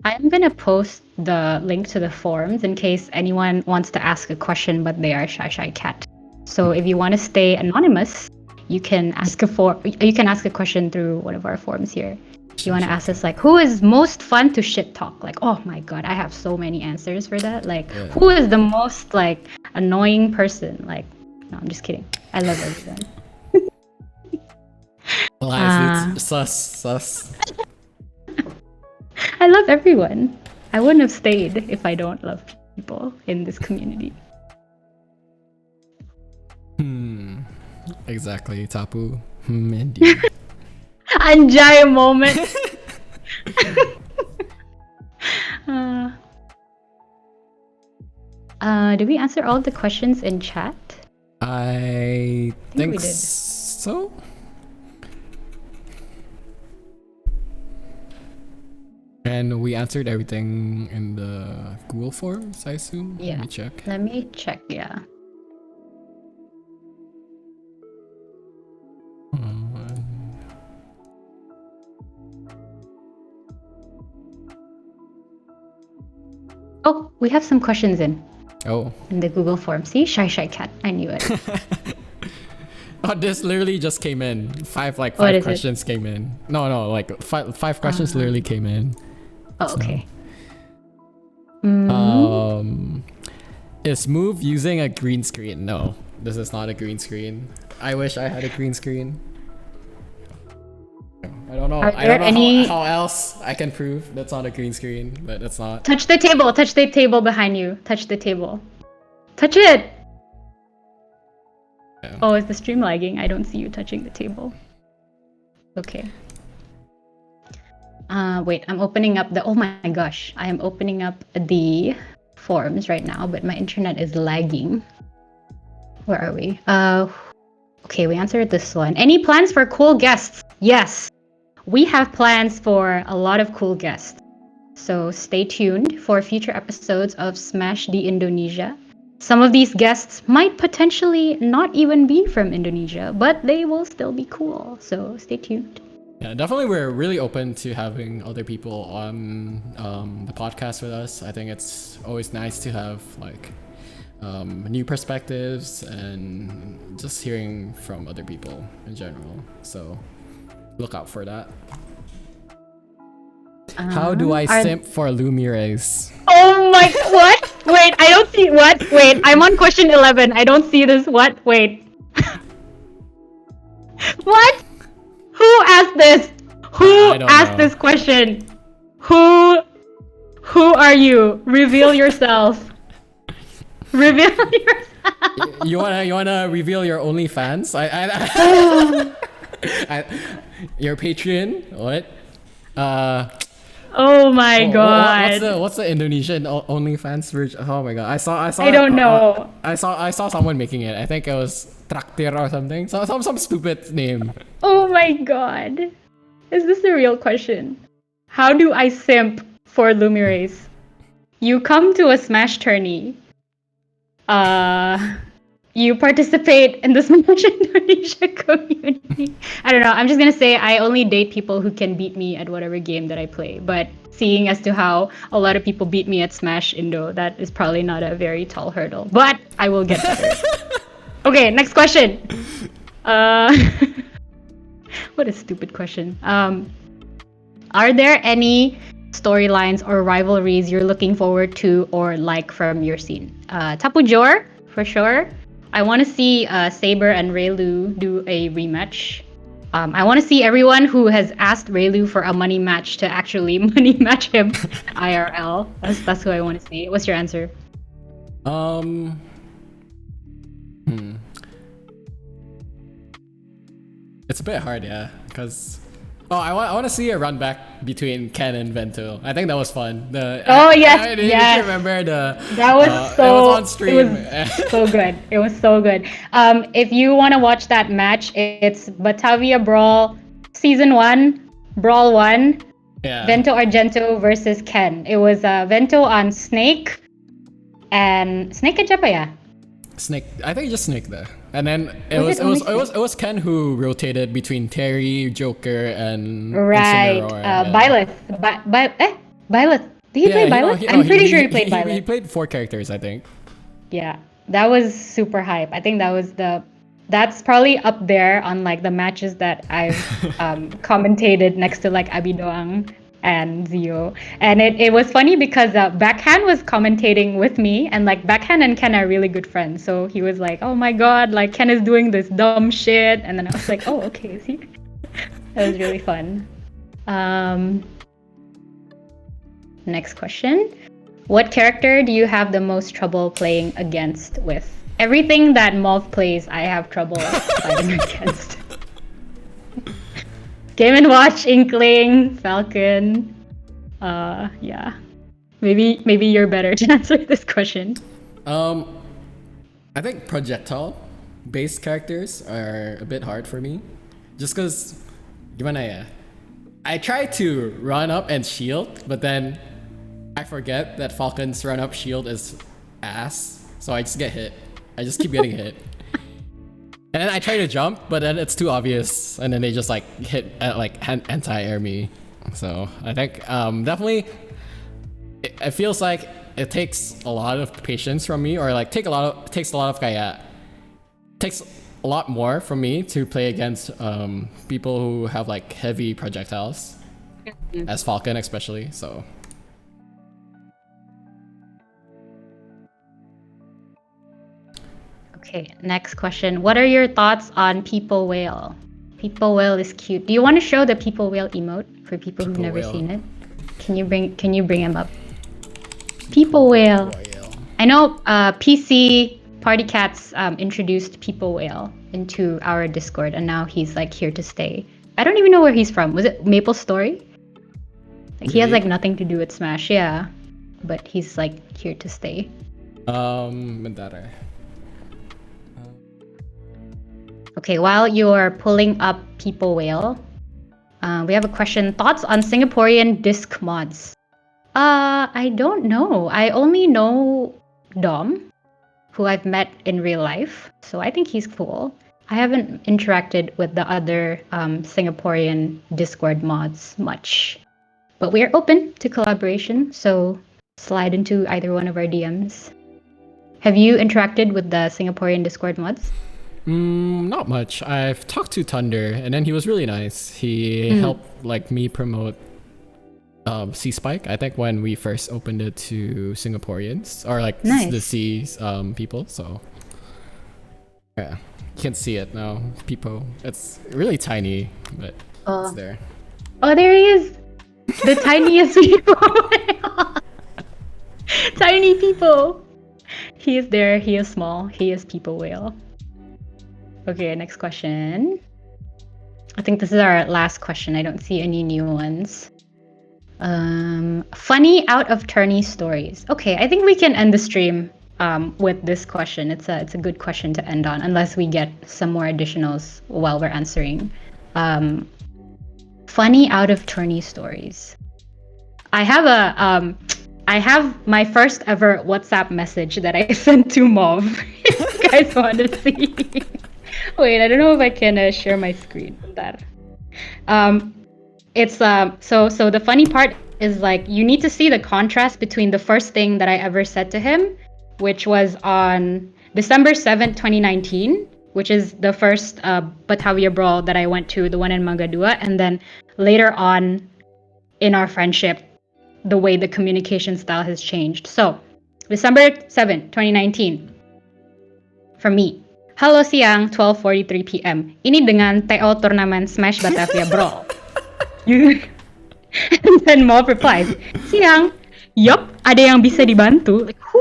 I am gonna post the link to the forums in case anyone wants to ask a question, but they are shy cat. So if you want to stay anonymous, you can ask a question through one of our forums here. You want to ask us like, who is most fun to shit talk? Like, oh my god, I have so many answers for that. Like, who is the most like annoying person? Like, no, I'm just kidding. I love everyone. Lies, sus. I love everyone. I wouldn't have stayed if I don't love people in this community. Exactly, Tapu. Indeed. Anjay moment. Did we answer all the questions in chat? I think we did. so. And we answered everything in the Google Forms, I assume? Yeah. Let me check. Yeah. Oh, we have some questions in. Oh. In the Google Form. See? Shy cat. I knew it. Oh, this literally just came in. Five questions came in. No, like five questions literally came in. Oh, okay. Is Move using a green screen? No, this is not a green screen. I wish I had a green screen. I don't know. I don't know how else I can prove that's not a green screen, but it's not. Touch the table. Touch the table behind you. Touch the table. Touch it! Yeah. Oh, is the stream lagging? I don't see you touching the table. Okay. Wait, I'm opening up the... Oh my gosh. I am opening up the forums right now, but my internet is lagging. Where are we? Okay, we answered this one. Any plans for cool guests? Yes. We have plans for a lot of cool guests. So stay tuned for future episodes of Smash the Indonesia. Some of these guests might potentially not even be from Indonesia, but they will still be cool. So stay tuned. Yeah, definitely we're really open to having other people on the podcast with us. I think it's always nice to have like new perspectives and just hearing from other people in general. So look out for that. How do I simp for Lumires? Oh my, what? Wait, I don't see, what? Wait, I'm on question 11. I don't see this, what? Wait. What? Who asked this? Who asked this question? Who are you? Reveal yourself. Reveal yourself. You wanna reveal your OnlyFans? Your Patreon? What? Oh my god. What's the Indonesian OnlyFans version? Oh my god. I saw I don't know. I saw someone making it. I think it was Traktir or something. Some stupid name. Oh my god. Is this a real question? How do I simp for Lumires? You come to a Smash tourney. You participate in the Smash Indonesia community. I don't know. I'm just gonna say I only date people who can beat me at whatever game that I play. But seeing as to how a lot of people beat me at Smash Indo, that is probably not a very tall hurdle. But I will get better. Okay, next question. What a stupid question. Are there any storylines or rivalries you're looking forward to or like from your scene? Tapu Jor, for sure. I want to see Saber and Raylu do a rematch. I want to see everyone who has asked Raylu for a money match to actually money match him IRL. That's who I want to see. What's your answer? It's a bit hard, yeah, because I want to see a run back between Ken and Vento. I think that was fun. Yes. I remember that was so. It was on stream. It was so good. It was so good. If you want to watch that match, it's Batavia Brawl Season 1, Brawl 1. Yeah. Vento Argento versus Ken. It was Vento on Snake and siapa ya? Snake. I think just Snake there. And then it was Ken who rotated between Terry, Joker, and Right. Incineroar. Yeah. Byleth. Byleth. Did he play Byleth? I'm pretty sure he played Byleth. He played 4 characters, I think. Yeah, that was super hype. I think that's probably up there on like the matches that I've commentated next to like Abidoang and Zio. And it was funny because Backhand was commentating with me, and like Backhand and Ken are really good friends. So he was like, "Oh my god, like Ken is doing this dumb shit," and then I was like, "Oh, okay, is he?" That was really fun. Next question. What character do you have the most trouble playing against with? Everything that Mauve plays, I have trouble fighting against. Game & Watch, Inkling, Falcon. Yeah. Maybe you're better to answer this question. I think projectile based characters are a bit hard for me. Just because, gimana ya? I try to run up and shield, but then I forget that Falcon's run up shield is ass, so I just get hit. I just keep getting hit. And then I try to jump, but then it's too obvious, and then they just like hit anti-air me. So I think definitely it feels like it takes a lot of patience from me, or like takes a lot more from me to play against people who have like heavy projectiles, as Falcon especially. So. Okay, next question. What are your thoughts on People Whale? People Whale is cute. Do you want to show the People Whale emote for people who've never seen it? Can you bring him up? People Whale. I know PC Party Cats introduced People Whale into our Discord, and now he's like here to stay. I don't even know where he's from. Was it Maple Story? Like, he has like nothing to do with Smash, yeah. But he's like here to stay. Mandara. Okay, while you're pulling up People Whale, we have a question. Thoughts on Singaporean disc mods? I don't know. I only know Dom, who I've met in real life. So I think he's cool. I haven't interacted with the other Singaporean Discord mods much. But we're open to collaboration, so slide into either one of our DMs. Have you interacted with the Singaporean Discord mods? Not much. I've talked to Thunder, and then he was really nice. He helped like me promote C Spike. I think when we first opened it to Singaporeans or like the C people. So yeah, you can see it now. People, it's really tiny, but it's there. Oh, there he is. The tiniest people. Tiny people. He is there. He is small. He is People Whale. Okay, next question. I think this is our last question. I don't see any new ones. Funny out of tourney stories. Okay, I think we can end the stream with this question. It's a good question to end on, unless we get some more additionals while we're answering. Funny out of tourney stories. I have my first ever WhatsApp message that I sent to Mauve. If you guys want to see. Wait, I don't know if I can share my screen with that. It's so the funny part is like you need to see the contrast between the first thing that I ever said to him, which was on December 7th, 2019, which is the first Batavia Brawl that I went to, the one in Mangga Dua, and then later on in our friendship, the way the communication style has changed. So, December 7th, 2019, from me. Halo siang, 12:43 p.m. Ini dengan TO turnamen Smash Batavia Brawl. And then Mauve replies, siang, yup, ada yang bisa dibantu. Like, who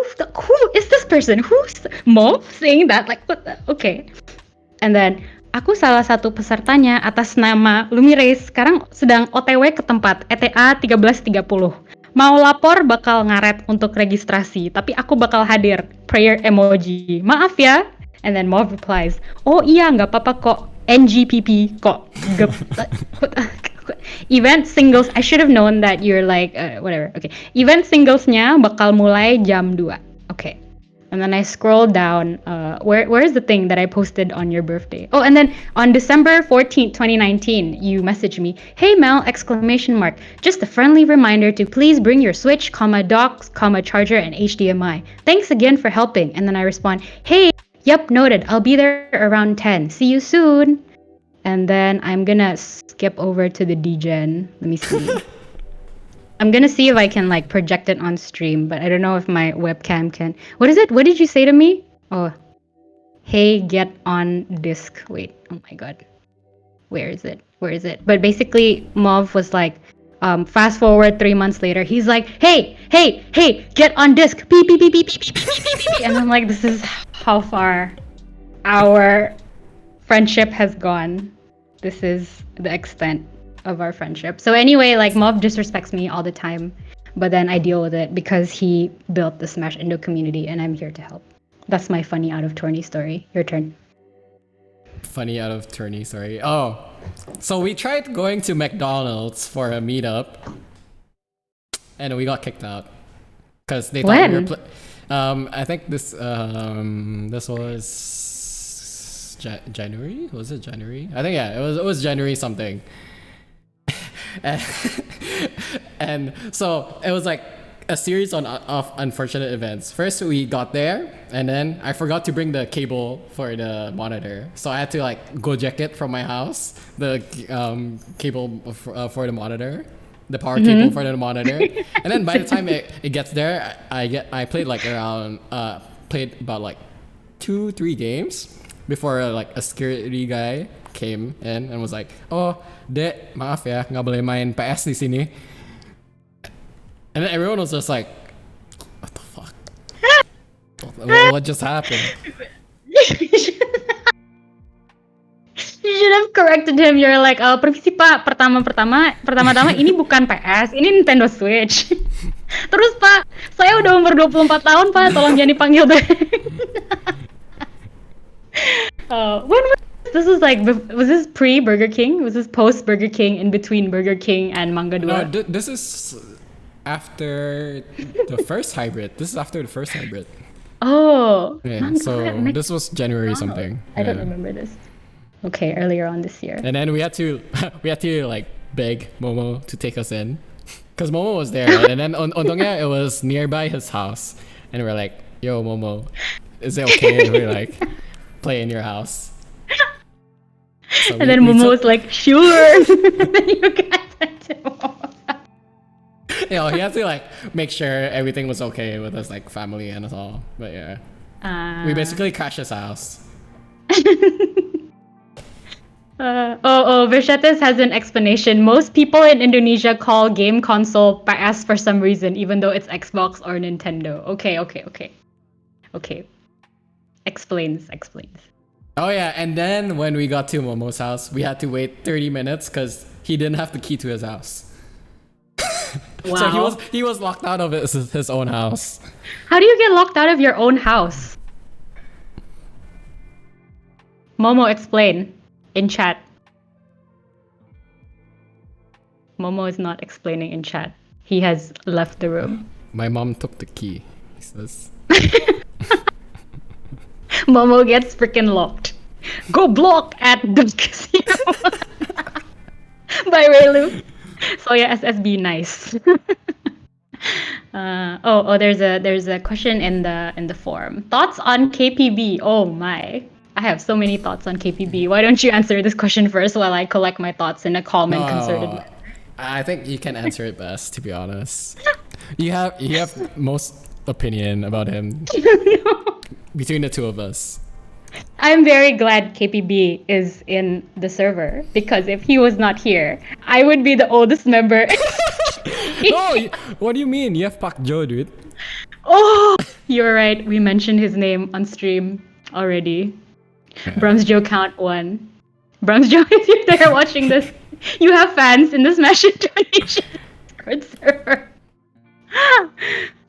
is this person? Who's Mauve saying that? Like, what the? Okay. And then, aku salah satu pesertanya atas nama Lumires sekarang sedang OTW ke tempat ETA 13.30. Mau lapor bakal ngaret untuk registrasi, tapi aku bakal hadir. Prayer emoji. Maaf ya. And then Mauve replies, oh iya nggak apa-apa kok. NGPP kok. Event singles, I should have known that you're like, whatever. Okay. Event singlesnya bakal mulai jam 2. Okay. And then I scrolled down. Where's the thing that I posted on your birthday? Oh, and then on December 14th, 2019, you messaged me, "Hey Mel!" Exclamation mark. Just a friendly reminder to please bring your Switch, docks, charger, and HDMI. Thanks again for helping. And then I respond, "Hey, yep, noted. I'll be there around 10. See you soon." And then I'm gonna skip over to the DGen. Let me see. I'm gonna see if I can like project it on stream, but I don't know if my webcam can. What is it? What did you say to me? Oh, hey, get on disk. Wait, oh my god. Where is it? Where is it? But basically, Mov was like, fast forward 3 months later, he's like, hey, get on disk. Beep, beep, beep, beep, beep, beep, beep, beep, beep, beep. And I'm like, this is how far our friendship has gone. This is the extent of our friendship. So anyway, like Mob disrespects me all the time, but then I deal with it because he built the Smash Indo community and I'm here to help. That's my funny out of tourney story. Your turn. Funny out of tourney, sorry. Oh, so we tried going to McDonald's for a meetup, and we got kicked out because they thought we were. I think this was January. Was it January? I think yeah. It was January something. and, and so it was like a series of unfortunate events. First, we got there, and then I forgot to bring the cable for the monitor, so I had to like go jack it from my house, the cable for the monitor, the power cable for the monitor, and then by the time it gets there, I played like around played about like 2-3 games before like a security guy came in and was like, "Oh, Dek, maaf ya, nggak boleh main PS di sini." And then everyone was just like, "What the fuck? What just happened?" You should have corrected him. You're like, "Oh, permisi Pak, pertama-tama ini bukan PS, ini Nintendo Switch." Terus Pak, saya udah umur 24 tahun Pak, tolong jangan dipanggil Dek. When was this? Was like, was this pre Burger King? Was this post Burger King? In between Burger King and Manga Dua? No, this is after the first hybrid. This is after the first hybrid. Oh, yeah. So this was January something. I don't remember this. Okay, earlier on this year. And then we had to like beg Momo to take us in, cause Momo was there, and then untungnya it was nearby his house, and we're like, "Yo, Momo, is it okay if we like play in your house?" So and then Momo was like, "Sure." Then you guys went to Momo. You know, he had to like make sure everything was okay with his like family and us all. But yeah, we basically crashed his house. Vishetes has an explanation. Most people in Indonesia call game console PS for some reason, even though it's Xbox or Nintendo. Okay. Explains. Oh yeah, and then when we got to Momo's house, we had to wait 30 minutes because he didn't have the key to his house. Wow. So he was locked out of his own house. How do you get locked out of your own house? Momo, explain in chat. Momo is not explaining in chat. He has left the room. My mom took the key, he says. Momo gets freaking locked. Go block at the casino. By Raylu. So yeah, SSB nice. There's a question in the forum. Thoughts on KPB? Oh my. I have so many thoughts on KPB. Why don't you answer this question first while I collect my thoughts in a calm and concerted way? I think you can answer it best, to be honest. You have most opinion about him between the two of us. I'm very glad KPB is in the server because if he was not here, I would be the oldest member. No, what do you mean? You have Pak Jo, dude. Oh, you're right. We mentioned his name on stream already. Yeah. Brahms Joe count 1. Brahms Joe, if you're there watching this, you have fans in the Smash Indonesia Discord server.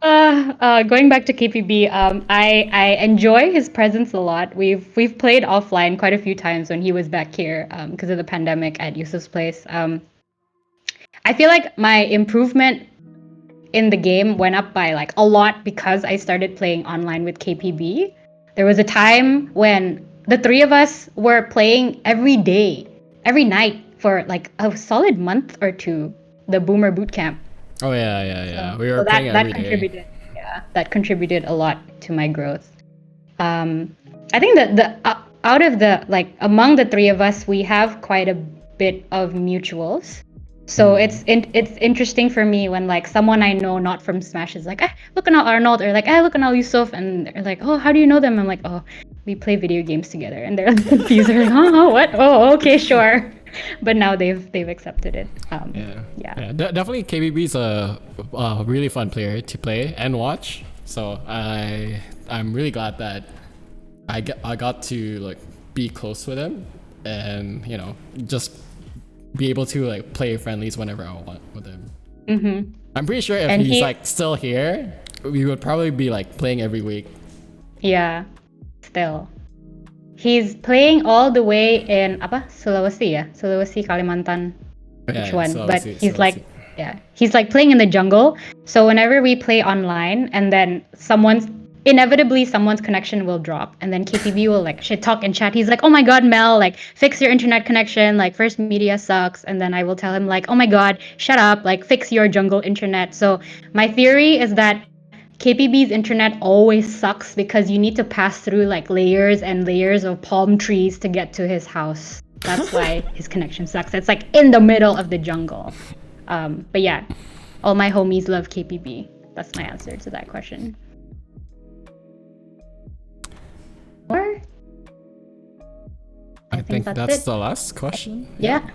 Going back to KPB, I enjoy his presence a lot. We've played offline quite a few times when he was back here because of the pandemic at Yusuf's place. I feel like my improvement in the game went up by like a lot because I started playing online with KPB. There was a time when the three of us were playing every day, every night for like a solid month or two, the Boomer Boot Camp. Oh yeah. So, We were so playing that every that day. contributed. Yeah, that contributed a lot to my growth. I think that out of the like among the three of us, we have quite a bit of mutuals. So it's interesting for me when like someone I know not from Smash is like, look at Arnold, or like, look at Yusuf, and they're like, oh, how do you know them? I'm like, oh, we play video games together, and they're like, confused. They're like, oh, what? Oh, okay, sure. But now they've accepted it. Yeah. Definitely KBB is a really fun player to play and watch. So I'm really glad that I got to like be close with him, and just be able to like play friendlies whenever I want with him. Mm-hmm. I'm pretty sure if And he's like still here, we would probably be like playing every week. Yeah, still. He's playing all the way in Sulawesi, ya? Sulawesi, Kalimantan. Which one? But he's like, he's like playing in the jungle. So whenever we play online, and then inevitably someone's connection will drop, and then KPB will like shit talk in chat. He's like, oh my god, Mel, like fix your internet connection, like First Media sucks. And then I will tell him like, oh my god, shut up, like fix your jungle internet. So my theory is that KPB's internet always sucks because you need to pass through like layers and layers of palm trees to get to his house. That's why his connection sucks. It's like in the middle of the jungle. But yeah, all my homies love KPB. That's my answer to that question. Or? I think that's the last question. Yeah.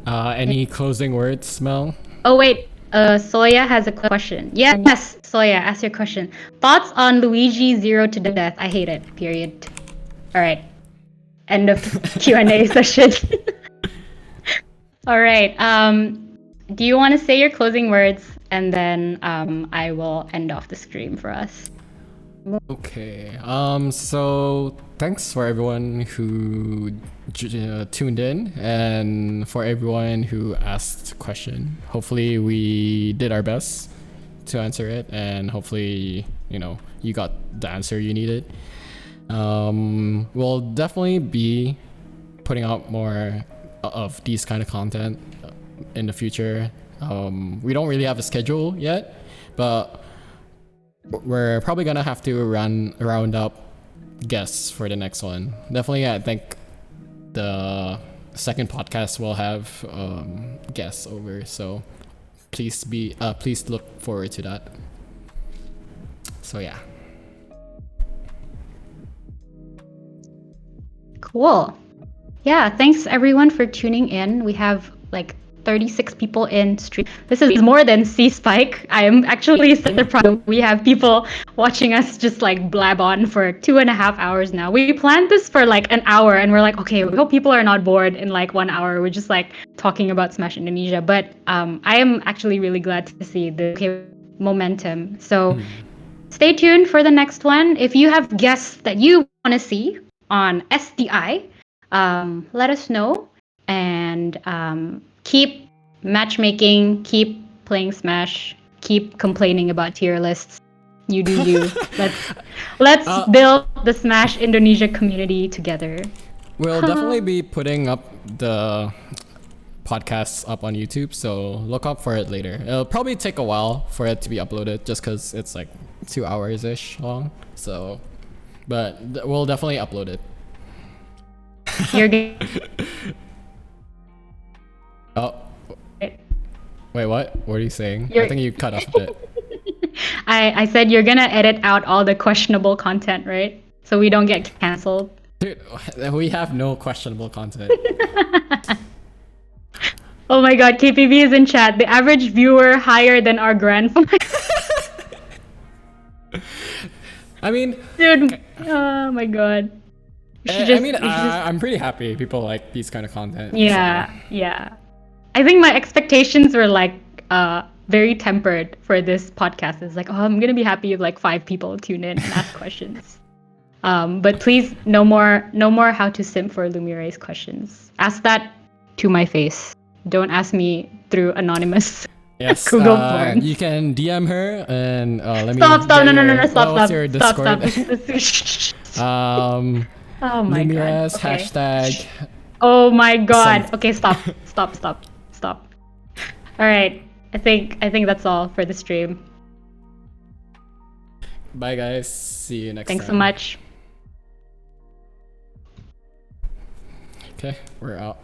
Any closing words, Mel? Oh wait, Soya has a question. Yes, Soya, ask your question. Thoughts on Luigi Zero to Death? I hate it. Period. All right. End of Q&A session. All right. Do you want to say your closing words, and then I will end off the stream for us. Okay. So thanks for everyone who tuned in, and for everyone who asked a question. Hopefully we did our best to answer it, and hopefully you got the answer you needed. We'll definitely be putting out more of these kind of content in the future. We don't really have a schedule yet, but we're probably gonna have to round up guests for the next one. Definitely, I think the second podcast will have guests over, so please look forward to that. So yeah. Cool. Yeah, thanks everyone for tuning in. We have like 36 people in stream. This is more than C-Spike. I am actually surprised we have people watching us just like blab on for 2.5 hours now. We planned this for like an hour, and we're like, okay, we hope people are not bored in like 1 hour. We're just like talking about Smash Indonesia. But I am actually really glad to see the momentum. So stay tuned for the next one. If you have guests that you want to see on SDI, let us know, and keep matchmaking, keep playing Smash, keep complaining about tier lists. You do you. Let's build the Smash Indonesia community together. We'll definitely be putting up the podcasts up on YouTube, so look up for it later. It'll probably take a while for it to be uploaded, just because it's like 2 hours ish long. So, but we'll definitely upload it. You're good. Oh, wait, what? What are you saying? I think you cut off a bit. I said you're gonna edit out all the questionable content, right? So we don't get canceled. Dude, we have no questionable content. Oh my god, KPB is in chat. The average viewer higher than our grandfather. I mean, dude, oh my god. I'm pretty happy people like these kind of content. Yeah, so. yeah. I think my expectations were like very tempered for this podcast. It's like, oh, I'm gonna be happy if like 5 people tune in and ask questions. But please, no more how to simp for Lumire's questions. Ask that to my face. Don't ask me through anonymous. Yes. Google Forms. You can DM her and let me. Stop, get no, no, no, your- no, stop, what's stop, your stop, Discord? stop. um, Oh my god. Lumiras Okay. hashtag. Oh my god. Some. Okay, stop. Stop, stop. Stop. All right. I think that's all for the stream. Bye guys. See you next Thanks so time. much. Okay, we're out.